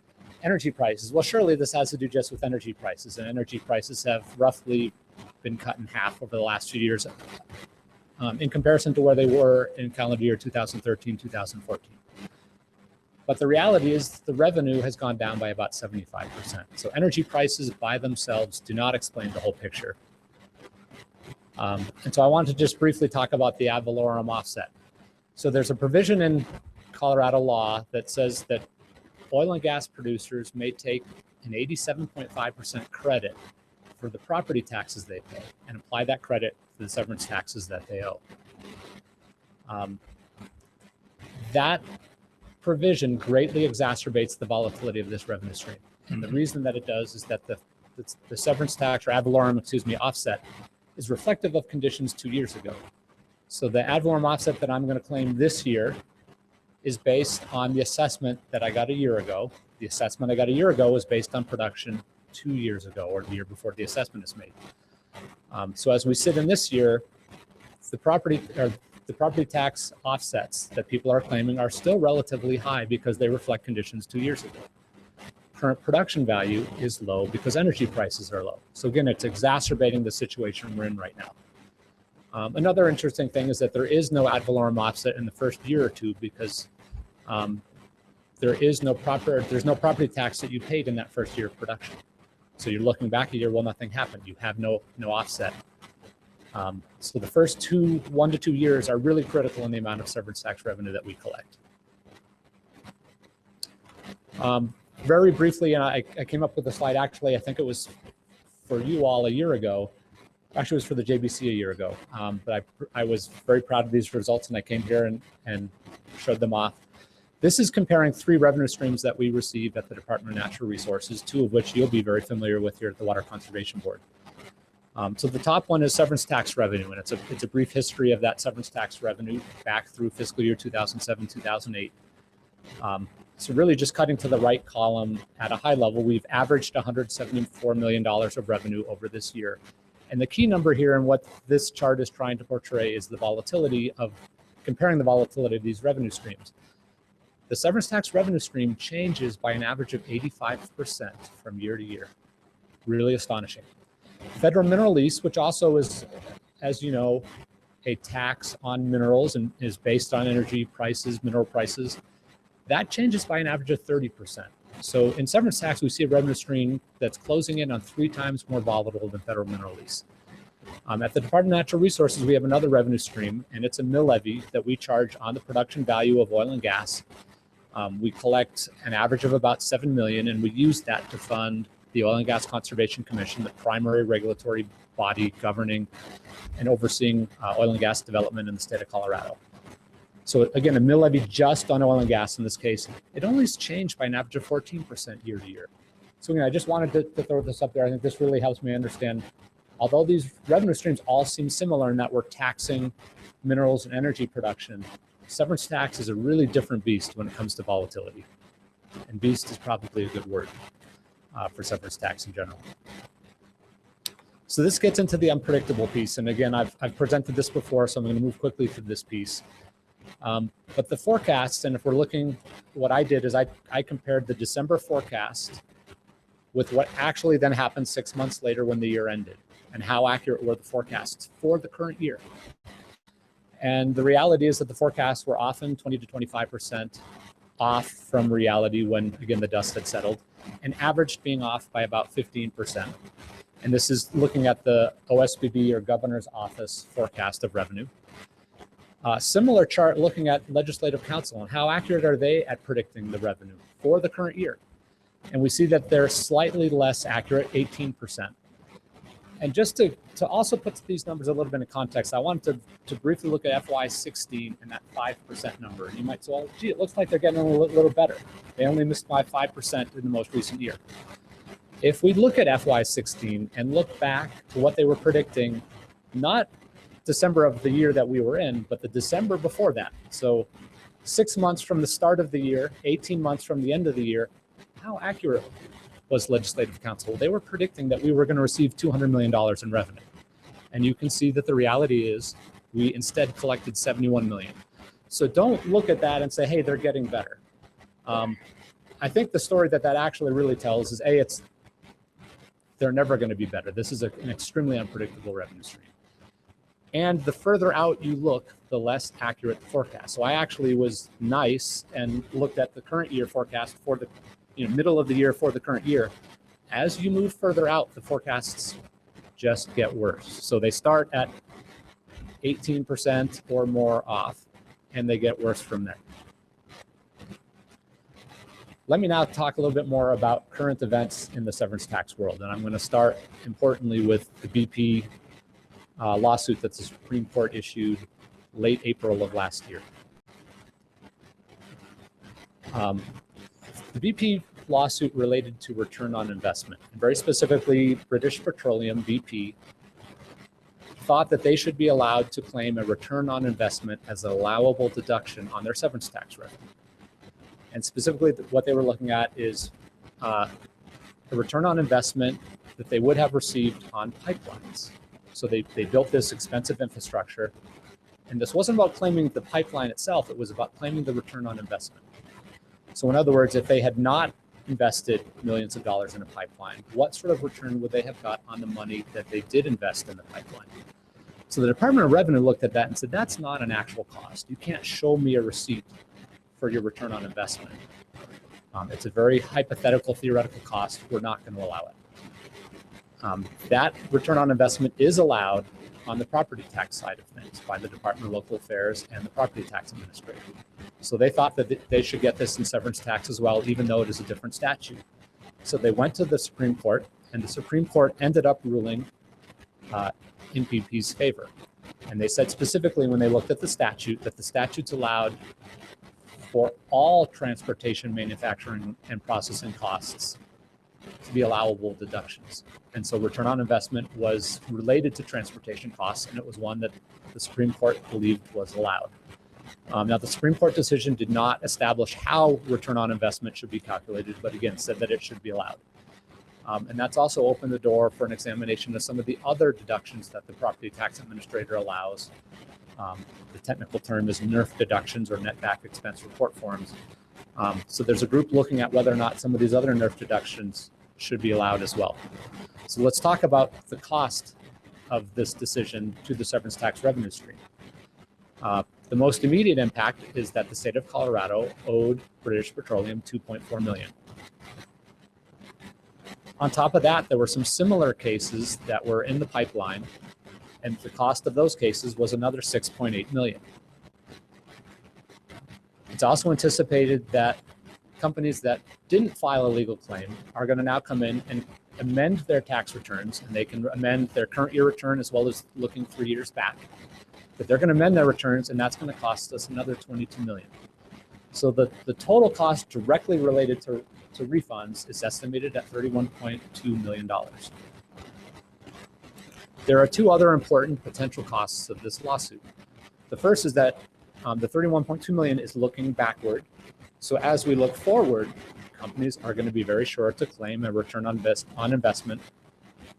energy prices. Well, surely this has to do just with energy prices, and energy prices have roughly been cut in half over the last few years in comparison to where they were in calendar year 2013, 2014. But the reality is the revenue has gone down by about 75%. So energy prices by themselves do not explain the whole picture. And so I want to just briefly talk about the ad valorem offset. So there's a provision in Colorado law that says that oil and gas producers may take an 87.5% credit for the property taxes they pay and apply that credit to the severance taxes that they owe. That provision greatly exacerbates the volatility of this revenue stream. And the reason that it does is that the severance tax or ad valorem, offset is reflective of conditions 2 years ago. So the ad valorem offset that I'm going to claim this year is based on the assessment that I got a year ago. The assessment I got a year ago was based on production 2 years ago, or the year before the assessment is made. So as we sit in this year, the property tax offsets that people are claiming are still relatively high because they reflect conditions 2 years ago. Current production value is low because energy prices are low. So again, it's exacerbating the situation we're in right now. Another interesting thing is that there is no ad valorem offset in the first year or two because there's no property tax that you paid in that first year of production. So you're looking back a year, well, nothing happened. You have no offset. So the first 1 to 2 years are really critical in the amount of severance tax revenue that we collect. Very briefly, and I came up with a slide, actually, I think it was for you all a year ago. Actually, it was for the JBC a year ago. But I was very proud of these results, and I came here and showed them off. This is comparing 3 revenue streams that we receive at the Department of Natural Resources, 2 of which you'll be very familiar with here at the Water Conservation Board. So the top one is severance tax revenue, and it's a brief history of that severance tax revenue back through fiscal year 2007, 2008. So really just cutting to the right column at a high level, we've averaged $174 million of revenue over this year. And the key number here and what this chart is trying to portray is the volatility of comparing the volatility of these revenue streams. The severance tax revenue stream changes by an average of 85% from year to year. Really astonishing. Federal mineral lease, which also is, as you know, a tax on minerals and is based on energy prices, mineral prices, that changes by an average of 30%. So in severance tax, we see a revenue stream that's closing in on 3 times more volatile than federal mineral lease. At the Department of Natural Resources, we have another revenue stream, and it's a mill levy that we charge on the production value of oil and gas. We collect an average of about $7 million, and we use that to fund the Oil and Gas Conservation Commission, the primary regulatory body governing and overseeing oil and gas development in the state of Colorado. So again, a mill levy just on oil and gas in this case, it only has changed by an average of 14% year to year. So again, I just wanted to throw this up there. I think this really helps me understand, although these revenue streams all seem similar in that we're taxing minerals and energy production, severance tax is a really different beast when it comes to volatility. And beast is probably a good word for severance tax in general. So this gets into the unpredictable piece. And again, I've presented this before, so I'm going to move quickly through this piece. But the forecasts, and if we're looking, what I did is I compared the December forecast with what actually then happened 6 months later when the year ended, and how accurate were the forecasts for the current year. And the reality is that the forecasts were often 20 to 25% off from reality when, again, the dust had settled, and averaged being off by about 15%. And this is looking at the OSBB, or Governor's Office, forecast of revenue. Similar chart looking at Legislative Council and how accurate are they at predicting the revenue for the current year. And we see that they're slightly less accurate, 18%. And just to also put these numbers a little bit in context, I wanted to briefly look at FY16 and that 5% number. And you might say, well, gee, it looks like they're getting a little better. They only missed by 5% in the most recent year. If we look at FY16 and look back to what they were predicting, not December of the year that we were in, but the December before that. So 6 months from the start of the year, 18 months from the end of the year, how accurate was Legislative Council? They were predicting that we were going to receive $200 million in revenue. And you can see that the reality is we instead collected 71 million. So don't look at that and say, hey, they're getting better. I think the story that actually really tells is, A, they're never going to be better. This is an extremely unpredictable revenue stream. And the further out you look, the less accurate the forecast. So I actually was nice and looked at the current year forecast for the middle of the year for the current year. As you move further out, the forecasts just get worse. So they start at 18% or more off, and they get worse from there. Let me now talk a little bit more about current events in the severance tax world. And I'm going to start, importantly, with the BP lawsuit that the Supreme Court issued late April of last year. The BP lawsuit related to return on investment, and very specifically, British Petroleum, BP, thought that they should be allowed to claim a return on investment as an allowable deduction on their severance tax revenue. And specifically, what they were looking at is the return on investment that they would have received on pipelines. So they built this expensive infrastructure, and this wasn't about claiming the pipeline itself, it was about claiming the return on investment. So in other words, if they had not invested millions of dollars in a pipeline, what sort of return would they have got on the money that they did invest in the pipeline? So the Department of Revenue looked at that and said, that's not an actual cost. You can't show me a receipt for your return on investment. It's a very hypothetical, theoretical cost. We're not going to allow it. That return on investment is allowed on the property tax side of things by the Department of Local Affairs and the Property Tax Administrator. So they thought that they should get this in severance tax as well, even though it is a different statute. So they went to the Supreme Court, and the Supreme Court ended up ruling in BP's favor. And they said specifically when they looked at the statute that the statute's allowed for all transportation, manufacturing, and processing costs to be allowable deductions. And so return on investment was related to transportation costs, and it was one that the Supreme Court believed was allowed. Now, the Supreme Court decision did not establish how return on investment should be calculated, but again, said that it should be allowed. And that's also opened the door for an examination of some of the other deductions that the Property Tax Administrator allows. The technical term is NERF deductions, or net back expense report forms. So there's a group looking at whether or not some of these other NERF deductions should be allowed as well. So let's talk about the cost of this decision to the severance tax revenue stream. The most immediate impact is that the state of Colorado owed British Petroleum $2.4 million. On top of that, there were some similar cases that were in the pipeline, and the cost of those cases was another $6.8 million. It's also anticipated that companies that didn't file a legal claim are going to now come in and amend their tax returns, and they can amend their current year return as well as looking 3 years back. But they're going to amend their returns, and that's going to cost us another $22 million. So the total cost directly related to refunds is estimated at $31.2 million. There are two other important potential costs of this lawsuit. The first is that the $31.2 million is looking backward. So as we look forward, companies are going to be very sure to claim a return on investment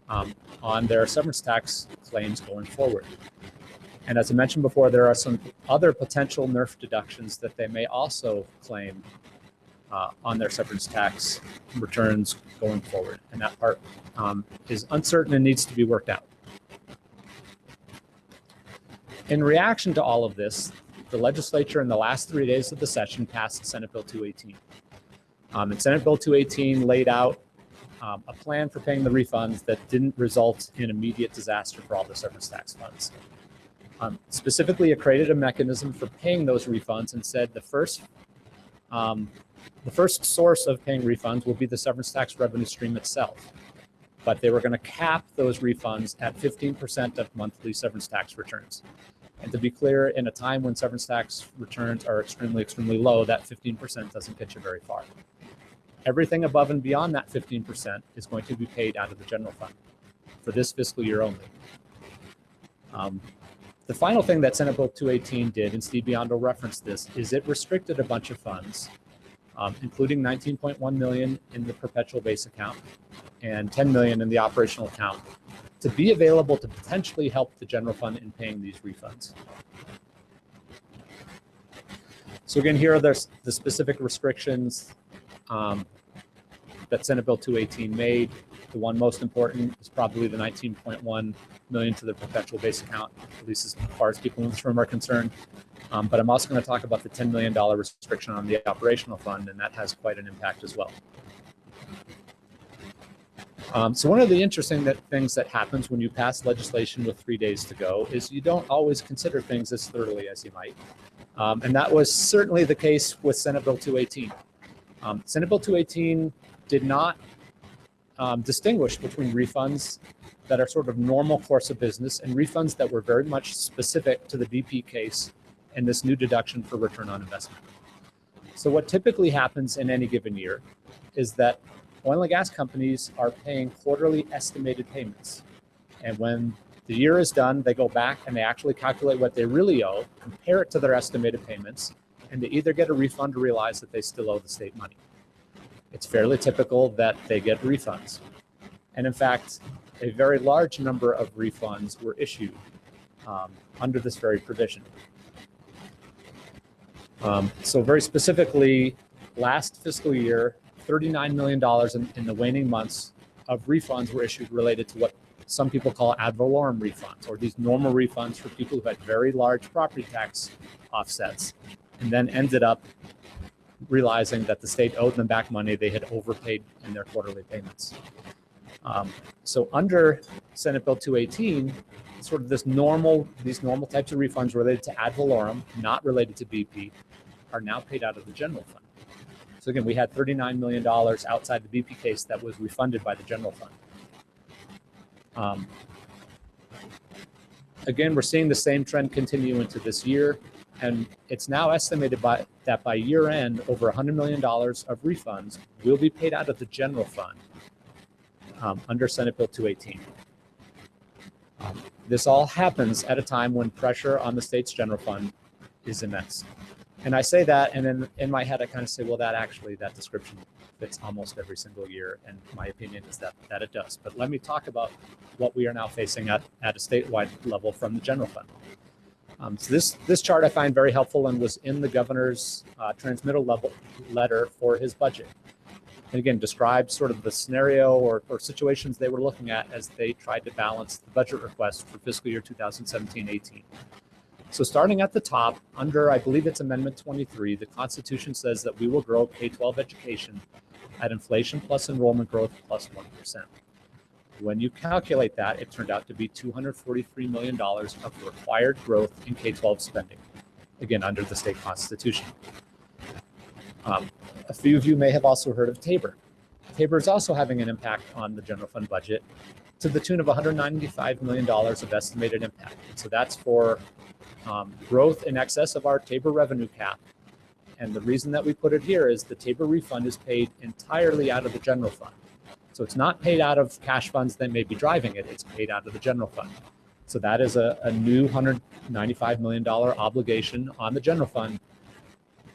on their severance tax claims going forward. And as I mentioned before, there are some other potential NERF deductions that they may also claim on their severance tax returns going forward. And that part is uncertain and needs to be worked out. In reaction to all of this, the legislature in the last 3 days of the session passed Senate Bill 218. And Senate Bill 218 laid out a plan for paying the refunds that didn't result in immediate disaster for all the severance tax funds. Specifically, it created a mechanism for paying those refunds and said the first source of paying refunds will be the severance tax revenue stream itself. but they were going to cap those refunds at 15% of monthly severance tax returns. And to be clear, in a time when severance tax returns are extremely, extremely low, that 15% doesn't get you very far. Everything above and beyond that 15% is going to be paid out of the general fund for this fiscal year only. The final thing that Senate Bill 218 did, and Steve Biondo referenced this, is it restricted a bunch of funds, including 19.1 million in the perpetual base account and 10 million in the operational account, to be available to potentially help the general fund in paying these refunds. So again, here are the specific restrictions that Senate Bill 218 made. The one most important is probably the 19.1 million to the perpetual base account, at least as far as people in this room are concerned. But I'm also going to talk about the $10 million restriction on the operational fund, and that has quite an impact as well. So one of the interesting things that happens when you pass legislation with 3 days to go is you don't always consider things as thoroughly as you might. And that was certainly the case with Senate Bill 218. Senate Bill 218 did not distinguish between refunds that are sort of normal course of business and refunds that were very much specific to the BP case and this new deduction for return on investment. So what typically happens in any given year is that oil and gas companies are paying quarterly estimated payments. And when the year is done, they go back and they actually calculate what they really owe, compare it to their estimated payments, and they either get a refund or realize that they still owe the state money. It's fairly typical that they get refunds. And in fact, a very large number of refunds were issued under this very provision. So very specifically, last fiscal year, $39 million in the waning months of refunds were issued related to what some people call ad valorem refunds, or these normal refunds for people who had very large property tax offsets and then ended up realizing that the state owed them back money they had overpaid in their quarterly payments. So under Senate Bill 218, sort of these normal types of refunds related to ad valorem, not related to BP, are now paid out of the general fund. So again, we had $39 million outside the BP case that was refunded by the general fund. Again, we're seeing the same trend continue into this year, and it's now estimated that by year end, over $100 million of refunds will be paid out of the general fund under Senate Bill 218. This all happens at a time when pressure on the state's general fund is immense. And I say that, and then in my head, I kind of say, well, that description fits almost every single year. And my opinion is that it does. But let me talk about what we are now facing at a statewide level from the general fund. So this chart I find very helpful and was in the governor's transmittal letter for his budget. And again, describes sort of the scenario or situations they were looking at as they tried to balance the budget request for fiscal year 2017-18. So starting at the top, under, I believe it's Amendment 23, the Constitution says that we will grow K-12 education at inflation plus enrollment growth plus 1%. When you calculate that, it turned out to be $243 million of required growth in K-12 spending, again, under the state constitution. A few of you may have also heard of Tabor. Tabor is also having an impact on the general fund budget to the tune of $195 million of estimated impact. So that's for growth in excess of our Tabor revenue cap. And the reason that we put it here is the Tabor refund is paid entirely out of the general fund. So it's not paid out of cash funds that may be driving it, it's paid out of the general fund. So that is a new $195 million obligation on the general fund,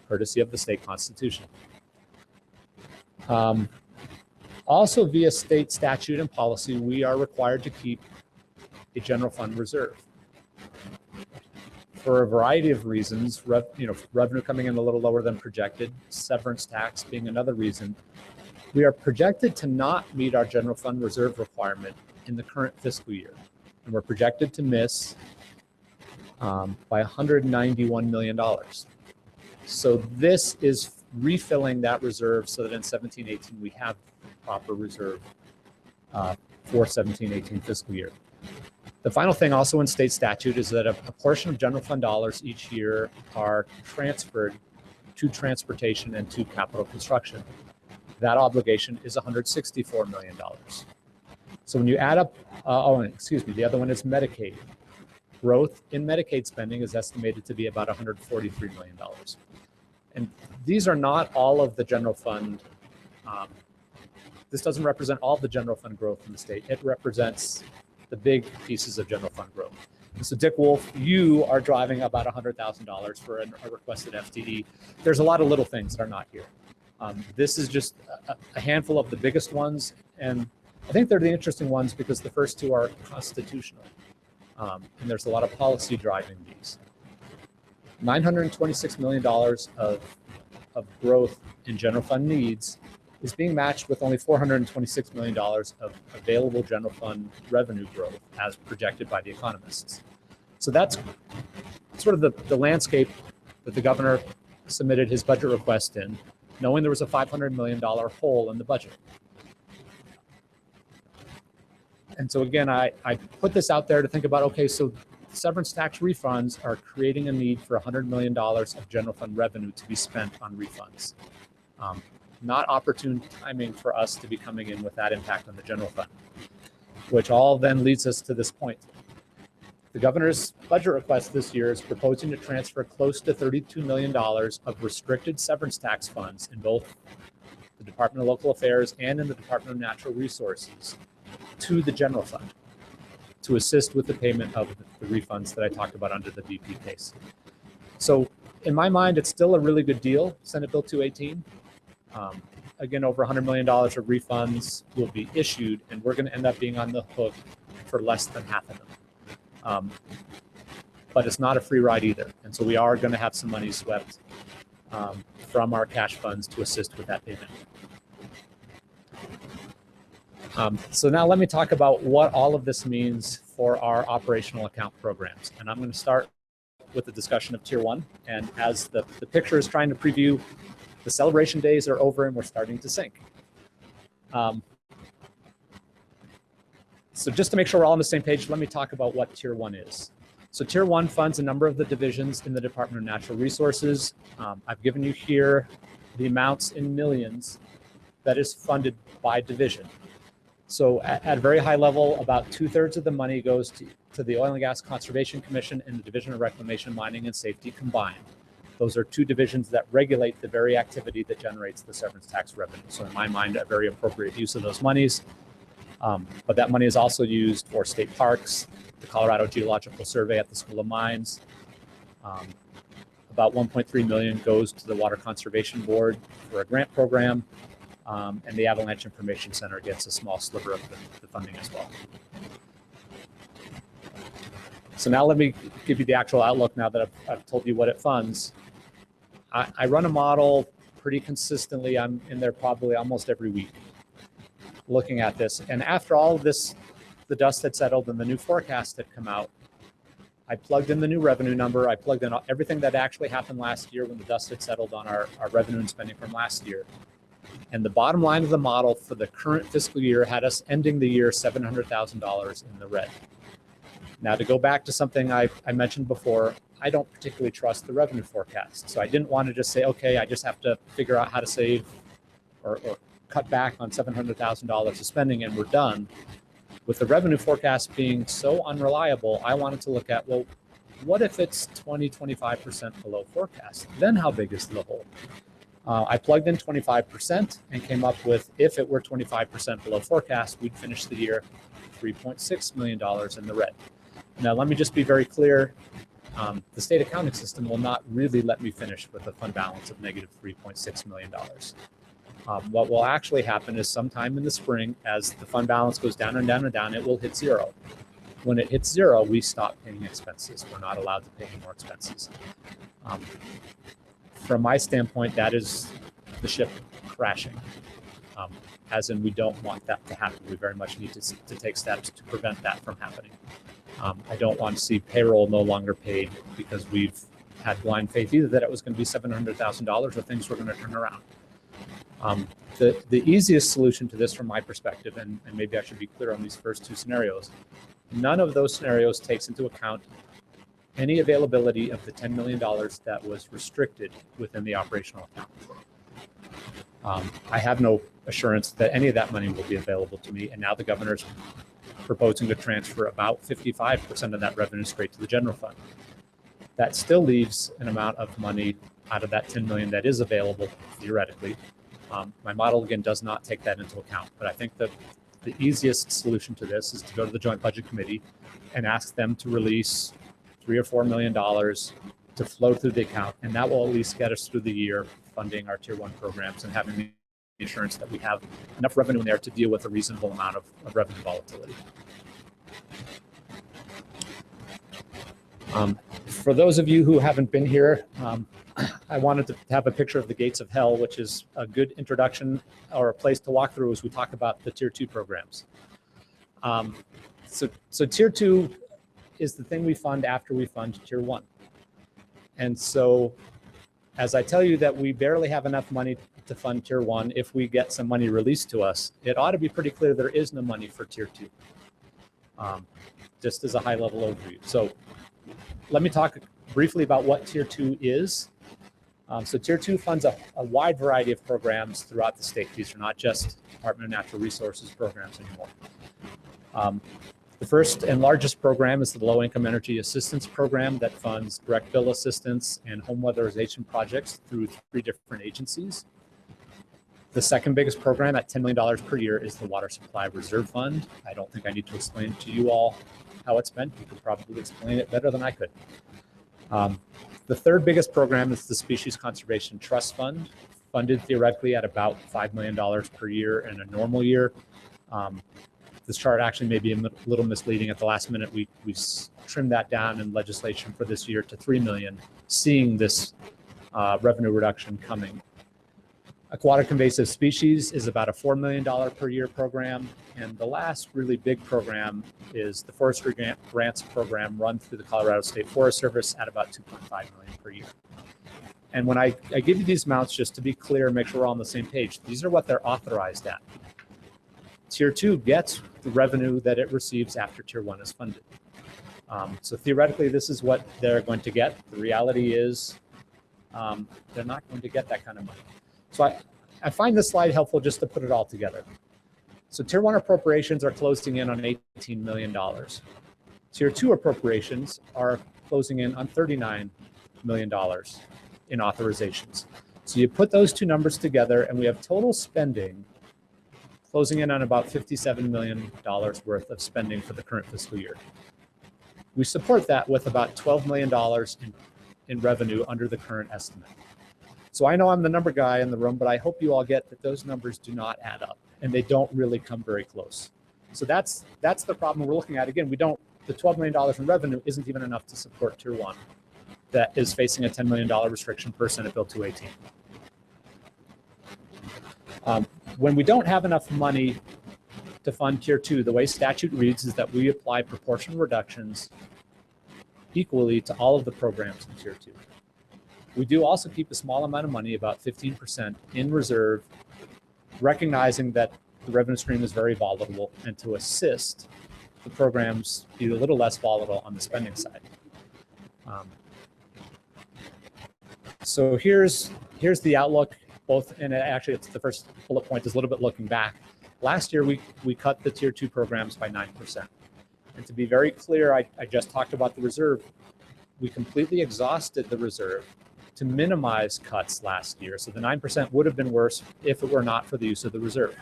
courtesy of the state constitution. Also via state statute and policy, we are required to keep a general fund reserve. For a variety of reasons, revenue coming in a little lower than projected, severance tax being another reason, we are projected to not meet our general fund reserve requirement in the current fiscal year. And we're projected to miss by $191 million. So this is refilling that reserve so that in 17-18 we have proper reserve for 17-18 fiscal year. The final thing also in state statute is that a portion of general fund dollars each year are transferred to transportation and to capital construction. That obligation is $164 million. So when you add up, the other one is Medicaid. Growth in Medicaid spending is estimated to be about $143 million. And these are not all of the general fund. This doesn't represent all the general fund growth in the state. It represents the big pieces of general fund growth. And so Dick Wolf, you are driving about $100,000 for a requested FTE. There's a lot of little things that are not here. This is just a handful of the biggest ones. And I think they're the interesting ones because the first two are constitutional. And there's a lot of policy driving these. $926 million of growth in general fund needs is being matched with only $426 million of available general fund revenue growth as projected by the economists. So that's sort of the landscape that the governor submitted his budget request in, knowing there was a $500 million hole in the budget. And so again, I put this out there to think about, okay, so severance tax refunds are creating a need for $100 million of general fund revenue to be spent on refunds. Not opportune timing for us to be coming in with that impact on the general fund, which all then leads us to this point. The governor's budget request this year is proposing to transfer close to $32 million of restricted severance tax funds in both the Department of Local Affairs and in the Department of Natural Resources to the general fund to assist with the payment of the refunds that I talked about under the BP case. So in my mind, it's still a really good deal, Senate Bill 218. Again, over $100 million of refunds will be issued, and we're going to end up being on the hook for less than half of them. But it's not a free ride either. And so we are going to have some money swept from our cash funds to assist with that payment. So now let me talk about what all of this means for our operational account programs. And I'm going to start with the discussion of Tier 1. And as the picture is trying to preview, the celebration days are over and we're starting to sink. So just to make sure we're all on the same page, let me talk about what Tier 1 is. So Tier 1 funds a number of the divisions in the Department of Natural Resources. I've given you here the amounts in millions that is funded by division. So at a very high level, about 2/3 of the money goes to the Oil and Gas Conservation Commission and the Division of Reclamation, Mining, and Safety combined. Those are two divisions that regulate the very activity that generates the severance tax revenue. So in my mind, a very appropriate use of those monies. But that money is also used for state parks, the Colorado Geological Survey at the School of Mines. About $1.3 million goes to the Water Conservation Board for a grant program. And the Avalanche Information Center gets a small sliver of the funding as well. So now let me give you the actual outlook now that I've told you what it funds. I run a model pretty consistently. I'm in there probably almost every week looking at this. And after all of this, the dust had settled and the new forecast had come out, I plugged in the new revenue number. I plugged in everything that actually happened last year when the dust had settled on our revenue and spending from last year. And the bottom line of the model for the current fiscal year had us ending the year $700,000 in the red. Now, to go back to something I mentioned before, I don't particularly trust the revenue forecast. So I didn't want to just say, okay, I just have to figure out how to save or cut back on $700,000 of spending and we're done. With the revenue forecast being so unreliable, I wanted to look at, well, what if it's 20-25% below forecast? Then how big is the hole? I plugged in 25% and came up with, if it were 25% below forecast, we'd finish the year $3.6 million in the red. Now, let me just be very clear. The state accounting system will not really let me finish with a fund balance of negative $3.6 million. What will actually happen is sometime in the spring, as the fund balance goes down and down and down, it will hit zero. When it hits zero, we stop paying expenses. We're not allowed to pay any more expenses. From my standpoint, that is the ship crashing, as in we don't want that to happen. We very much need to take steps to prevent that from happening. I don't want to see payroll no longer paid because we've had blind faith either that it was going to be $700,000 or things were going to turn around. The easiest solution to this from my perspective, and maybe I should be clear on these first two scenarios, none of those scenarios takes into account any availability of the $10 million that was restricted within the operational account. I have no assurance that any of that money will be available to me. And now the governor's proposing to transfer about 55% of that revenue straight to the general fund. That still leaves an amount of money out of that 10 million that is available theoretically. My model, again, does not take that into account, but I think that the easiest solution to this is to go to the Joint Budget Committee and ask them to release $3 or $4 million to flow through the account, and that will at least get us through the year funding our Tier 1 programs and having the assurance that we have enough revenue in there to deal with a reasonable amount of revenue volatility. For those of you who haven't been here, I wanted to have a picture of the gates of hell, which is a good introduction or a place to walk through as we talk about the Tier 2 programs. So Tier 2 is the thing we fund after we fund Tier 1. And so as I tell you that we barely have enough money to fund Tier 1, if we get some money released to us, it ought to be pretty clear there is no money for Tier 2, just as a high-level overview. So let me talk briefly about what Tier 2 is. So Tier 2 funds a wide variety of programs throughout the state. These are not just Department of Natural Resources programs anymore. The first and largest program is the Low Income Energy Assistance Program that funds direct bill assistance and home weatherization projects through 3 different agencies. The second biggest program at $10 million per year is the Water Supply Reserve Fund. I don't think I need to explain to you all how it's spent. You could probably explain it better than I could. The third biggest program is the Species Conservation Trust Fund, funded theoretically at about $5 million per year in a normal year. This chart actually may be a little misleading. At the last minute, we trimmed that down in legislation for this year to $3 million, seeing this revenue reduction coming. Aquatic invasive species is about a $4 million per year program. And the last really big program is the Forestry Grants Program run through the Colorado State Forest Service at about $2.5 million per year. And when I give you these amounts, just to be clear, make sure we're all on the same page, these are what they're authorized at. Tier 2 gets the revenue that it receives after Tier 1 is funded. So theoretically, this is what they're going to get. The reality is they're not going to get that kind of money. So I find this slide helpful just to put it all together. So Tier 1 appropriations are closing in on $18 million. Tier 2 appropriations are closing in on $39 million in authorizations. So you put those two numbers together and we have total spending closing in on about $57 million worth of spending for the current fiscal year. We support that with about $12 million in revenue under the current estimate. So I know I'm the number guy in the room, but I hope you all get that those numbers do not add up and they don't really come very close. So that's the problem we're looking at. Again, the $12 million in revenue isn't even enough to support Tier 1 that is facing a $10 million restriction per Senate Bill 218. When we don't have enough money to fund Tier 2, the way statute reads is that we apply proportional reductions equally to all of the programs in Tier 2. We do also keep a small amount of money, about 15%, in reserve, recognizing that the revenue stream is very volatile, and to assist the programs be a little less volatile on the spending side. So here's the outlook, and actually it's the first bullet point is a little bit looking back. Last year, we cut the Tier 2 programs by 9%. And to be very clear, I just talked about the reserve. We completely exhausted the reserve to minimize cuts last year. So the 9% would have been worse if it were not for the use of the reserve.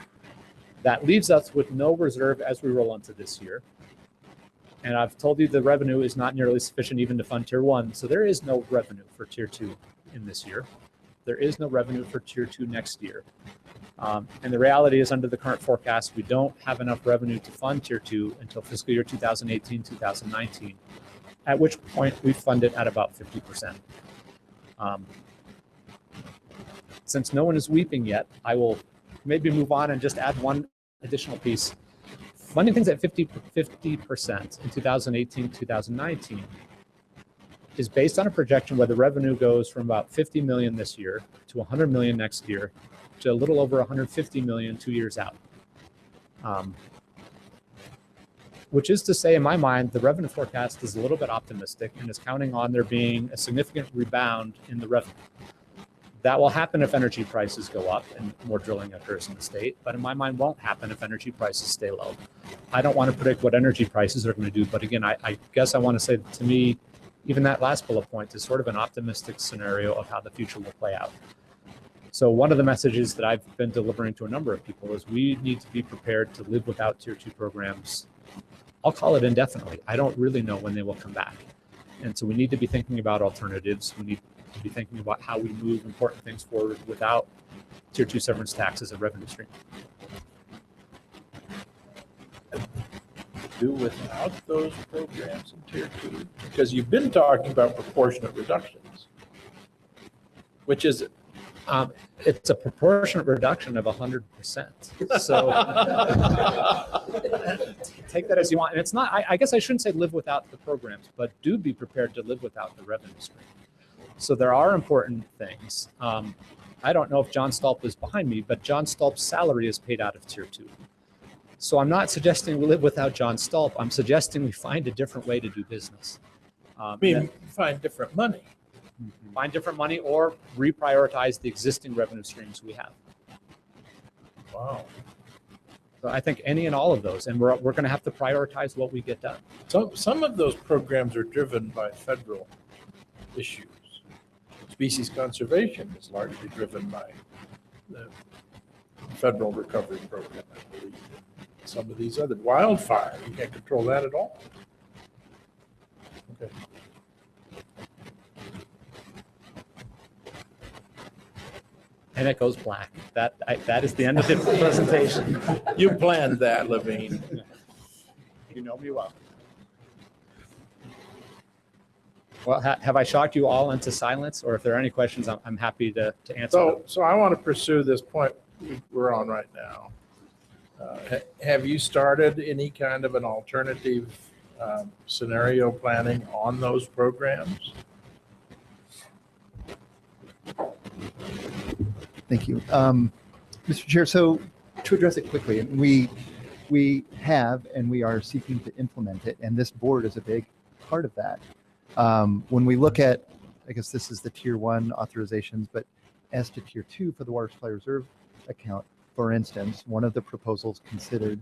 That leaves us with no reserve as we roll into this year. And I've told you the revenue is not nearly sufficient even to fund Tier 1. So there is no revenue for Tier 2 in this year. There is no revenue for Tier 2 next year. And the reality is, under the current forecast, we don't have enough revenue to fund Tier 2 until fiscal year 2018, 2019, at which point we fund it at about 50%. Since no one is weeping yet, I will maybe move on and just add one additional piece. Funding things at 50% in 2018, 2019 is based on a projection where the revenue goes from about 50 million this year to 100 million next year to a little over 150 million 2 years out. Which is to say, in my mind, the revenue forecast is a little bit optimistic and is counting on there being a significant rebound in the revenue. That will happen if energy prices go up and more drilling occurs in the state, but in my mind won't happen if energy prices stay low. I don't want to predict what energy prices are going to do, but again, I guess I want to say, to me, even that last bullet point is sort of an optimistic scenario of how the future will play out. So one of the messages that I've been delivering to a number of people is we need to be prepared to live without tier 2 programs. I'll call it indefinitely. I don't really know when they will come back. And so we need to be thinking about alternatives. We need to be thinking about how we move important things forward without tier 2 severance tax as a revenue stream. Do without those programs in tier 2? Because you've been talking about proportionate reductions, which is it's a proportionate reduction of 100%. So take that as you want. And it's not, I guess I shouldn't say live without the programs, but do be prepared to live without the revenue stream. So there are important things. I don't know if John Stolp is behind me, but John Stolp's salary is paid out of tier 2. So I'm not suggesting we live without John Stolp. I'm suggesting we find a different way to do business. Find different money. Find different money or reprioritize the existing revenue streams we have. Wow. So I think any and all of those, and we're going to have to prioritize what we get done. So some of those programs are driven by federal issues. Species conservation is largely driven by the federal recovery program, I believe. Some of these other wildfire, you can't control that at all. Okay. And it goes black. That is the end of the presentation. You planned that, Levine. You know me well. Well, have I shocked you all into silence? Or if there are any questions, I'm happy to answer them. So I want to pursue this point we're on right now. Have you started any kind of an alternative scenario planning on those programs? Thank you. Mr. Chair, so to address it quickly, we have and we are seeking to implement it, and this board is a big part of that. When we look at, I guess this is the tier 1 authorizations, but as to tier 2 for the water supply reserve account, for instance, one of the proposals considered,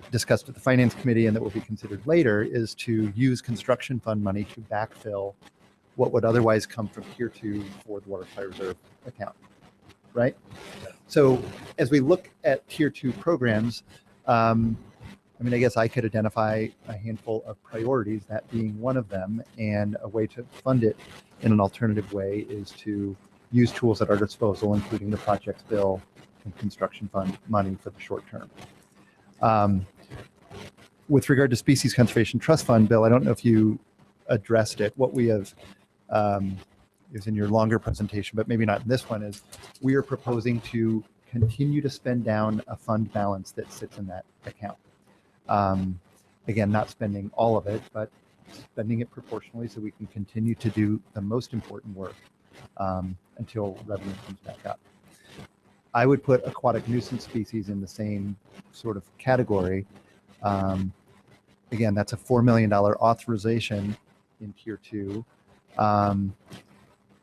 discussed at the Finance Committee and that will be considered later, is to use construction fund money to backfill what would otherwise come from tier 2 for the water supply reserve account, right? So as we look at tier 2 programs, I mean, I guess I could identify a handful of priorities, that being one of them, and a way to fund it in an alternative way is to use tools at our disposal, including the projects bill and construction fund money for the short term. With regard to Species Conservation Trust Fund, Bill, I don't know if you addressed it. What we have is in your longer presentation, but maybe not in this one, is we are proposing to continue to spend down a fund balance that sits in that account. Again, not spending all of it, but spending it proportionally so we can continue to do the most important work until revenue comes back up. I would put aquatic nuisance species in the same sort of category. Again, that's a $4 million authorization in tier 2.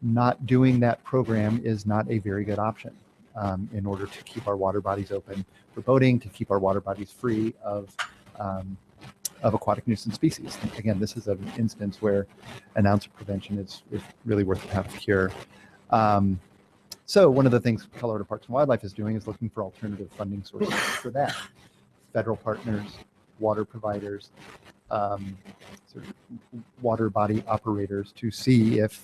Not doing that program is not a very good option in order to keep our water bodies open for boating, to keep our water bodies free of aquatic nuisance species. Again, this is an instance where an ounce of prevention is really worth a pound of cure. So one of the things Colorado Parks and Wildlife is doing is looking for alternative funding sources for that. Federal partners, water providers, sort of water body operators to see if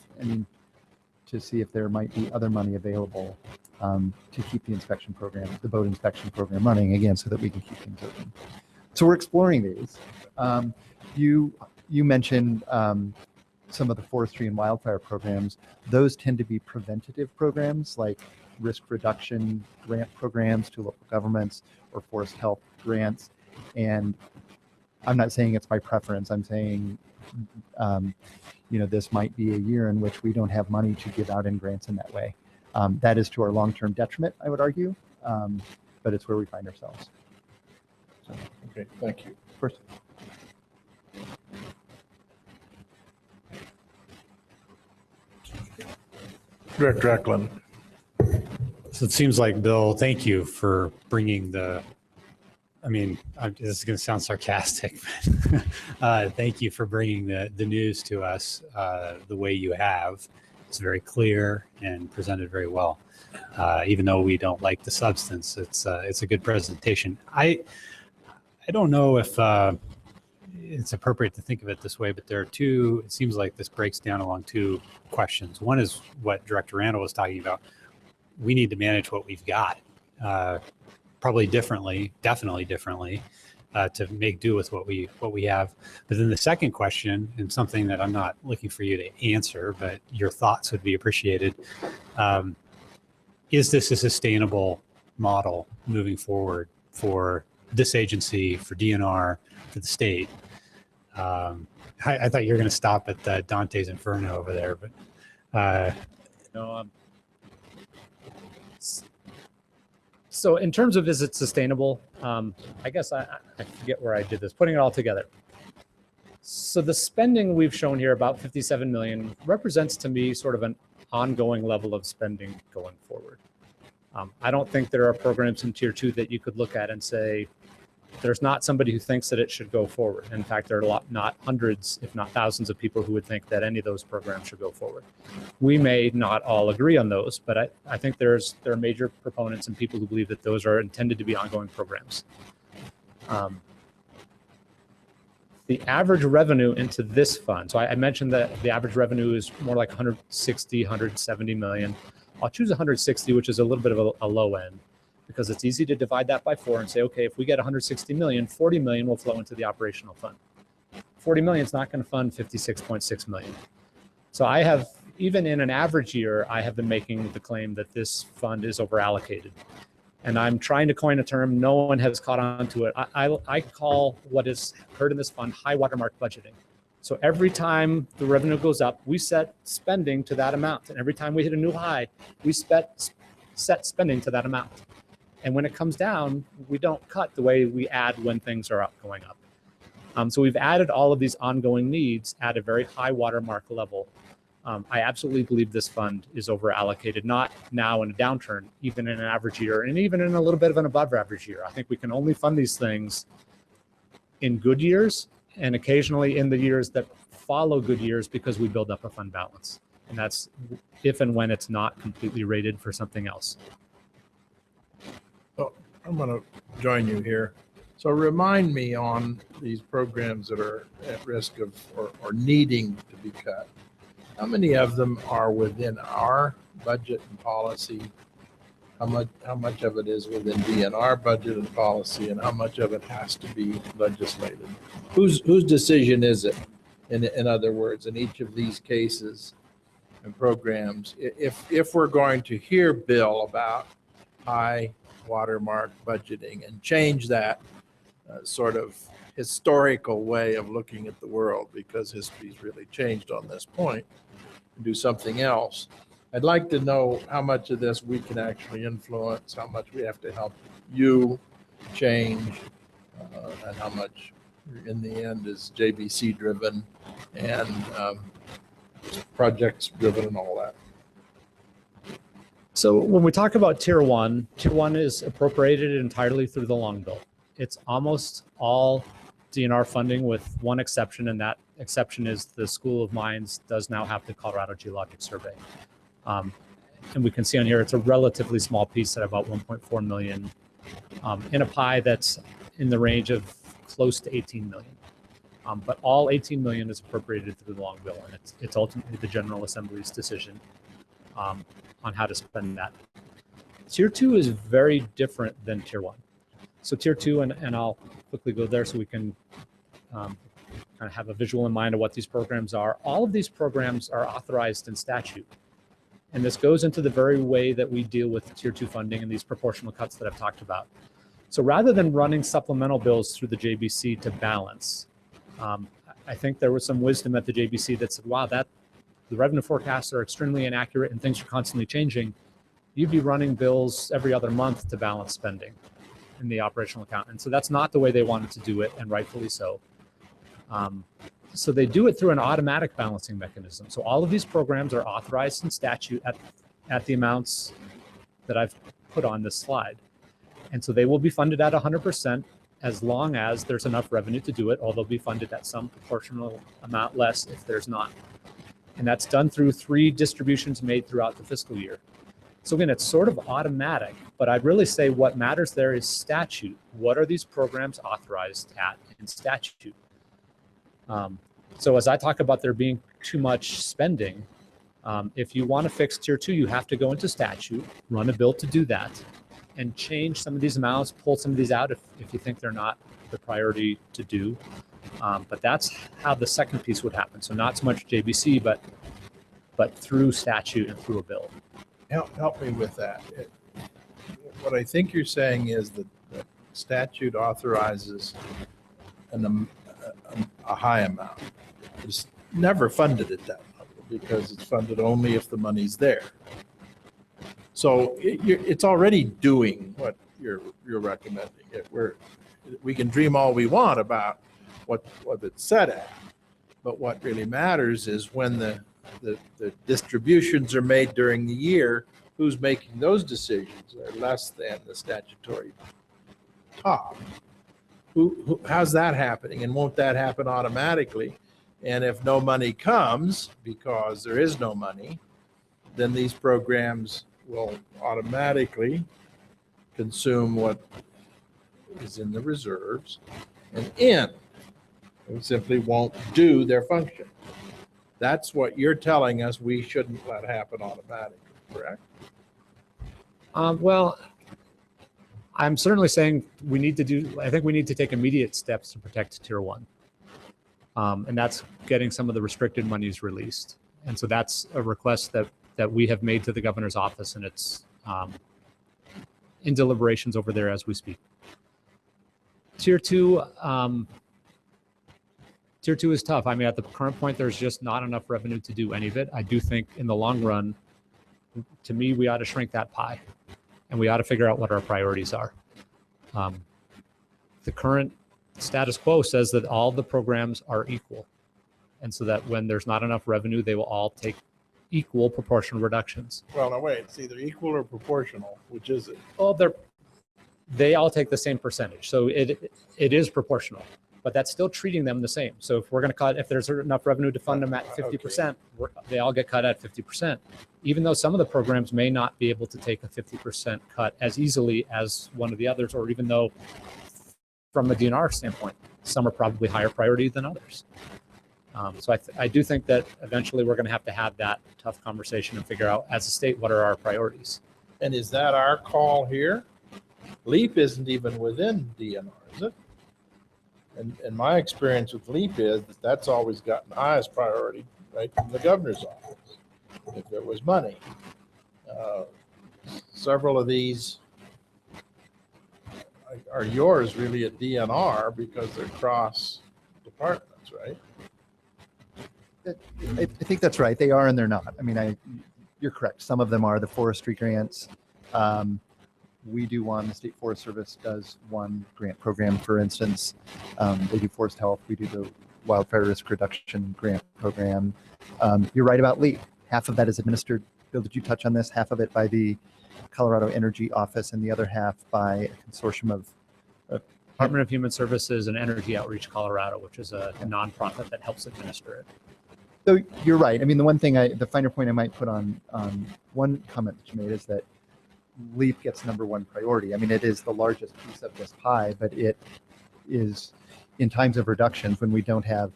there might be other money available to keep the inspection program, the boat inspection program running again, so that we can keep things open. So we're exploring these. You mentioned some of the forestry and wildfire programs. Those tend to be preventative programs like risk reduction grant programs to local governments or forest health grants. And I'm not saying it's my preference. I'm saying, this might be a year in which we don't have money to give out in grants in that way. That is to our long-term detriment, I would argue, but it's where we find ourselves. So, okay, thank you. Of course. Director Eklund. So it seems like, Bill, thank you for bringing this is going to sound sarcastic, but thank you for bringing the news to us the way you have. It's very clear and presented very well. Even though we don't like the substance, it's a good presentation. I don't know if it's appropriate to think of it this way, but there are two, it seems like this breaks down along two questions. One is what Director Randall was talking about. We need to manage what we've got, probably differently, definitely differently, to make do with what we have. But then the second question, and something that I'm not looking for you to answer, but your thoughts would be appreciated. Is this a sustainable model moving forward for this agency, for DNR, for the state? I thought you were going to stop at Dante's Inferno over there, but No. So in terms of is it sustainable, I guess I forget where I did this, putting it all together. So the spending we've shown here, about 57 million, represents to me sort of an ongoing level of spending going forward. I don't think there are programs in tier 2 that you could look at and say, there's not somebody who thinks that it should go forward. In fact, there are not hundreds, if not thousands of people who would think that any of those programs should go forward. We may not all agree on those, but I think there are major proponents and people who believe that those are intended to be ongoing programs. The average revenue into this fund, so I mentioned that the average revenue is more like 160, 170 million. I'll choose 160, which is a little bit of a low end, because it's easy to divide that by 4 and say, okay, if we get 160 million, 40 million will flow into the operational fund. 40 million is not going to fund 56.6 million. So I have, even in an average year, I have been making the claim that this fund is over allocated. And I'm trying to coin a term, no one has caught on to it. I call what is heard in this fund high watermark budgeting. So every time the revenue goes up, we set spending to that amount. And every time we hit a new high, we set spending to that amount. And when it comes down, we don't cut the way we add when things are going up. So we've added all of these ongoing needs at a very high watermark level. I absolutely believe this fund is over allocated, not now in a downturn, even in an average year, and even in a little bit of an above average year. I think we can only fund these things in good years and occasionally in the years that follow good years, because we build up a fund balance. And that's if and when it's not completely rated for something else. So I'm going to join you here. So remind me on these programs that are at risk of or needing to be cut. How many of them are within our budget and policy? How much of it is within DNR budget and policy, and how much of it has to be legislated? Whose decision is it? In other words, in each of these cases and programs, if we're going to hear Bill about high watermark budgeting and change that sort of historical way of looking at the world, because history's really changed on this point, and do something else. I'd like to know how much of this we can actually influence, how much we have to help you change, and how much in the end is JBC driven and projects driven and all that. So when we talk about tier 1 is appropriated entirely through the long bill. It's almost all DNR funding with one exception, and that exception is the School of Mines does now have the Colorado Geologic Survey. And we can see on here, it's a relatively small piece at about 1.4 million in a pie that's in the range of close to 18 million. But all 18 million is appropriated through the long bill, and it's ultimately the General Assembly's decision on how to spend that. Tier 2 is very different than tier 1. So tier 2, and I'll quickly go there so we can kind of have a visual in mind of what these programs are. All of these programs are authorized in statute. And this goes into the very way that we deal with tier 2 funding and these proportional cuts that I've talked about. So rather than running supplemental bills through the JBC to balance, I think there was some wisdom at the JBC that said, wow, the revenue forecasts are extremely inaccurate and things are constantly changing. You'd be running bills every other month to balance spending in the operational account. And so that's not the way they wanted to do it, and rightfully so. So they do it through an automatic balancing mechanism. So all of these programs are authorized in statute at at the amounts that I've put on this slide. And so they will be funded at 100% as long as there's enough revenue to do it, or they'll be funded at some proportional amount less if there's not. And that's done through 3 distributions made throughout the fiscal year. So again, it's sort of automatic, but I'd really say what matters there is statute. What are these programs authorized at in statute? So as I talk about there being too much spending, if you want to fix tier 2, you have to go into statute, run a bill to do that, and change some of these amounts, pull some of these out if you think they're not the priority to do. But that's how the second piece would happen. So not so much JBC, but through statute and through a bill. Help me with that. What I think you're saying is that the statute authorizes a high amount. It's never funded at that level because it's funded only if the money's there. So it's already doing what you're recommending. We can dream all we want about what it's set at, but what really matters is when the distributions are made during the year, who's making those decisions are less than the statutory top. How's that happening? And won't that happen automatically? And if no money comes because there is no money, then these programs will automatically consume what is in the reserves and end. It simply won't do their function. That's what you're telling us we shouldn't let happen automatically, correct? Well, I'm certainly saying I think we need to take immediate steps to protect tier 1. And that's getting some of the restricted monies released. And so that's a request that we have made to the governor's office, and it's in deliberations over there as we speak. Tier 2, Tier 2 is tough. I mean, at the current point, there's just not enough revenue to do any of it. I do think in the long run, to me, we ought to shrink that pie, and we ought to figure out what our priorities are. The current status quo says that all the programs are equal, and so that when there's not enough revenue, they will all take equal proportional reductions. Well, no, wait, it's either equal or proportional. Which is it? Well, they all take the same percentage, so it is proportional. But that's still treating them the same. So if we're going to cut, if there's enough revenue to fund them at 50%, they all get cut at 50%, even though some of the programs may not be able to take a 50% cut as easily as one of the others, or even though from a DNR standpoint, some are probably higher priority than others. So I do think that eventually we're going to have that tough conversation and figure out as a state, what are our priorities? And is that our call here? LEAP isn't even within DNR, is it? And my experience with LEAP is that that's always gotten the highest priority right from the governor's office, if there was money. Several of these are yours really at DNR because they're cross departments, right? I think that's right. They are and they're not. I mean, you're correct. Some of them are the forestry grants. We do one, the State Forest Service does one grant program, for instance. They do forest health. We do the wildfire risk reduction grant program. You're right about LEAP. Half of that is administered. Bill, did you touch on this? Half of it by the Colorado Energy Office and the other half by a consortium of Department of Human Services and Energy Outreach Colorado, which is a nonprofit that helps administer it. So you're right. I mean, the finer point I might put on one comment that you made is that LEAP gets #1 priority. I mean, it is the largest piece of this pie, but it is in times of reductions when we don't have,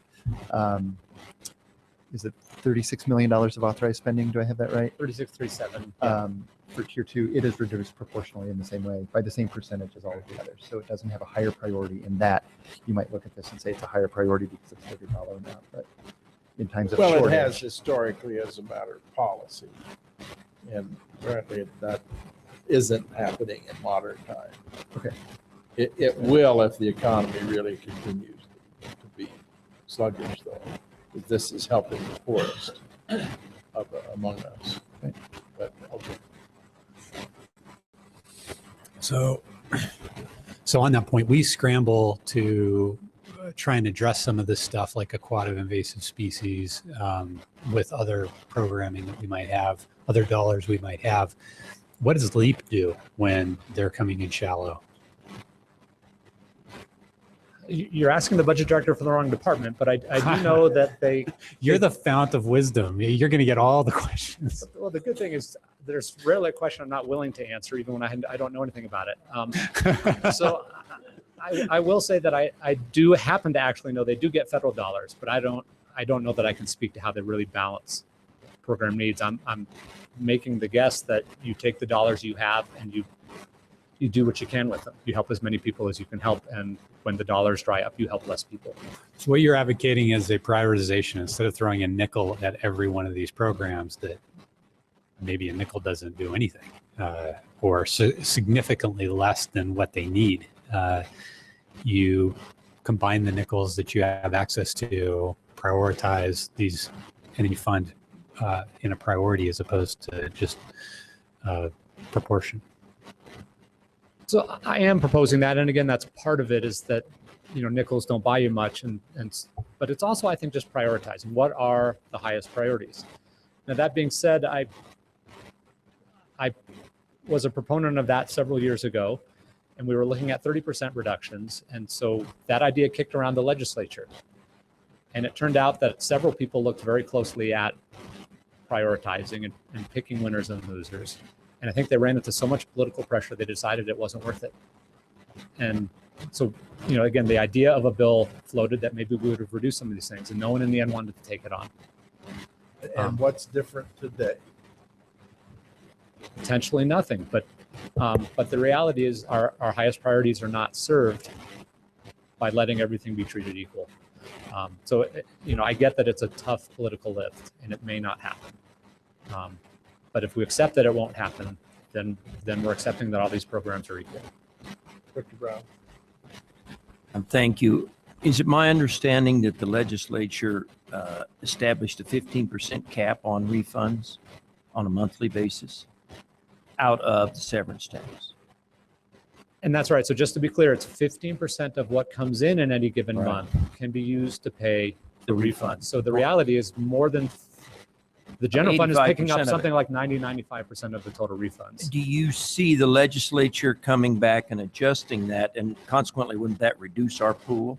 is it $36 million of authorized spending? Do I have that right? 3637. For tier 2, it is reduced proportionally in the same way, by the same percentage as all of the others. So it doesn't have a higher priority in that. You might look at this and say it's a higher priority because it's a bigger dollar amount, but in times of shortage. Well, it has historically as a matter of policy. And apparently that isn't happening in modern time. Okay. It will if the economy really continues to be sluggish, though. This is helping the poorest among us. Right. But okay. So on that point, we scramble to try and address some of this stuff like aquatic invasive species with other programming that we might have other dollars we might have. What does LEAP do when they're coming in shallow? You're asking the budget director for the wrong department, but I do know that they. You're the fount of wisdom. You're going to get all the questions. Well, the good thing is there's rarely a question I'm not willing to answer, even when I don't know anything about it. So I will say that I do happen to actually know they do get federal dollars, but I don't know that I can speak to how they really balance program needs. I'm making the guess that you take the dollars you have and you do what you can with them. You help as many people as you can help, and when the dollars dry up, you help less people. So what you're advocating is a prioritization. Instead of throwing a nickel at every one of these programs, that maybe a nickel doesn't do anything, or significantly less than what they need. You combine the nickels that you have access to, prioritize these, and you fund in a priority as opposed to just proportion. So I am proposing that, and again, that's part of it, is that nickels don't buy you much, but it's also, I think, just prioritizing what are the highest priorities. Now, that being said, I was a proponent of that several years ago, and we were looking at 30% reductions, and so that idea kicked around the legislature, and it turned out that several people looked very closely at prioritizing and picking winners and losers. And I think they ran into so much political pressure, they decided it wasn't worth it. And so, again, the idea of a bill floated that maybe we would have reduced some of these things, and no one in the end wanted to take it on. And what's different today? Potentially nothing, but the reality is our highest priorities are not served by letting everything be treated equal. So, I get that it's a tough political lift, and it may not happen. But if we accept that it won't happen, then we're accepting that all these programs are equal. Dr. Brown. Thank you. Is it my understanding that the legislature established a 15% cap on refunds on a monthly basis out of the severance tax? And that's right. So just to be clear, it's 15% of what comes in any given month can be used to pay the refund. So the reality is more than the general fund is picking up something like 95% of the total refunds. Do you see the legislature coming back and adjusting that, and consequently, wouldn't that reduce our pool?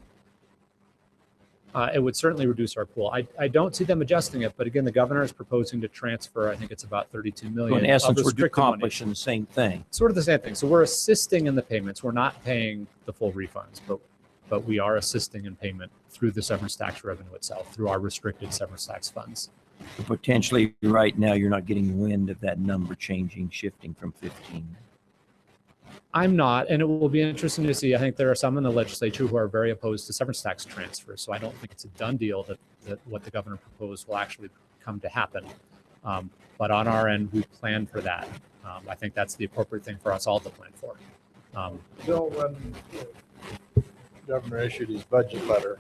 It would certainly reduce our pool. I don't see them adjusting it, but again, the governor is proposing to transfer, I think it's about 32 million. So in essence, we're accomplishing the same thing. Sort of the same thing. So we're assisting in the payments. We're not paying the full refunds, but we are assisting in payment through the severance tax revenue itself, through our restricted severance tax funds. Potentially, right now, you're not getting wind of that number changing, shifting from 15. I'm not, and it will be interesting to see. I think there are some in the legislature who are very opposed to severance tax transfers, so I don't think it's a done deal that what the governor proposed will actually come to happen. But on our end, we plan for that. I think that's the appropriate thing for us all to plan for. Bill, when the governor issued his budget letter,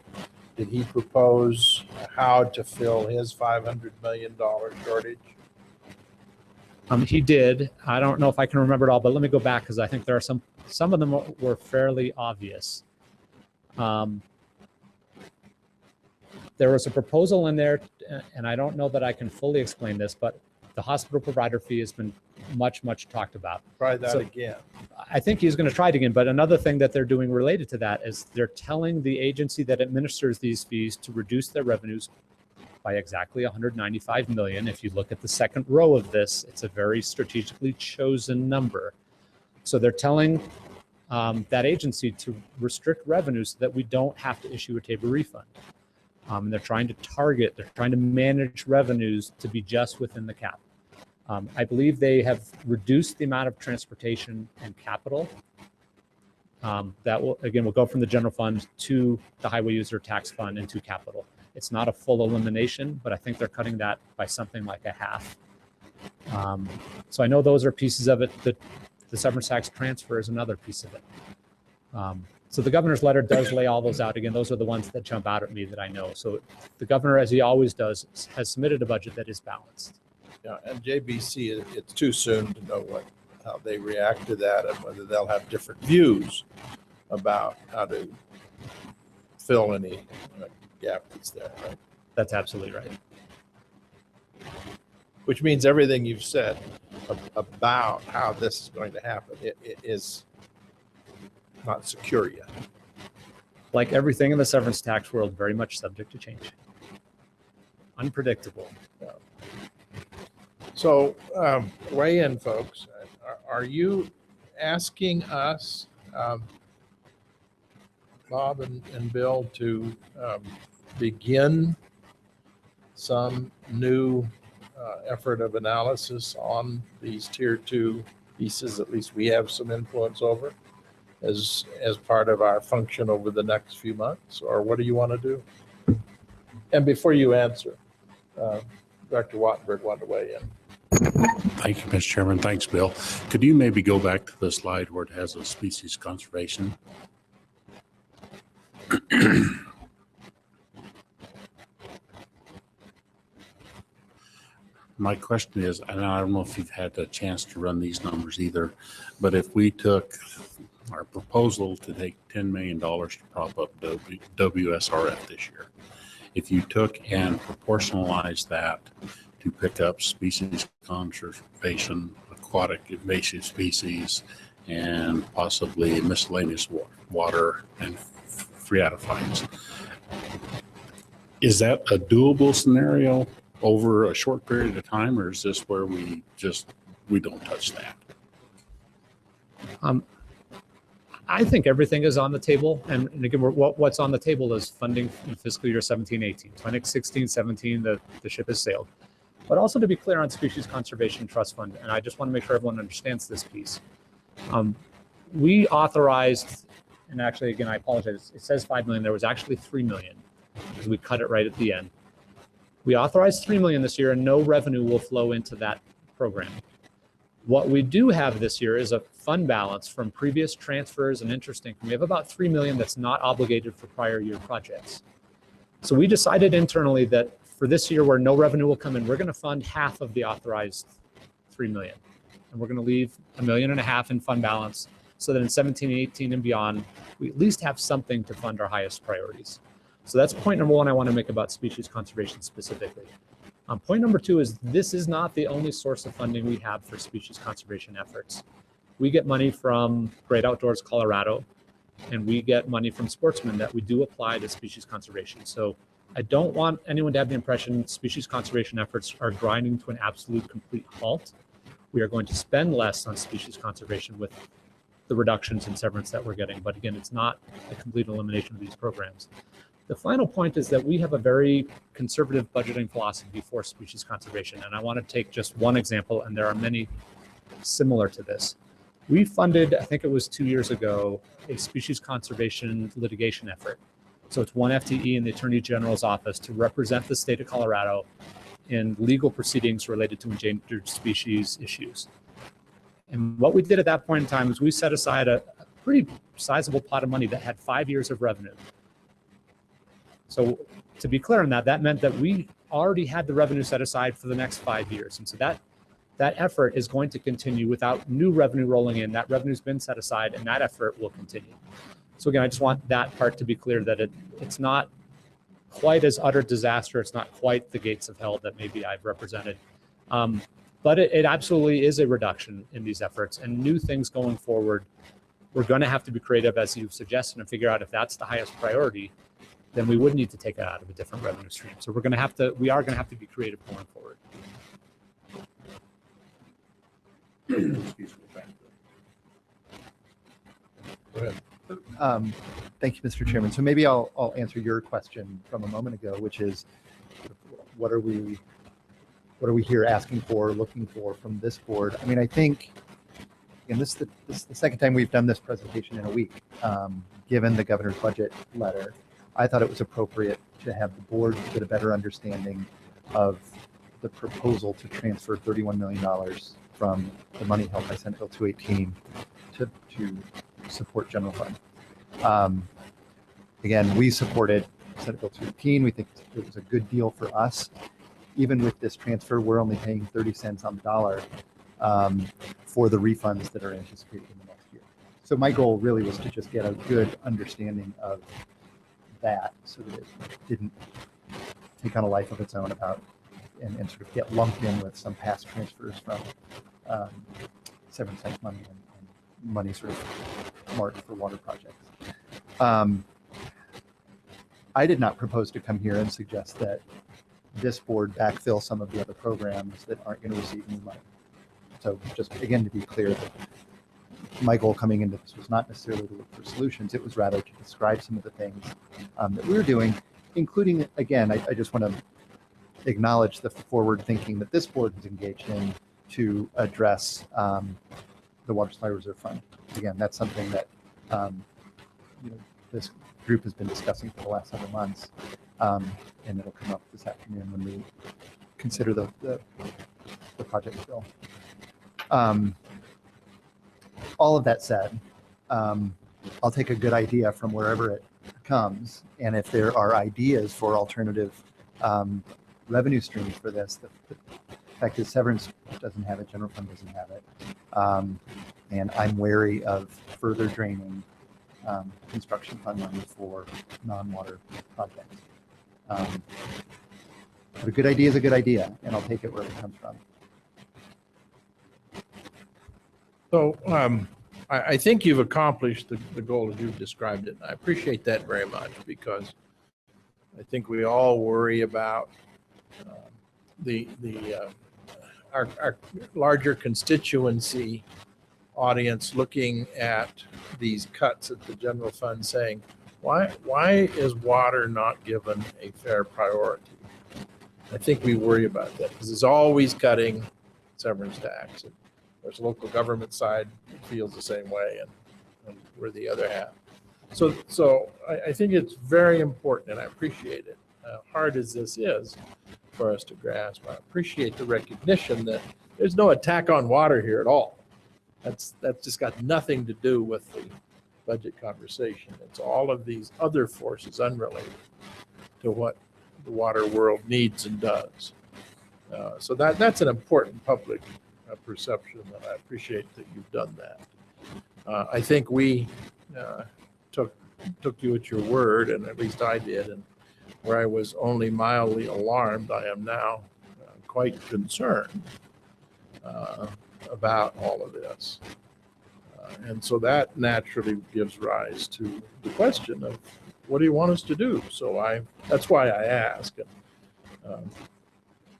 did he propose how to fill his $500 million shortage? He did. I don't know if I can remember it all, but let me go back because I think there are some of them were fairly obvious. There was a proposal in there, and I don't know that I can fully explain this, but the hospital provider fee has been much talked about. Try that again. I think he's going to try it again, but another thing that they're doing related to that is they're telling the agency that administers these fees to reduce their revenues by exactly 195 million. If you look at the second row of this, it's a very strategically chosen number. So they're telling that agency to restrict revenues so that we don't have to issue a TABOR refund. And they're trying to manage revenues to be just within the cap. I believe they have reduced the amount of transportation and capital. That will go from the general fund to the highway user tax fund and to capital. It's not a full elimination, but I think they're cutting that by something like a half. So I know those are pieces of it. The severance tax transfer is another piece of it. So the governor's letter does lay all those out. Again, those are the ones that jump out at me that I know. So the governor, as he always does, has submitted a budget that is balanced. Yeah, and JBC, it's too soon to know how they react to that and whether they'll have different views about how to fill any gap that's there, right? That's absolutely right. which means everything you've said about how this is going to happen, it is not secure yet. Like everything in the severance tax world, very much subject to change. Unpredictable. So weigh in, folks. Are you asking us, Bob and Bill, to begin some new effort of analysis on these tier 2 pieces, at least we have some influence over, as part of our function over the next few months? Or what do you want to do? And before you answer, Dr. Wattenberg wanted to weigh in. Thank you, Mr. Chairman. Thanks, Bill. Could you maybe go back to the slide where it has a species conservation? My question is, and I don't know if you've had a chance to run these numbers either, but if we took our proposal to take $10 million to prop up WSRF this year, if you took and proportionalized that to pick up species conservation, aquatic invasive species, and possibly miscellaneous water and phreatophytes, is that a doable scenario over a short period of time, or is this where we don't touch that? I think everything is on the table. And again, what's on the table is funding in fiscal year 17-18. 2016-17, the ship has sailed. But also to be clear on Species Conservation Trust Fund, and I just want to make sure everyone understands this piece. We authorized, and actually, again, I apologize, it says 5 million. There was actually 3 million because we cut it right at the end. We authorized 3 million this year, and no revenue will flow into that program. What we do have this year is a fund balance from previous transfers and interest income. We have about 3 million that's not obligated for prior year projects. So we decided internally that for this year where no revenue will come in, we're going to fund half of the authorized 3 million. And we're going to leave $1.5 million in fund balance so that in 17 and 18 and beyond, we at least have something to fund our highest priorities. So that's point number one I want to make about species conservation specifically. Point number two is this is not the only source of funding we have for species conservation efforts. We get money from Great Outdoors Colorado, and we get money from Sportsmen that we do apply to species conservation. So I don't want anyone to have the impression species conservation efforts are grinding to an absolute complete halt. We are going to spend less on species conservation with the reductions in severance that we're getting. But again, it's not a complete elimination of these programs. The final point is that we have a very conservative budgeting philosophy for species conservation. And I want to take just one example, and there are many similar to this. We funded, I think it was 2 years ago, a species conservation litigation effort. So it's one FTE in the Attorney General's office to represent the state of Colorado in legal proceedings related to endangered species issues. And what we did at that point in time is we set aside a pretty sizable pot of money that had 5 years of revenue. So to be clear on that, that meant that we already had the revenue set aside for the next 5 years. And so that effort is going to continue without new revenue rolling in. That revenue's been set aside, and that effort will continue. So again, I just want that part to be clear that it's not quite as utter disaster. It's not quite the gates of hell that maybe I've represented. But it absolutely is a reduction in these efforts, and new things going forward. We're going to have to be creative, as you've suggested, and figure out if that's the highest priority, then we would need to take it out of a different revenue stream. So we are going to have to be creative going forward. Go ahead. Thank you, Mr. Chairman. So maybe I'll answer your question from a moment ago, which is, what are we here asking for, looking for from this board? I mean, I think, and this is the second time we've done this presentation in a week, given the governor's budget letter. I thought it was appropriate to have the board get a better understanding of the proposal to transfer $31 million from the money held by Senate Bill 218 to support general fund. Again, we supported Senate Bill 218. We think it was a good deal for us. Even with this transfer, we're only paying 30 cents on the dollar for the refunds that are anticipated in the next year. So my goal really was to just get a good understanding of that so that it didn't take on a life of its own about and sort of get lumped in with some past transfers from severance tax money and money sort of marked for water projects. I did not propose to come here and suggest that this board backfill some of the other programs that aren't going to receive new money. So just again, to be clear, that my goal coming into this was not necessarily to look for solutions. It was rather to describe some of the things that we were doing, including, again, I just want to acknowledge the forward thinking that this board is engaged in to address the Water Supply Reserve Fund. Again, that's something that this group has been discussing for the last several months, and it'll come up this afternoon when we consider the project bill. All of that said, I'll take a good idea from wherever it comes, and if there are ideas for alternative revenue streams for this, the fact is severance doesn't have it, general fund doesn't have it, and I'm wary of further draining construction fund money for non-water projects. But a good idea is a good idea, and I'll take it where it comes from. So I think you've accomplished the goal as you've described it. I appreciate that very much, because I think we all worry about our larger constituency audience looking at these cuts at the general fund saying, why is water not given a fair priority? I think we worry about that because it's always cutting severance tax. And there's local government side that feels the same way, and we're the other half. So I think it's very important, and I appreciate it. Hard as this is for us to grasp, I appreciate the recognition that there's no attack on water here at all. That's just got nothing to do with the budget conversation. It's all of these other forces unrelated to what the water world needs and does. So that's an important public perception, and I appreciate that you've done that. I think we took you at your word, and at least I did, and where I was only mildly alarmed, I am now quite concerned about all of this. And so that naturally gives rise to the question of, what do you want us to do? So that's why I ask. And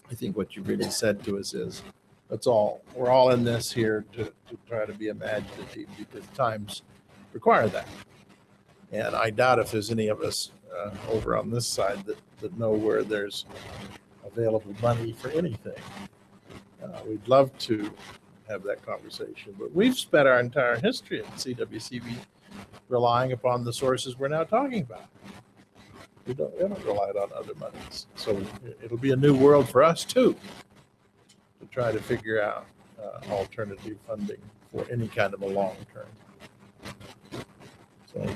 I think what you really said to us is, we're all in this here to try to be imaginative, because times require that. And I doubt if there's any of us over on this side that know where there's available money for anything. We'd love to have that conversation, but we've spent our entire history at CWCB relying upon the sources we're now talking about. We haven't relied on other monies. So it'll be a new world for us too, to try to figure out alternative funding for any kind of a long term. So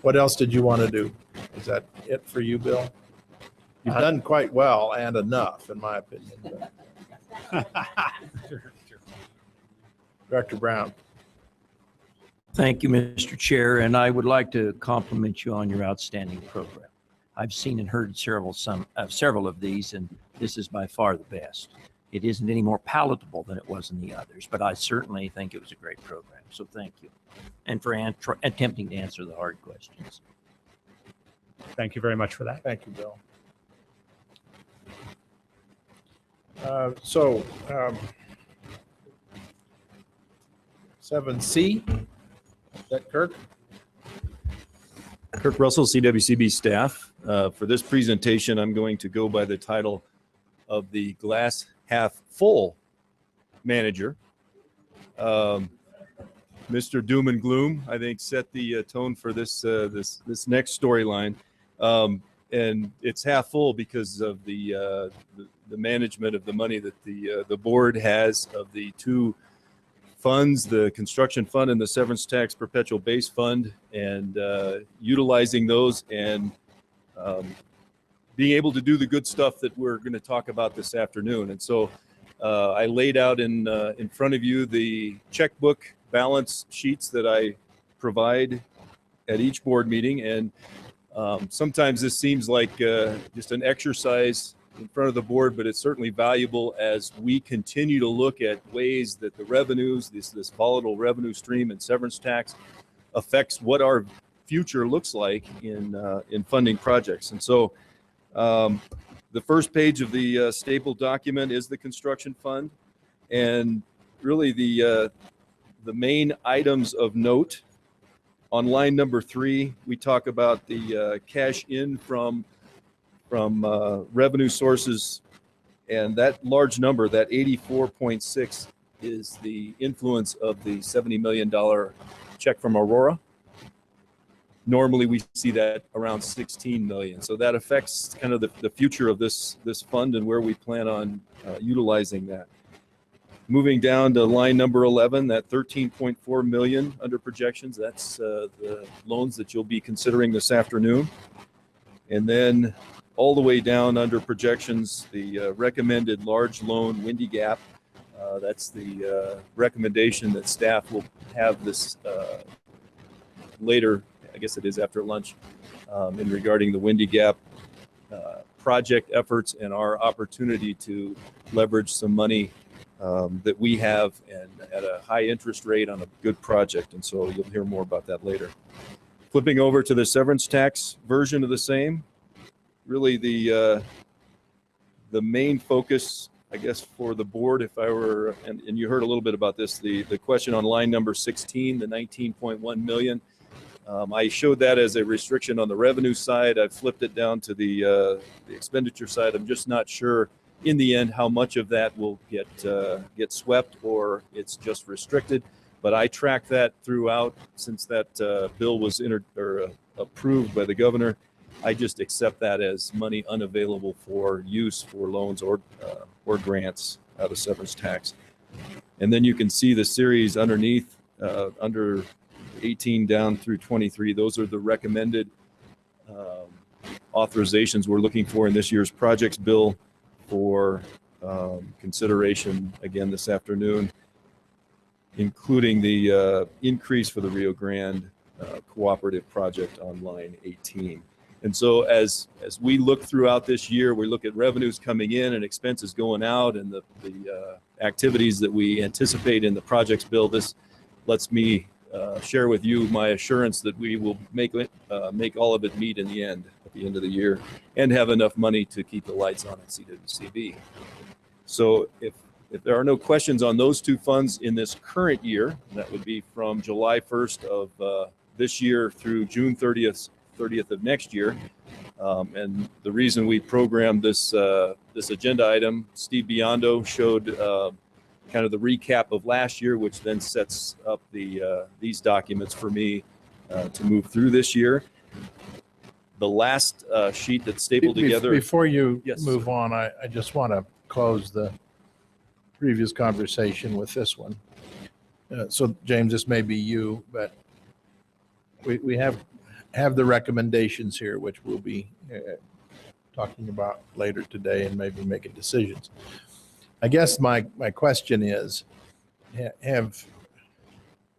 what else did you want to do? Is that it for you, Bill? You've done quite well and enough, in my opinion. Director Brown. Thank you, Mr. Chair, and I would like to compliment you on your outstanding program. I've seen and heard several of these, and this is by far the best. It isn't any more palatable than it was in the others, but I certainly think it was a great program. So thank you, and for attempting to answer the hard questions. Thank you very much for that. Thank you, Bill. 7C, is that Kirk? Kirk Russell, CWCB staff. For this presentation, I'm going to go by the title of the glass half full manager. Mr. Doom and Gloom, I think, set the tone for this next storyline, and it's half full because of the management of the money that the board has of the two funds, the construction fund and the severance tax perpetual base fund, and utilizing those and being able to do the good stuff that we're going to talk about this afternoon. And so I laid out in front of you the checkbook balance sheets that I provide at each board meeting. And sometimes this seems like just an exercise in front of the board, but it's certainly valuable as we continue to look at ways that the revenues, this volatile revenue stream and severance tax affects what our future looks like in funding projects. And so the first page of the stapled document is the construction fund, and really the main items of note. On line number 3, we talk about the cash in from revenue sources, and that large number, that 84.6, is the influence of the $70 million check from Aurora. Normally we see that around 16 million. So that affects kind of the future of this fund and where we plan on utilizing that. Moving down to line number 11, that 13.4 million under projections, that's the loans that you'll be considering this afternoon. And then all the way down under projections, the recommended large loan Windy Gap. That's the recommendation that staff will have this later, I guess it is after lunch, in regarding the Windy Gap project efforts and our opportunity to leverage some money that we have and at a high interest rate on a good project. And so you'll hear more about that later. Flipping over to the severance tax version of the same, really the main focus, I guess, for the board, if I were, and you heard a little bit about this, the question on line number 16, the 19.1 million. I showed that as a restriction on the revenue side. I've flipped it down to the expenditure side. I'm just not sure in the end how much of that will get swept or it's just restricted. But I track that throughout since that bill was approved by the governor. I just accept that as money unavailable for use for loans or grants out of severance tax. And then you can see the series underneath under 18 down through 23. Those are the recommended authorizations we're looking for in this year's projects bill for consideration again this afternoon, including the increase for the Rio Grande cooperative project on line 18. And so as we look throughout this year, we look at revenues coming in and expenses going out and the activities that we anticipate in the projects bill. This lets me share with you my assurance that we will make all of it meet in the end at the end of the year and have enough money to keep the lights on at CWCB. So if there are no questions on those two funds in this current year, that would be from July 1st of this year through June 30th of next year. And the reason we programmed this agenda item, Steve Biondo showed kind of the recap of last year, which then sets up these documents for me to move through this year. The last sheet that's stapled together. Before you Yes, move sir. on, I just want to close the previous conversation with this one. So James, this may be you, but we have the recommendations here, which we'll be talking about later today and maybe making decisions. I guess my question is, have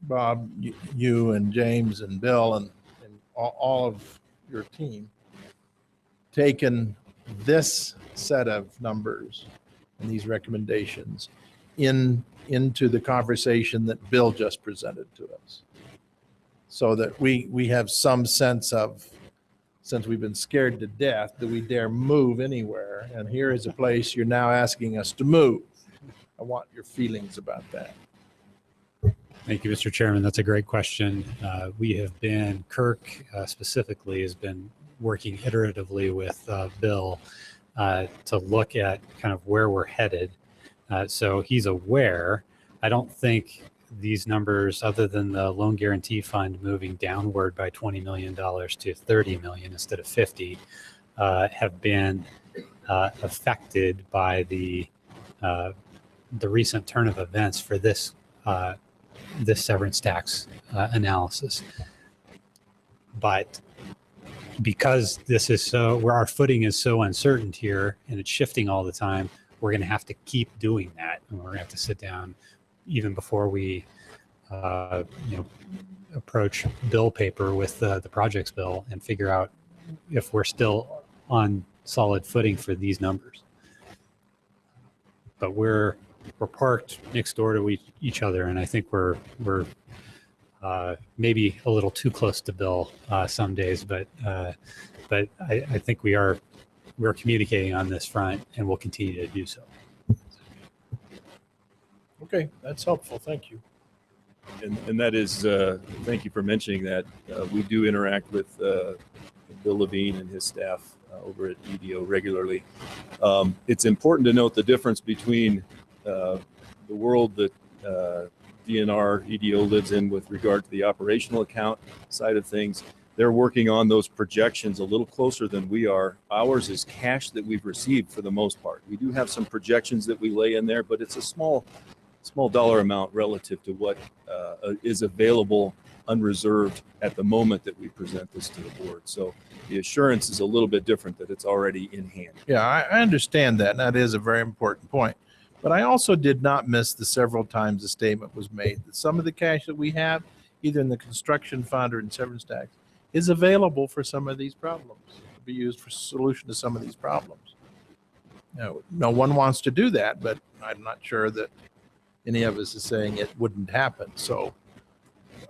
Bob, you and James and Bill and all of your team taken this set of numbers and these recommendations into the conversation that Bill just presented to us, so that we have some sense of, since we've been scared to death, do we dare move anywhere? And here is a place you're now asking us to move. I want your feelings about that. Thank you, Mr. Chairman. That's a great question. We have been, Kirk specifically has been working iteratively with Bill to look at kind of where we're headed. So he's aware. I don't think these numbers, other than the loan guarantee fund moving downward by $20 million to 30 million instead of 50, have been affected by the recent turn of events for this severance tax analysis. But because this is where our footing is so uncertain here and it's shifting all the time, we're going to have to keep doing that, and we're going to have to sit down even before we approach bill paper with the projects bill and figure out if we're still on solid footing for these numbers. but we're parked next door to each other, and I think we're maybe a little too close to Bill some days, but I think we're communicating on this front, and we'll continue to do so. Okay, that's helpful. Thank you. And that is, thank you for mentioning that. We do interact with Bill Levine and his staff over at EDO regularly. It's important to note the difference between the world that DNR EDO lives in with regard to the operational account side of things. They're working on those projections a little closer than we are. Ours is cash that we've received for the most part. We do have some projections that we lay in there, but it's a small dollar amount relative to what is available unreserved at the moment that we present this to the board. So the assurance is a little bit different, that it's already in hand. Yeah, I understand that, and that is a very important point. But I also did not miss the several times the statement was made that some of the cash that we have, either in the construction fund or in severance tax, is available for some of these problems, to be used for solution to some of these problems. No one wants to do that, but I'm not sure that any of us is saying it wouldn't happen. So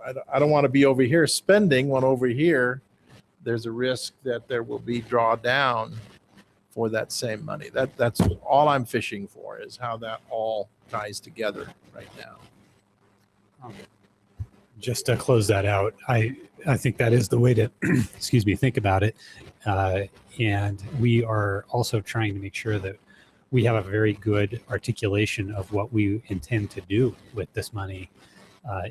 I don't want to be over here spending when over here there's a risk that there will be drawdown for that same money. That's all I'm fishing for, is how that all ties together right now. Just to close that out, I think that is the way to, excuse me, think about it. And we are also trying to make sure that we have a very good articulation of what we intend to do with this money.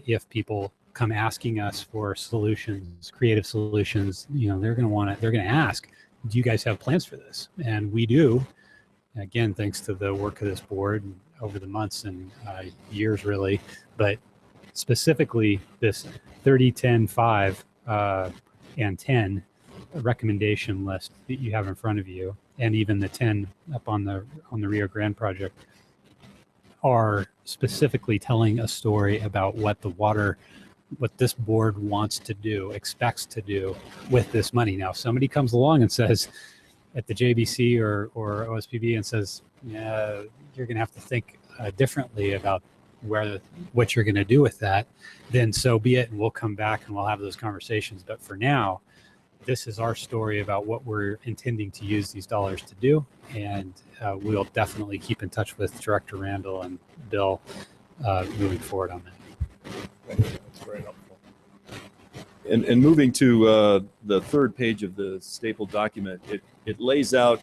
If people come asking us for solutions, creative solutions, they're going to ask, do you guys have plans for this? And we do. Again, thanks to the work of this board over the months and years, really. But specifically, this 30, 10, 5, and 10 recommendation list that you have in front of you, and even the 10 up on the Rio Grande project, are specifically telling a story about what this board wants to do, expects to do with this money. Now, if somebody comes along and says at the JBC or OSPB and says, yeah, you're going to have to think differently about what you're going to do with that, then so be it, and we'll come back and we'll have those conversations. But for now, this is our story about what we're intending to use these dollars to do, and we'll definitely keep in touch with Director Randall and Bill moving forward on that. That's very helpful. And moving to the third page of the stapled document, it lays out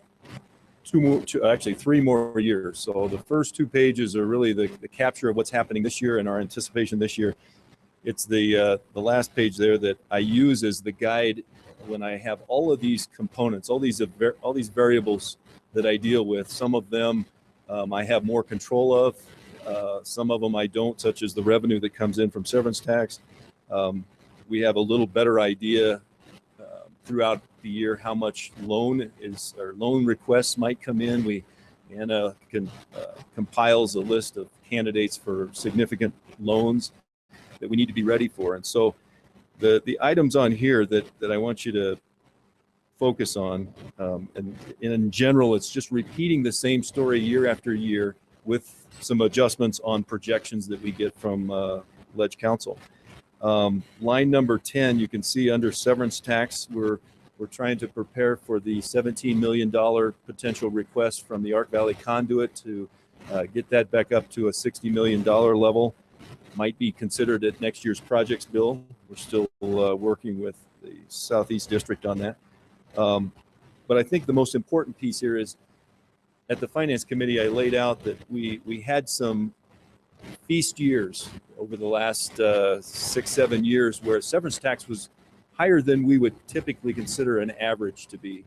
three more years. So the first 2 pages are really the capture of what's happening this year and our anticipation this year. It's the last page there that I use as the guide when I have all of these components, all these variables that I deal with. Some of them I have more control of. Some of them I don't, such as the revenue that comes in from severance tax. We have a little better idea throughout the year how much loan requests might come in. Anna compiles a list of candidates for significant loans that we need to be ready for. And so the items on here that I want you to focus on, and in general, it's just repeating the same story year after year with some adjustments on projections that we get from Ledge Council. Line number 10, you can see under severance tax, we're trying to prepare for the $17 million potential request from the Ark Valley Conduit to get that back up to a $60 million level. Might be considered at next year's projects bill. We're still working with the Southeast District on that. But I think the most important piece here is at the Finance Committee, I laid out that we had some feast years over the last 6-7 years where severance tax was higher than we would typically consider an average to be.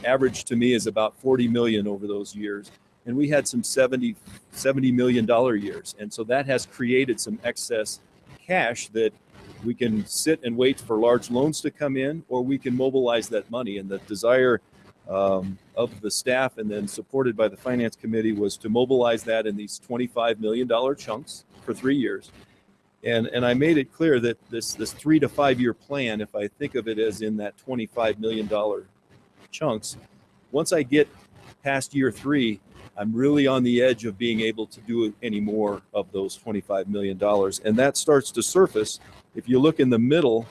Average to me is about 40 million over those years. And we had some $70 million years. And so that has created some excess cash that we can sit and wait for large loans to come in, or we can mobilize that money. And the desire of the staff, and then supported by the Finance Committee, was to mobilize that in these $25 million chunks for 3 years. And I made it clear that this 3 to 5 year plan, if I think of it as in that $25 million chunks, once I get past year 3, I'm really on the edge of being able to do any more of those $25 million. And that starts to surface. If you look in the middle,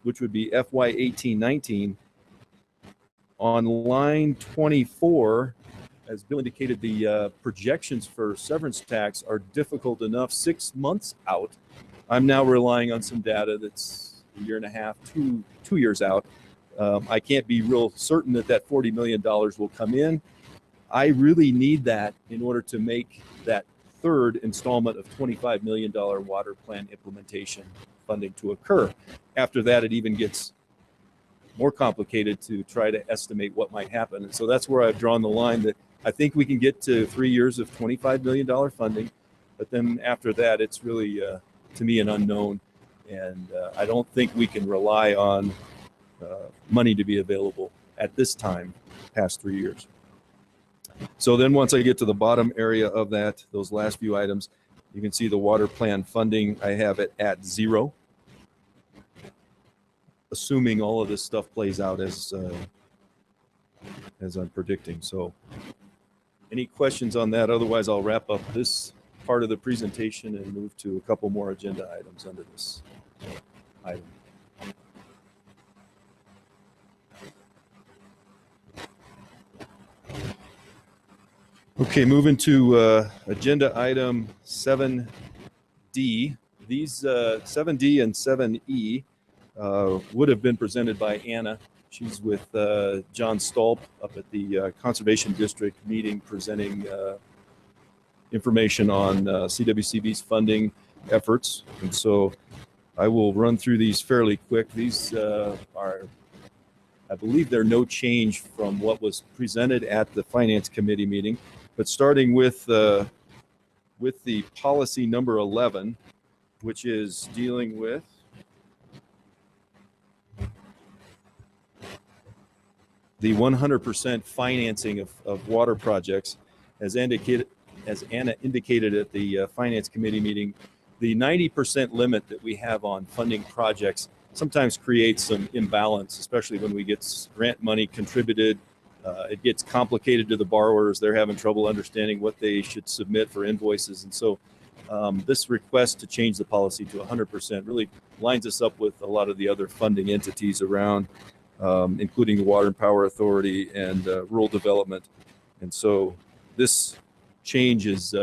which would be FY 18-19, on line 24, as Bill indicated, the projections for severance tax are difficult enough 6 months out. I'm now relying on some data that's a year and a half, 2 years out. I can't be real certain that that $40 million will come in. I really need that in order to make that third installment of $25 million water plan implementation funding to occur. After that, it even gets more complicated to try to estimate what might happen. And so that's where I've drawn the line, that I think we can get to 3 years of $25 million funding. But then after that, it's really, to me, an unknown. And I don't think we can rely on money to be available at this time past 3 years. So then once I get to the bottom area of that, those last few items, you can see the water plan funding. I have it at 0, assuming all of this stuff plays out as I'm predicting. So any questions on that? Otherwise, I'll wrap up this part of the presentation and move to a couple more agenda items under this item. Okay, moving to agenda item 7D. These 7D and 7E would have been presented by Anna. She's with John Stolp up at the Conservation District meeting, presenting information on CWCB's funding efforts. And so I will run through these fairly quick. These are, I believe they're no change from what was presented at the Finance Committee meeting. But starting with the policy number 11, which is dealing with the 100% financing of water projects, as Anna indicated at the Finance Committee meeting, the 90% limit that we have on funding projects sometimes creates some imbalance, especially when we get grant money contributed. It gets complicated to the borrowers. They're having trouble understanding what they should submit for invoices. And so this request to change the policy to 100% really lines us up with a lot of the other funding entities around, including the Water and Power Authority and rural development. And so this change is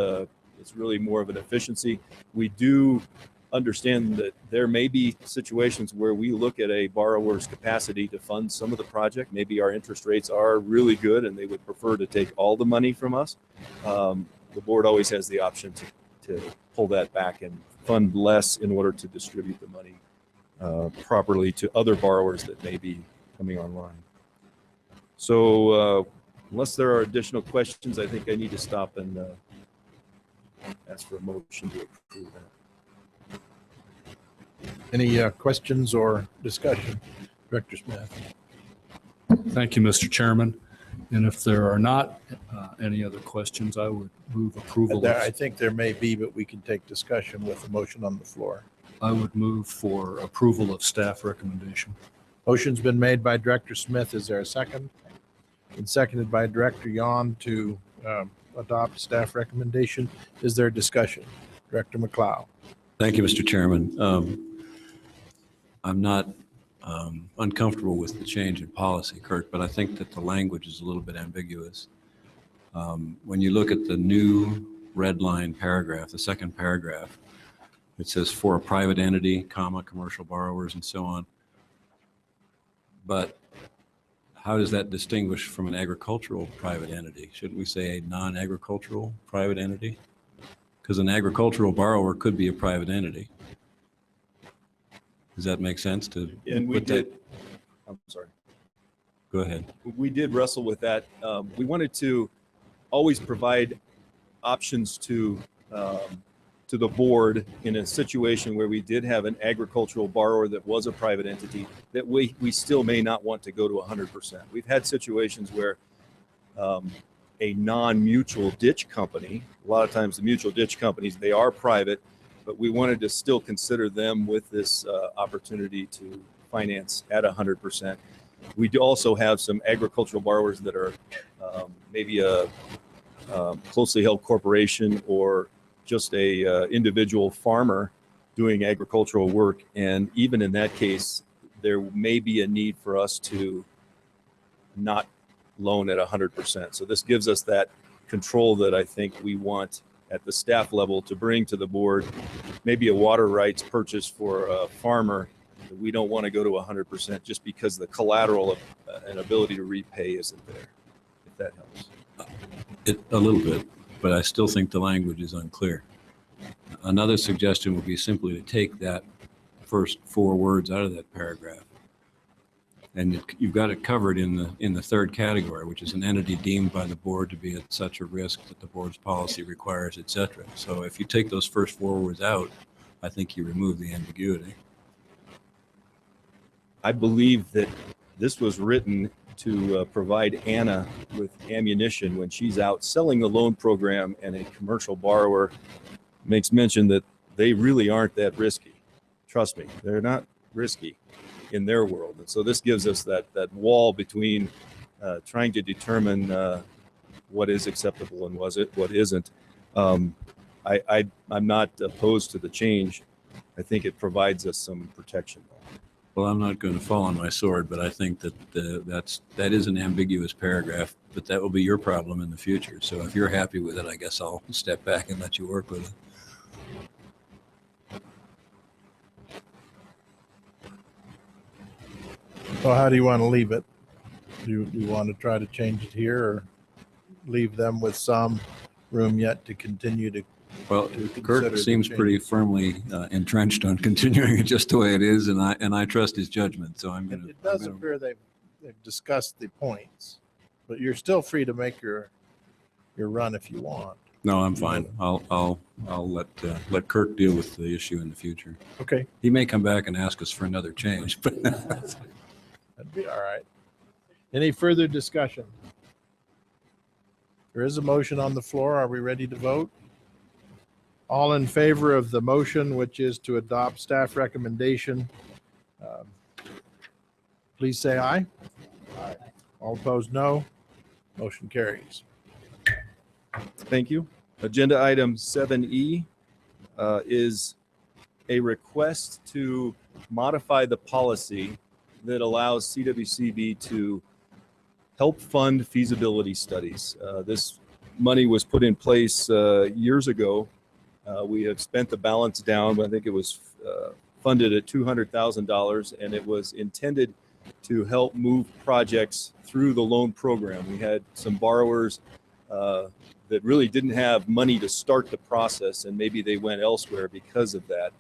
really more of an efficiency. We do understand that there may be situations where we look at a borrower's capacity to fund some of the project. Maybe our interest rates are really good and they would prefer to take all the money from us. The board always has the option to pull that back and fund less in order to distribute the money properly to other borrowers that may be coming online. So unless there are additional questions, I think I need to stop and ask for a motion to approve that. Any questions or discussion? Director Smith. Thank you, Mr. Chairman. And if there are not any other questions, I would move approval. I think there may be, but we can take discussion with the motion on the floor. I would move for approval of staff recommendation. Motion's been made by Director Smith. Is there a second? And seconded by Director Yon to adopt staff recommendation. Is there a discussion? Director McLeod. Thank you, Mr. Chairman. I'm not uncomfortable with the change in policy, Kurt, but I think that the language is a little bit ambiguous. When you look at the new red line paragraph, the second paragraph, it says for a private entity, comma, commercial borrowers and so on. But how does that distinguish from an agricultural private entity? Shouldn't we say a non-agricultural private entity? Because an agricultural borrower could be a private entity. Does that make sense to? And we did. I'm sorry. Go ahead. We did wrestle with that. We wanted to always provide options to the board in a situation where we did have an agricultural borrower that was a private entity that we still may not want to go to 100%. We've had situations where a non-mutual ditch company, a lot of times the mutual ditch companies, they are private, but we wanted to still consider them with this opportunity to finance at 100%. We do also have some agricultural borrowers that are maybe a closely held corporation or just a individual farmer doing agricultural work. And even in that case, there may be a need for us to not loan at 100%. So this gives us that control that I think we want at the staff level to bring to the board. Maybe a water rights purchase for a farmer. We don't want to go to 100% just because the collateral of an ability to repay isn't there, if that helps. A little bit, but I still think the language is unclear. Another suggestion would be simply to take that first 4 words out of that paragraph. And you've got it covered in the third category, which is an entity deemed by the board to be at such a risk that the board's policy requires, et cetera. So if you take those first 4 words out, I think you remove the ambiguity. I believe that this was written to provide Anna with ammunition when she's out selling the loan program and a commercial borrower makes mention that they really aren't that risky. Trust me, they're not risky in their world. And so this gives us that wall between trying to determine what is acceptable and what isn't. I'm not opposed to the change. I think it provides us some protection. Well, I'm not going to fall on my sword, but I think that that is an ambiguous paragraph, but that will be your problem in the future. So if you're happy with it, I guess I'll step back and let you work with it. So how do you want to leave it? Do you want to try to change it here or leave them with some room yet to continue to? Well, Kirk seems pretty firmly entrenched on continuing it just the way it is, and I trust his judgment. So I'm going to. It does appear they've discussed the points, but you're still free to make your run if you want. No, I'm fine. I'll let Kirk deal with the issue in the future. Okay. He may come back and ask us for another change, but that'd be all right. Any further discussion? There is a motion on the floor. Are we ready to vote? All in favor of the motion, which is to adopt staff recommendation, please say aye. Aye. All opposed, no. Motion carries. Thank you. Agenda item 7E is a request to modify the policy that allows CWCB to help fund feasibility studies. This money was put in place years ago. We have spent the balance down, but I think it was funded at $200,000, and it was intended to help move projects through the loan program. We had some borrowers that really didn't have money to start the process, and maybe they went elsewhere because of that.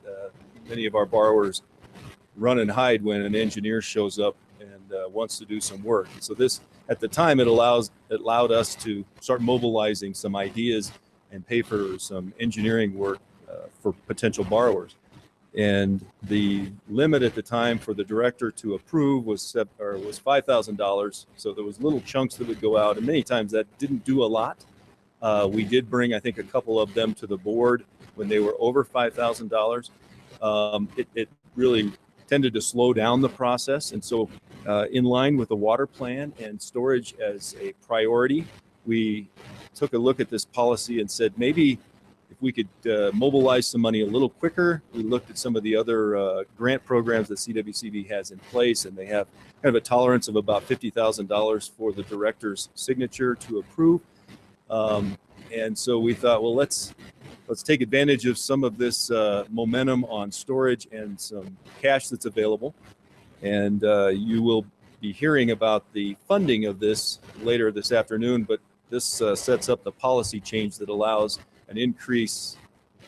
Many of our borrowers run and hide when an engineer shows up and wants to do some work. So this, at the time, it allowed us to start mobilizing some ideas and pay for some engineering work for potential borrowers. And the limit at the time for the director to approve was $5,000. So there was little chunks that would go out, and many times that didn't do a lot. We did bring, I think, a couple of them to the board when they were over $5,000. It really tended to slow down the process. And so in line with the water plan and storage as a priority, we took a look at this policy and said, maybe if we could mobilize some money a little quicker. We looked at some of the other grant programs that CWCB has in place, and they have kind of a tolerance of about $50,000 for the director's signature to approve. And so we thought, well, let's take advantage of some of this momentum on storage and some cash that's available. And you will be hearing about the funding of this later this afternoon, but this sets up the policy change that allows an increase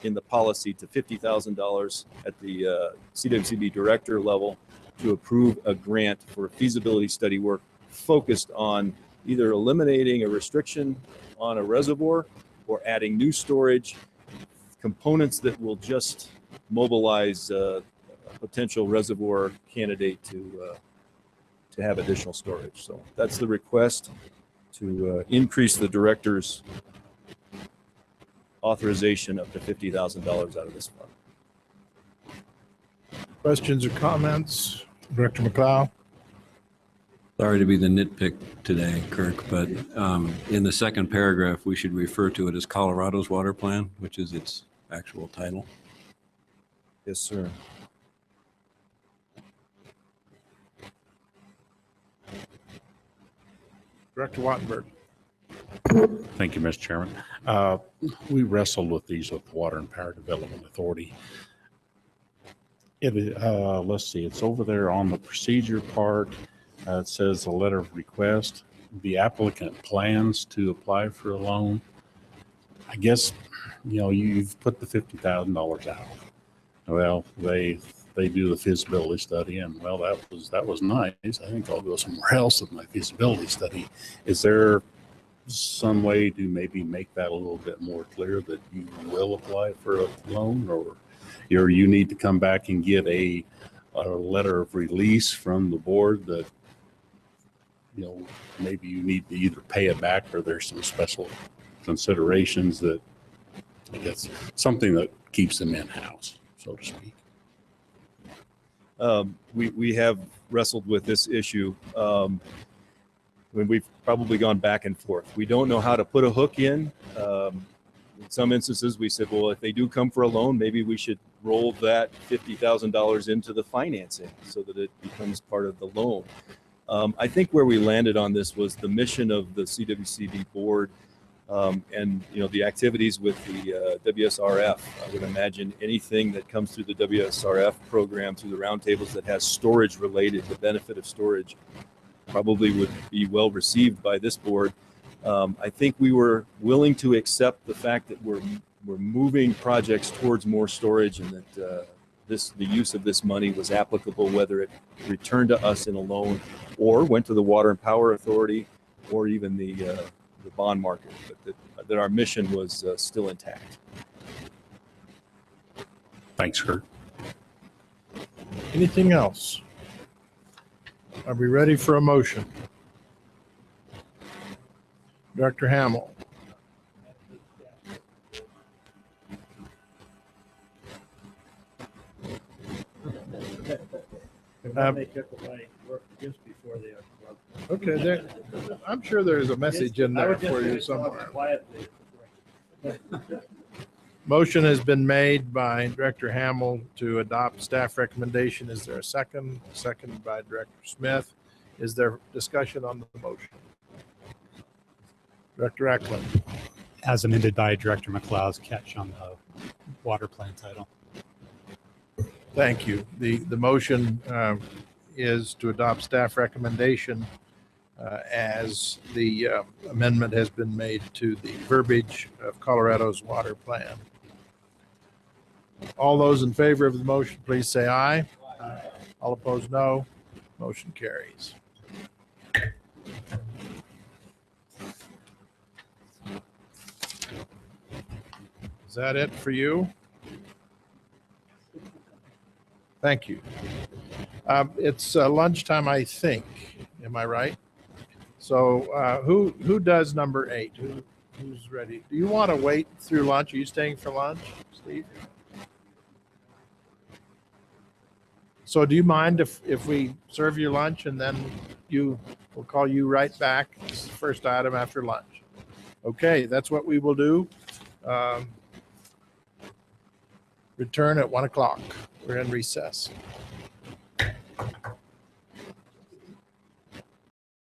in the policy to $50,000 at the CWCB director level to approve a grant for feasibility study work focused on either eliminating a restriction on a reservoir or adding new storage components that will just mobilize a potential reservoir candidate to have additional storage. So that's the request, to increase the director's authorization up to $50,000 out of this fund. Questions or comments? Director McLeod? Sorry to be the nitpick today, Kirk, but in the second paragraph, we should refer to it as Colorado's water plan, which is its actual title. Yes, sir. Director Wattenberg. Thank you, Mr. Chairman. We wrestled with these with the Water and Power Development Authority. Let's see, it's over there on the procedure part. It says a letter of request. The applicant plans to apply for a loan. I guess, you've put the $50,000 out. Well, they do the feasibility study, and well, that was nice. I think I'll go somewhere else with my feasibility study. Is there some way to maybe make that a little bit more clear that you will apply for a loan, or you need to come back and get a letter of release from the board that maybe you need to either pay it back, or there's some special considerations that, I guess, something that keeps them in-house, so to speak. We have wrestled with this issue when we've probably gone back and forth. We don't know how to put a hook in. In some instances, we said, well, if they do come for a loan, maybe we should roll that $50,000 into the financing so that it becomes part of the loan. I think where we landed on this was the mission of the CWCB board and the activities with the WSRF. I would imagine anything that comes through the WSRF program, through the roundtables that has storage related, the benefit of storage, probably would be well received by this board. I think we were willing to accept the fact that we're moving projects towards more storage, and that the use of this money was applicable, whether it returned to us in a loan or went to the Water and Power Authority or even the bond market, but that our mission was still intact. Thanks, Kurt. Anything else? Are we ready for a motion? Director Hamill. They took away work just before they are. Okay, I'm sure there's a message in there for you somewhere. Quietly. Motion has been made by Director Hamill to adopt staff recommendation. Is there a second? Second by Director Smith. Is there discussion on the motion? Director Eklund. As amended by Director McLeod's catch on the water plan title. Thank you. The motion is to adopt staff recommendation as the amendment has been made to the verbiage of Colorado's water plan. All those in favor of the motion, please say aye. Aye. All opposed, no. Motion carries. Is that it for you? Thank you. It's lunchtime, I think. Am I right? So who does number 8? Who's ready? Do you want to wait through lunch? Are you staying for lunch, Steve? So do you mind if we serve your lunch and then we'll call you right back? It's the first item after lunch. Okay, that's what we will do. Return at 1 o'clock. We're in recess.